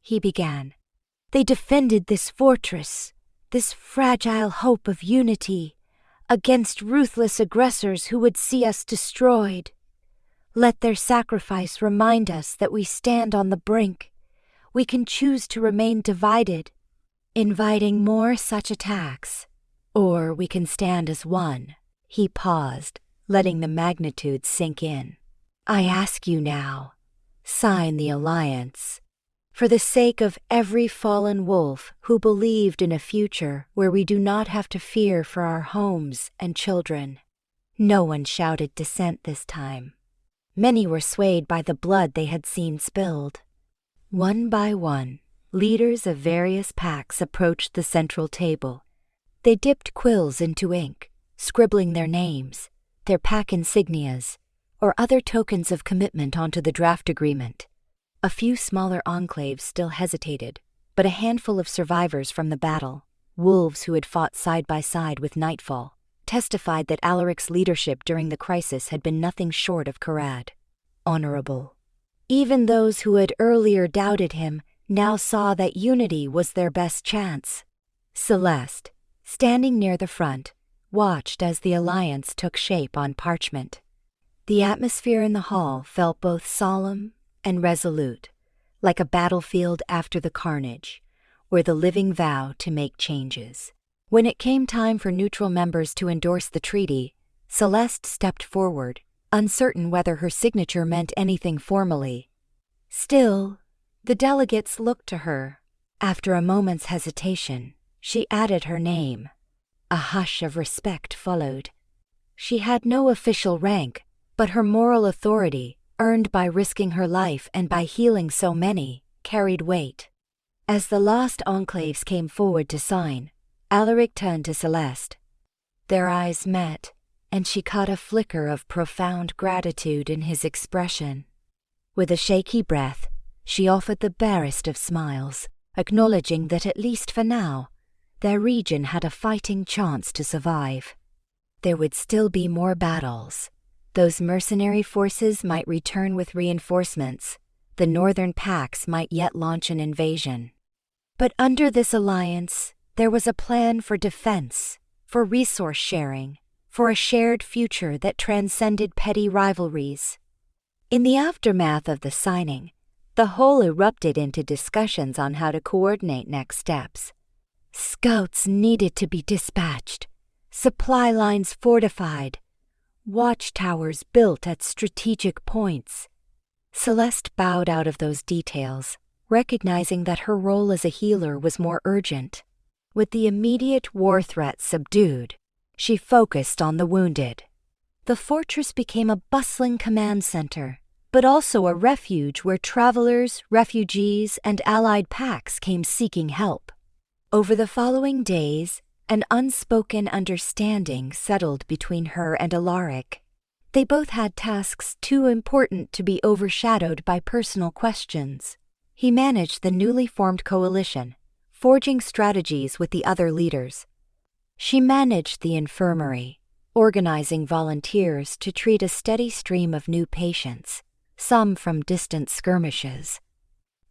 he began. "They defended this fortress, this fragile hope of unity, against ruthless aggressors who would see us destroyed. Let their sacrifice remind us that we stand on the brink. We can choose to remain divided, inviting more such attacks, or we can stand as one." He paused, letting the magnitude sink in. "I ask you now, sign the alliance. For the sake of every fallen wolf who believed in a future where we do not have to fear for our homes and children." No one shouted dissent this time. Many were swayed by the blood they had seen spilled. One by one, leaders of various packs approached the central table. They dipped quills into ink, scribbling their names, their pack insignias, or other tokens of commitment onto the draft agreement. A few smaller enclaves still hesitated, but a handful of survivors from the battle, wolves who had fought side by side with Nightfall, testified that Alaric's leadership during the crisis had been nothing short of honorable. Even those who had earlier doubted him now saw that unity was their best chance. Celeste, standing near the front, watched as the alliance took shape on parchment. The atmosphere in the hall felt both solemn and resolute, like a battlefield after the carnage, where the living vow to make changes. When it came time for neutral members to endorse the treaty, Celeste stepped forward, uncertain whether her signature meant anything formally. Still, the delegates looked to her. After a moment's hesitation, she added her name. A hush of respect followed. She had no official rank, but her moral authority, earned by risking her life and by healing so many, carried weight. As the lost enclaves came forward to sign, Alaric turned to Celeste. Their eyes met, and she caught a flicker of profound gratitude in his expression. With a shaky breath, she offered the barest of smiles, acknowledging that at least for now, their region had a fighting chance to survive. There would still be more battles. Those mercenary forces might return with reinforcements. The northern packs might yet launch an invasion. But under this alliance, there was a plan for defense, for resource sharing, for a shared future that transcended petty rivalries. In the aftermath of the signing, the whole erupted into discussions on how to coordinate next steps. Scouts needed to be dispatched, supply lines fortified, watchtowers built at strategic points. Celeste bowed out of those details, recognizing that her role as a healer was more urgent. With the immediate war threat subdued, she focused on the wounded. The fortress became a bustling command center, but also a refuge where travelers, refugees, and allied packs came seeking help. Over the following days, an unspoken understanding settled between her and Alaric. They both had tasks too important to be overshadowed by personal questions. He managed the newly formed coalition, forging strategies with the other leaders. She managed the infirmary, organizing volunteers to treat a steady stream of new patients, some from distant skirmishes.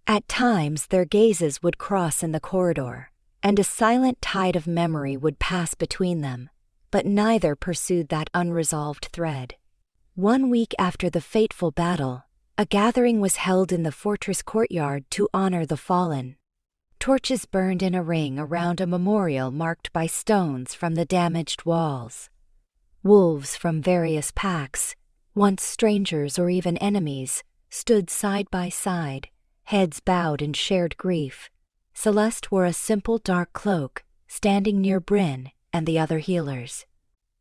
At times their gazes would cross in the corridor, and a silent tide of memory would pass between them, but neither pursued that unresolved thread. 1 week after the fateful battle, a gathering was held in the fortress courtyard to honor the fallen. Torches burned in a ring around a memorial marked by stones from the damaged walls. Wolves from various packs, once strangers or even enemies, stood side by side, heads bowed in shared grief. Celeste wore a simple dark cloak, standing near Bryn and the other healers.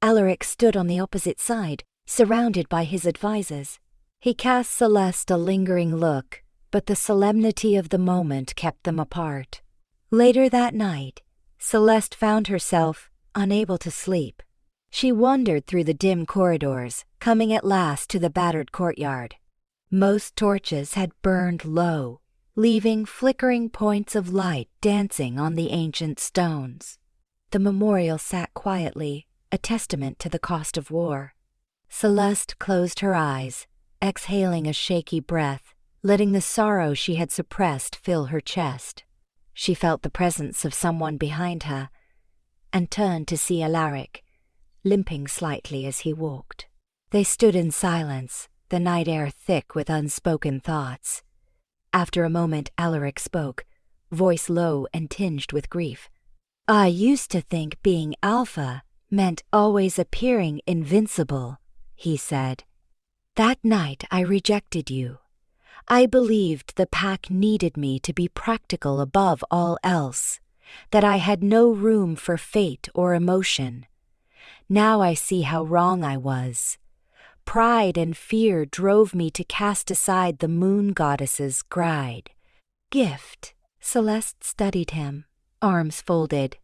Alaric stood on the opposite side, surrounded by his advisors. He cast Celeste a lingering look, but the solemnity of the moment kept them apart. Later that night, Celeste found herself unable to sleep. She wandered through the dim corridors, coming at last to the battered courtyard. Most torches had burned low, leaving flickering points of light dancing on the ancient stones. The memorial sat quietly, a testament to the cost of war. Celeste closed her eyes, exhaling a shaky breath, letting the sorrow she had suppressed fill her chest. She felt the presence of someone behind her, and turned to see Alaric, limping slightly as he walked. They stood in silence, the night air thick with unspoken thoughts. After a moment, Alaric spoke, voice low and tinged with grief. "I used to think being alpha meant always appearing invincible," he said. "That night I rejected you. I believed the pack needed me to be practical above all else, that I had no room for fate or emotion. Now I see how wrong I was. Pride and fear drove me to cast aside the moon goddess's gift." Celeste studied him, arms folded.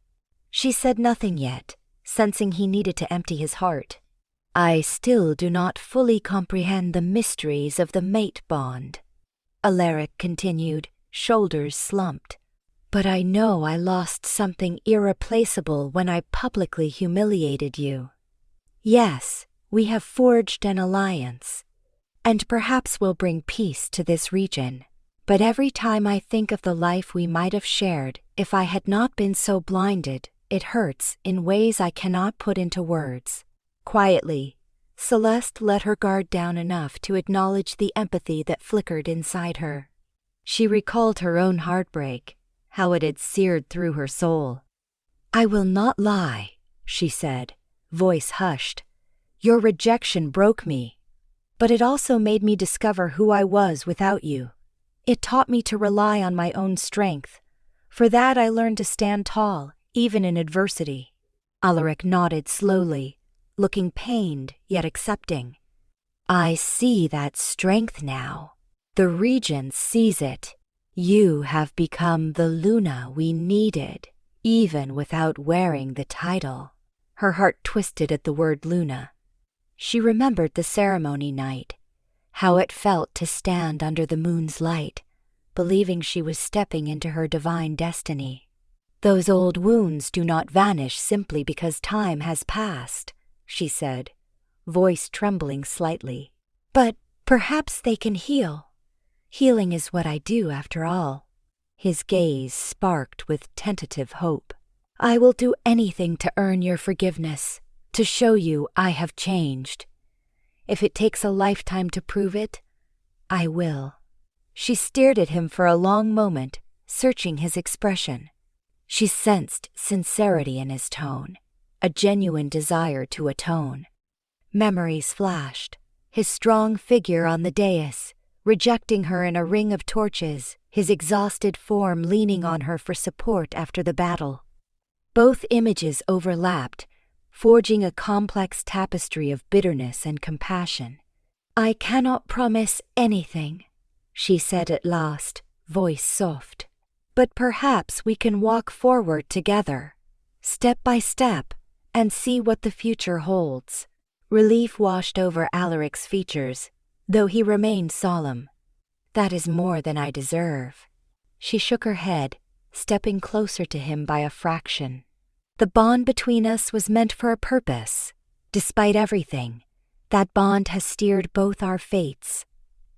She said nothing yet, sensing he needed to empty his heart. "I still do not fully comprehend the mysteries of the mate bond," Alaric continued, shoulders slumped. "But I know I lost something irreplaceable when I publicly humiliated you. Yes, we have forged an alliance, and perhaps we'll bring peace to this region. But every time I think of the life we might have shared if I had not been so blinded, it hurts in ways I cannot put into words. Quietly, Celeste let her guard down enough to acknowledge the empathy that flickered inside her. She recalled her own heartbreak, how it had seared through her soul. "I will not lie," she said, voice hushed. "Your rejection broke me, but it also made me discover who I was without you. It taught me to rely on my own strength. For that I learned to stand tall, even in adversity." Alaric nodded slowly, looking pained yet accepting. "I see that strength now. The Regent sees it. You have become the Luna we needed, even without wearing the title." Her heart twisted at the word Luna. She remembered the ceremony night, how it felt to stand under the moon's light, believing she was stepping into her divine destiny. "Those old wounds do not vanish simply because time has passed," she said, voice trembling slightly. "But perhaps they can heal. Healing is what I do, after all." His gaze sparked with tentative hope. "I will do anything to earn your forgiveness, to show you I have changed. If it takes a lifetime to prove it, I will." She stared at him for a long moment, searching his expression. She sensed sincerity in his tone, a genuine desire to atone. Memories flashed, his strong figure on the dais, rejecting her in a ring of torches, his exhausted form leaning on her for support after the battle. Both images overlapped, forging a complex tapestry of bitterness and compassion. "I cannot promise anything," she said at last, voice soft. "But perhaps we can walk forward together, step by step, and see what the future holds." Relief washed over Alaric's features, though he remained solemn. "That is more than I deserve." She shook her head, stepping closer to him by a fraction. "The bond between us was meant for a purpose. Despite everything, that bond has steered both our fates.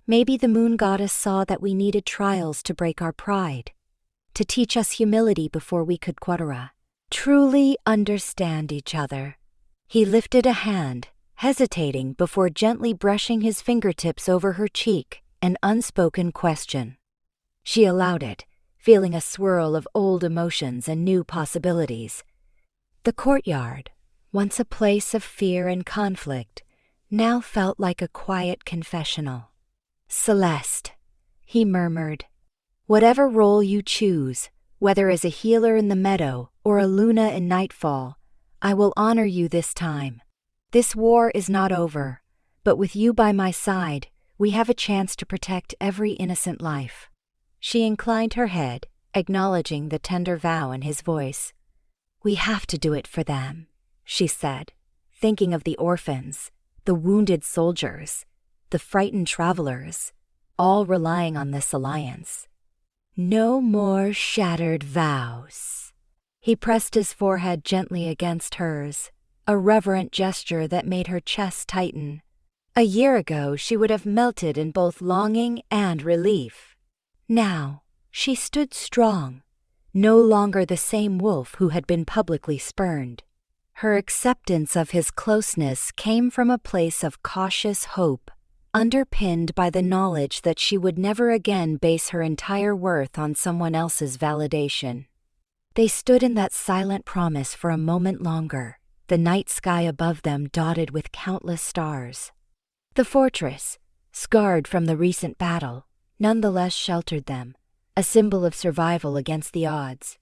Maybe the moon goddess saw that we needed trials to break our pride, to teach us humility before we could truly understand each other." He lifted a hand, hesitating before gently brushing his fingertips over her cheek, an unspoken question. She allowed it, feeling a swirl of old emotions and new possibilities. The courtyard, once a place of fear and conflict, now felt like a quiet confessional. "Celeste," he murmured, "whatever role you choose, whether as a healer in the meadow or a Luna in nightfall, I will honor you this time. This war is not over, but with you by my side, we have a chance to protect every innocent life." She inclined her head, acknowledging the tender vow in his voice. "We have to do it for them," she said, thinking of the orphans, the wounded soldiers, the frightened travelers, all relying on this alliance. "No more shattered vows." He pressed his forehead gently against hers, a reverent gesture that made her chest tighten. A year ago she would have melted in both longing and relief. Now she stood strong, no longer the same wolf who had been publicly spurned. Her acceptance of his closeness came from a place of cautious hope, underpinned by the knowledge that she would never again base her entire worth on someone else's validation. They stood in that silent promise for a moment longer, the night sky above them dotted with countless stars. The fortress, scarred from the recent battle, nonetheless sheltered them, a symbol of survival against the odds.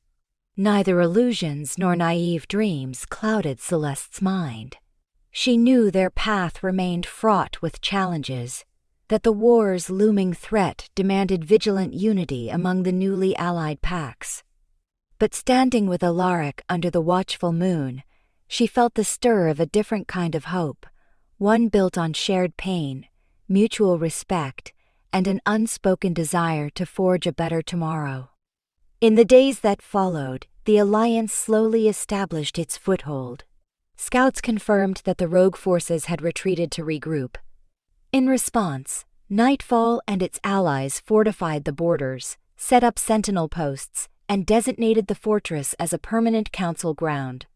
Neither illusions nor naive dreams clouded Celeste's mind. She knew their path remained fraught with challenges, that the war's looming threat demanded vigilant unity among the newly allied packs. But standing with Alaric under the watchful moon, she felt the stir of a different kind of hope, one built on shared pain, mutual respect, and an unspoken desire to forge a better tomorrow. In the days that followed, the alliance slowly established its foothold. Scouts confirmed that the rogue forces had retreated to regroup. In response, Nightfall and its allies fortified the borders, set up sentinel posts, and designated the fortress as a permanent council ground.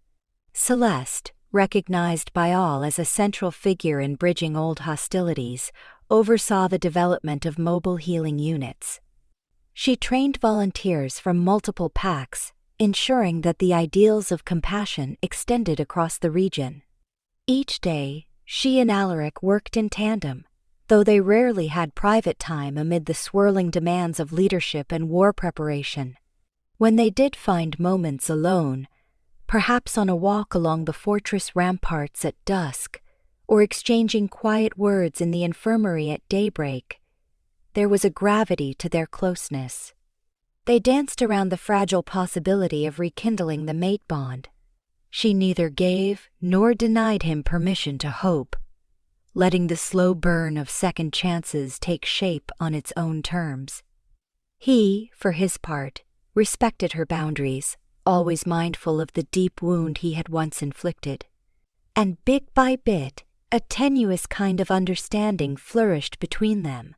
Celeste, recognized by all as a central figure in bridging old hostilities, oversaw the development of mobile healing units. She trained volunteers from multiple packs, ensuring that the ideals of compassion extended across the region. Each day, she and Alaric worked in tandem, though they rarely had private time amid the swirling demands of leadership and war preparation. When they did find moments alone, perhaps on a walk along the fortress ramparts at dusk, or exchanging quiet words in the infirmary at daybreak, there was a gravity to their closeness. They danced around the fragile possibility of rekindling the mate bond. She neither gave nor denied him permission to hope, letting the slow burn of second chances take shape on its own terms. He, for his part, respected her boundaries, always mindful of the deep wound he had once inflicted. And bit by bit, a tenuous kind of understanding flourished between them,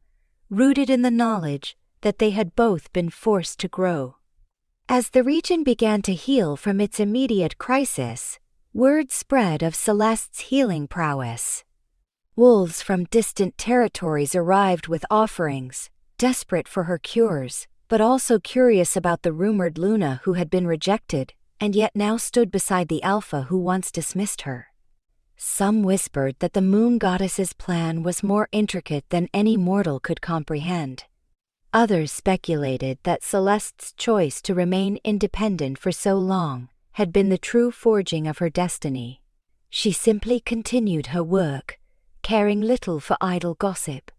rooted in the knowledge that they had both been forced to grow. As the region began to heal from its immediate crisis, word spread of Celeste's healing prowess. Wolves from distant territories arrived with offerings, desperate for her cures, but also curious about the rumored Luna who had been rejected and yet now stood beside the Alpha who once dismissed her. Some whispered that the moon goddess's plan was more intricate than any mortal could comprehend. Others speculated that Celeste's choice to remain independent for so long had been the true forging of her destiny. She simply continued her work, caring little for idle gossip.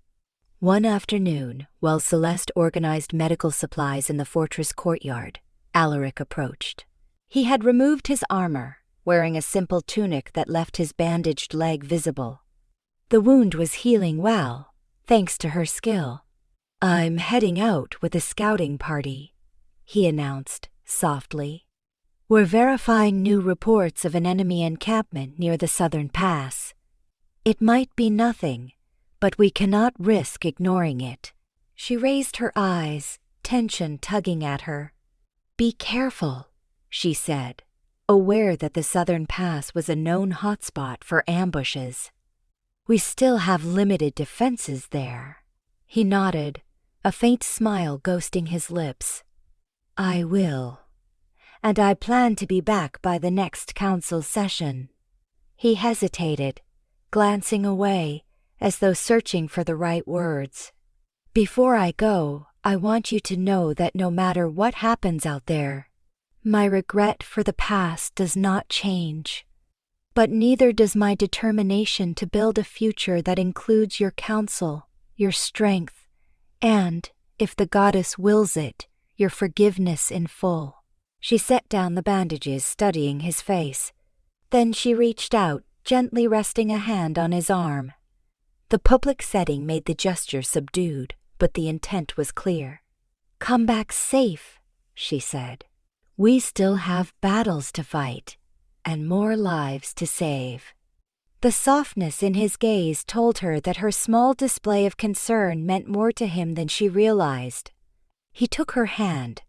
One afternoon, while Celeste organized medical supplies in the fortress courtyard, Alaric approached. He had removed his armor, wearing a simple tunic that left his bandaged leg visible. The wound was healing well, thanks to her skill. "I'm heading out with a scouting party," he announced, softly. "We're verifying new reports of an enemy encampment near the southern pass. It might be nothing, but we cannot risk ignoring it." She raised her eyes, tension tugging at her. "Be careful," she said, aware that the southern pass was a known hotspot for ambushes. "We still have limited defenses there." He nodded, a faint smile ghosting his lips. "I will. And I plan to be back by the next council session." He hesitated, glancing away, as though searching for the right words. "Before I go, I want you to know that no matter what happens out there, my regret for the past does not change. But neither does my determination to build a future that includes your counsel, your strength, and, if the goddess wills it, your forgiveness in full." She set down the bandages, studying his face. Then she reached out, gently resting a hand on his arm. The public setting made the gesture subdued, but the intent was clear. "Come back safe," she said. "We still have battles to fight, and more lives to save." The softness in his gaze told her that her small display of concern meant more to him than she realized. He took her hand,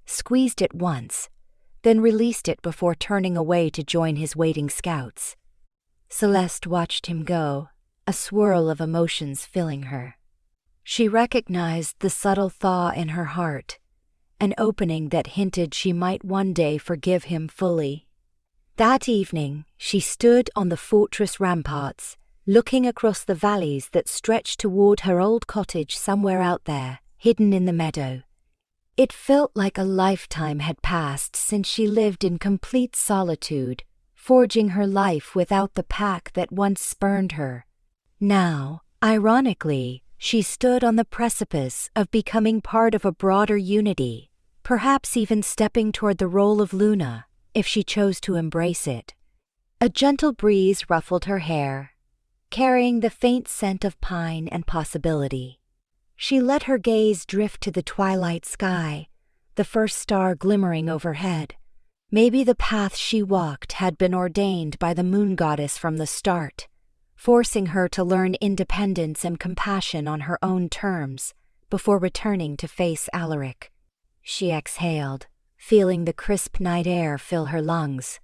squeezed it once, then released it before turning away to join his waiting scouts. Celeste watched him go, a swirl of emotions filling her. She recognized the subtle thaw in her heart, an opening that hinted she might one day forgive him fully. That evening, she stood on the fortress ramparts, looking across the valleys that stretched toward her old cottage somewhere out there, hidden in the meadow. It felt like a lifetime had passed since she lived in complete solitude, forging her life without the pack that once spurned her. Now, ironically, she stood on the precipice of becoming part of a broader unity, perhaps even stepping toward the role of Luna, if she chose to embrace it. A gentle breeze ruffled her hair, carrying the faint scent of pine and possibility. She let her gaze drift to the twilight sky, the first star glimmering overhead, Maybe the path she walked had been ordained by the moon goddess from the start, forcing her to learn independence and compassion on her own terms before returning to face Alaric. She exhaled, feeling the crisp night air fill her lungs.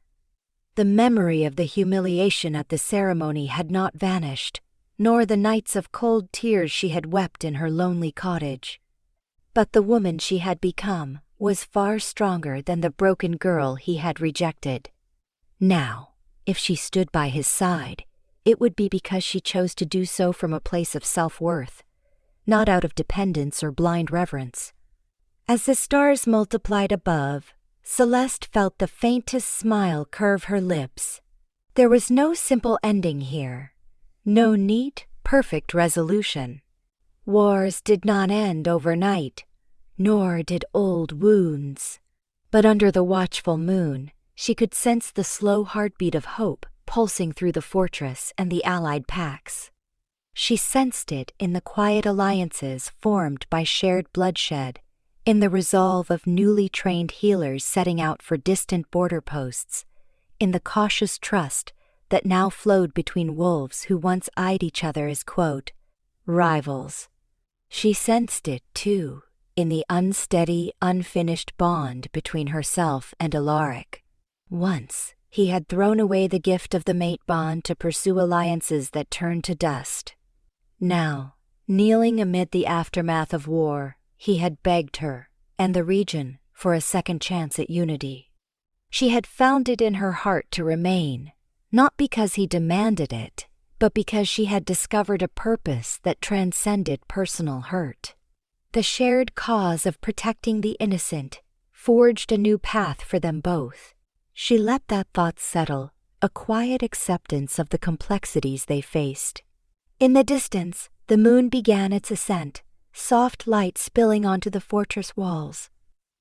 The memory of the humiliation at the ceremony had not vanished, nor the nights of cold tears she had wept in her lonely cottage. But the woman she had become was far stronger than the broken girl he had rejected. Now, if she stood by his side, it would be because she chose to do so from a place of self-worth, not out of dependence or blind reverence. As the stars multiplied above, Celeste felt the faintest smile curve her lips. There was no simple ending here, no neat, perfect resolution. Wars did not end overnight, nor did old wounds. But under the watchful moon, she could sense the slow heartbeat of hope pulsing through the fortress and the allied packs. She sensed it in the quiet alliances formed by shared bloodshed, in the resolve of newly trained healers setting out for distant border posts, in the cautious trust that now flowed between wolves who once eyed each other as, quote, rivals. She sensed it, too, in the unsteady, unfinished bond between herself and Alaric. Once, he had thrown away the gift of the mate bond to pursue alliances that turned to dust. Now, kneeling amid the aftermath of war, he had begged her, and the region, for a second chance at unity. She had found it in her heart to remain, not because he demanded it, but because she had discovered a purpose that transcended personal hurt. The shared cause of protecting the innocent forged a new path for them both. She let that thought settle, a quiet acceptance of the complexities they faced. In the distance, the moon began its ascent, soft light spilling onto the fortress walls.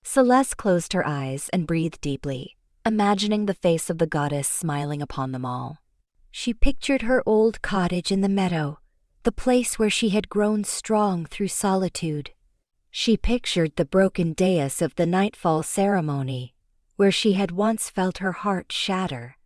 Celeste closed her eyes and breathed deeply, imagining the face of the goddess smiling upon them all. She pictured her old cottage in the meadow, the place where she had grown strong through solitude. She pictured the broken dais of the nightfall ceremony, where she had once felt her heart shatter.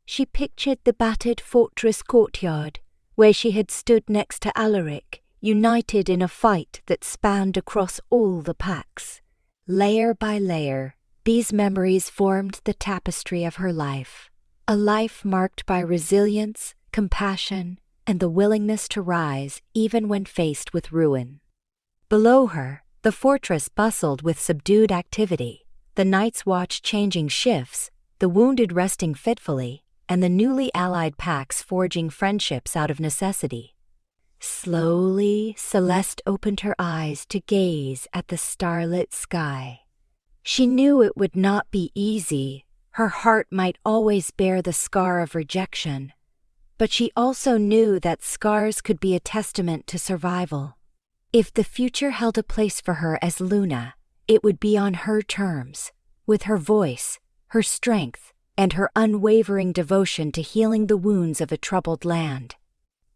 She pictured the battered fortress courtyard, where she had stood next to Alaric, united in a fight that spanned across all the packs. Layer by layer, these memories formed the tapestry of her life, a life marked by resilience, compassion, and the willingness to rise even when faced with ruin. Below her, the fortress bustled with subdued activity, the Night's Watch changing shifts, the wounded resting fitfully, and the newly allied packs forging friendships out of necessity. Slowly, Celeste opened her eyes to gaze at the starlit sky. She knew it would not be easy. Her heart might always bear the scar of rejection, but she also knew that scars could be a testament to survival. If the future held a place for her as Luna, it would be on her terms, with her voice, her strength, and her unwavering devotion to healing the wounds of a troubled land.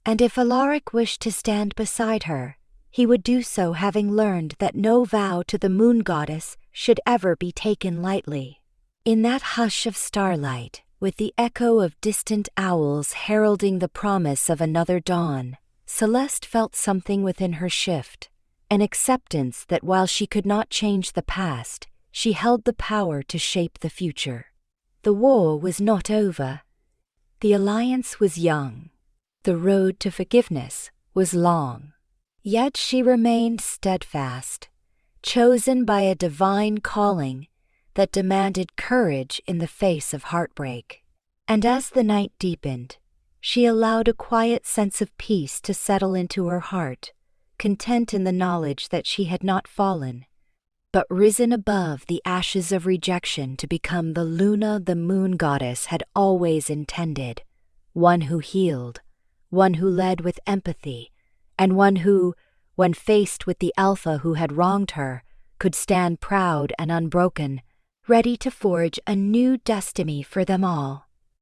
And if Alaric wished to stand beside her, he would do so having learned that no vow to the moon goddess should ever be taken lightly. In that hush of starlight, with the echo of distant owls heralding the promise of another dawn, Celeste felt something within her shift, an acceptance that while she could not change the past, she held the power to shape the future. The war was not over. The alliance was young. The road to forgiveness was long. Yet she remained steadfast, chosen by a divine calling that demanded courage in the face of heartbreak. And as the night deepened, she allowed a quiet sense of peace to settle into her heart, content in the knowledge that she had not fallen, but risen above the ashes of rejection to become the Luna the moon goddess had always intended, one who healed, one who led with empathy, and one who, when faced with the Alpha who had wronged her, could stand proud and unbroken, ready to forge a new destiny for them all.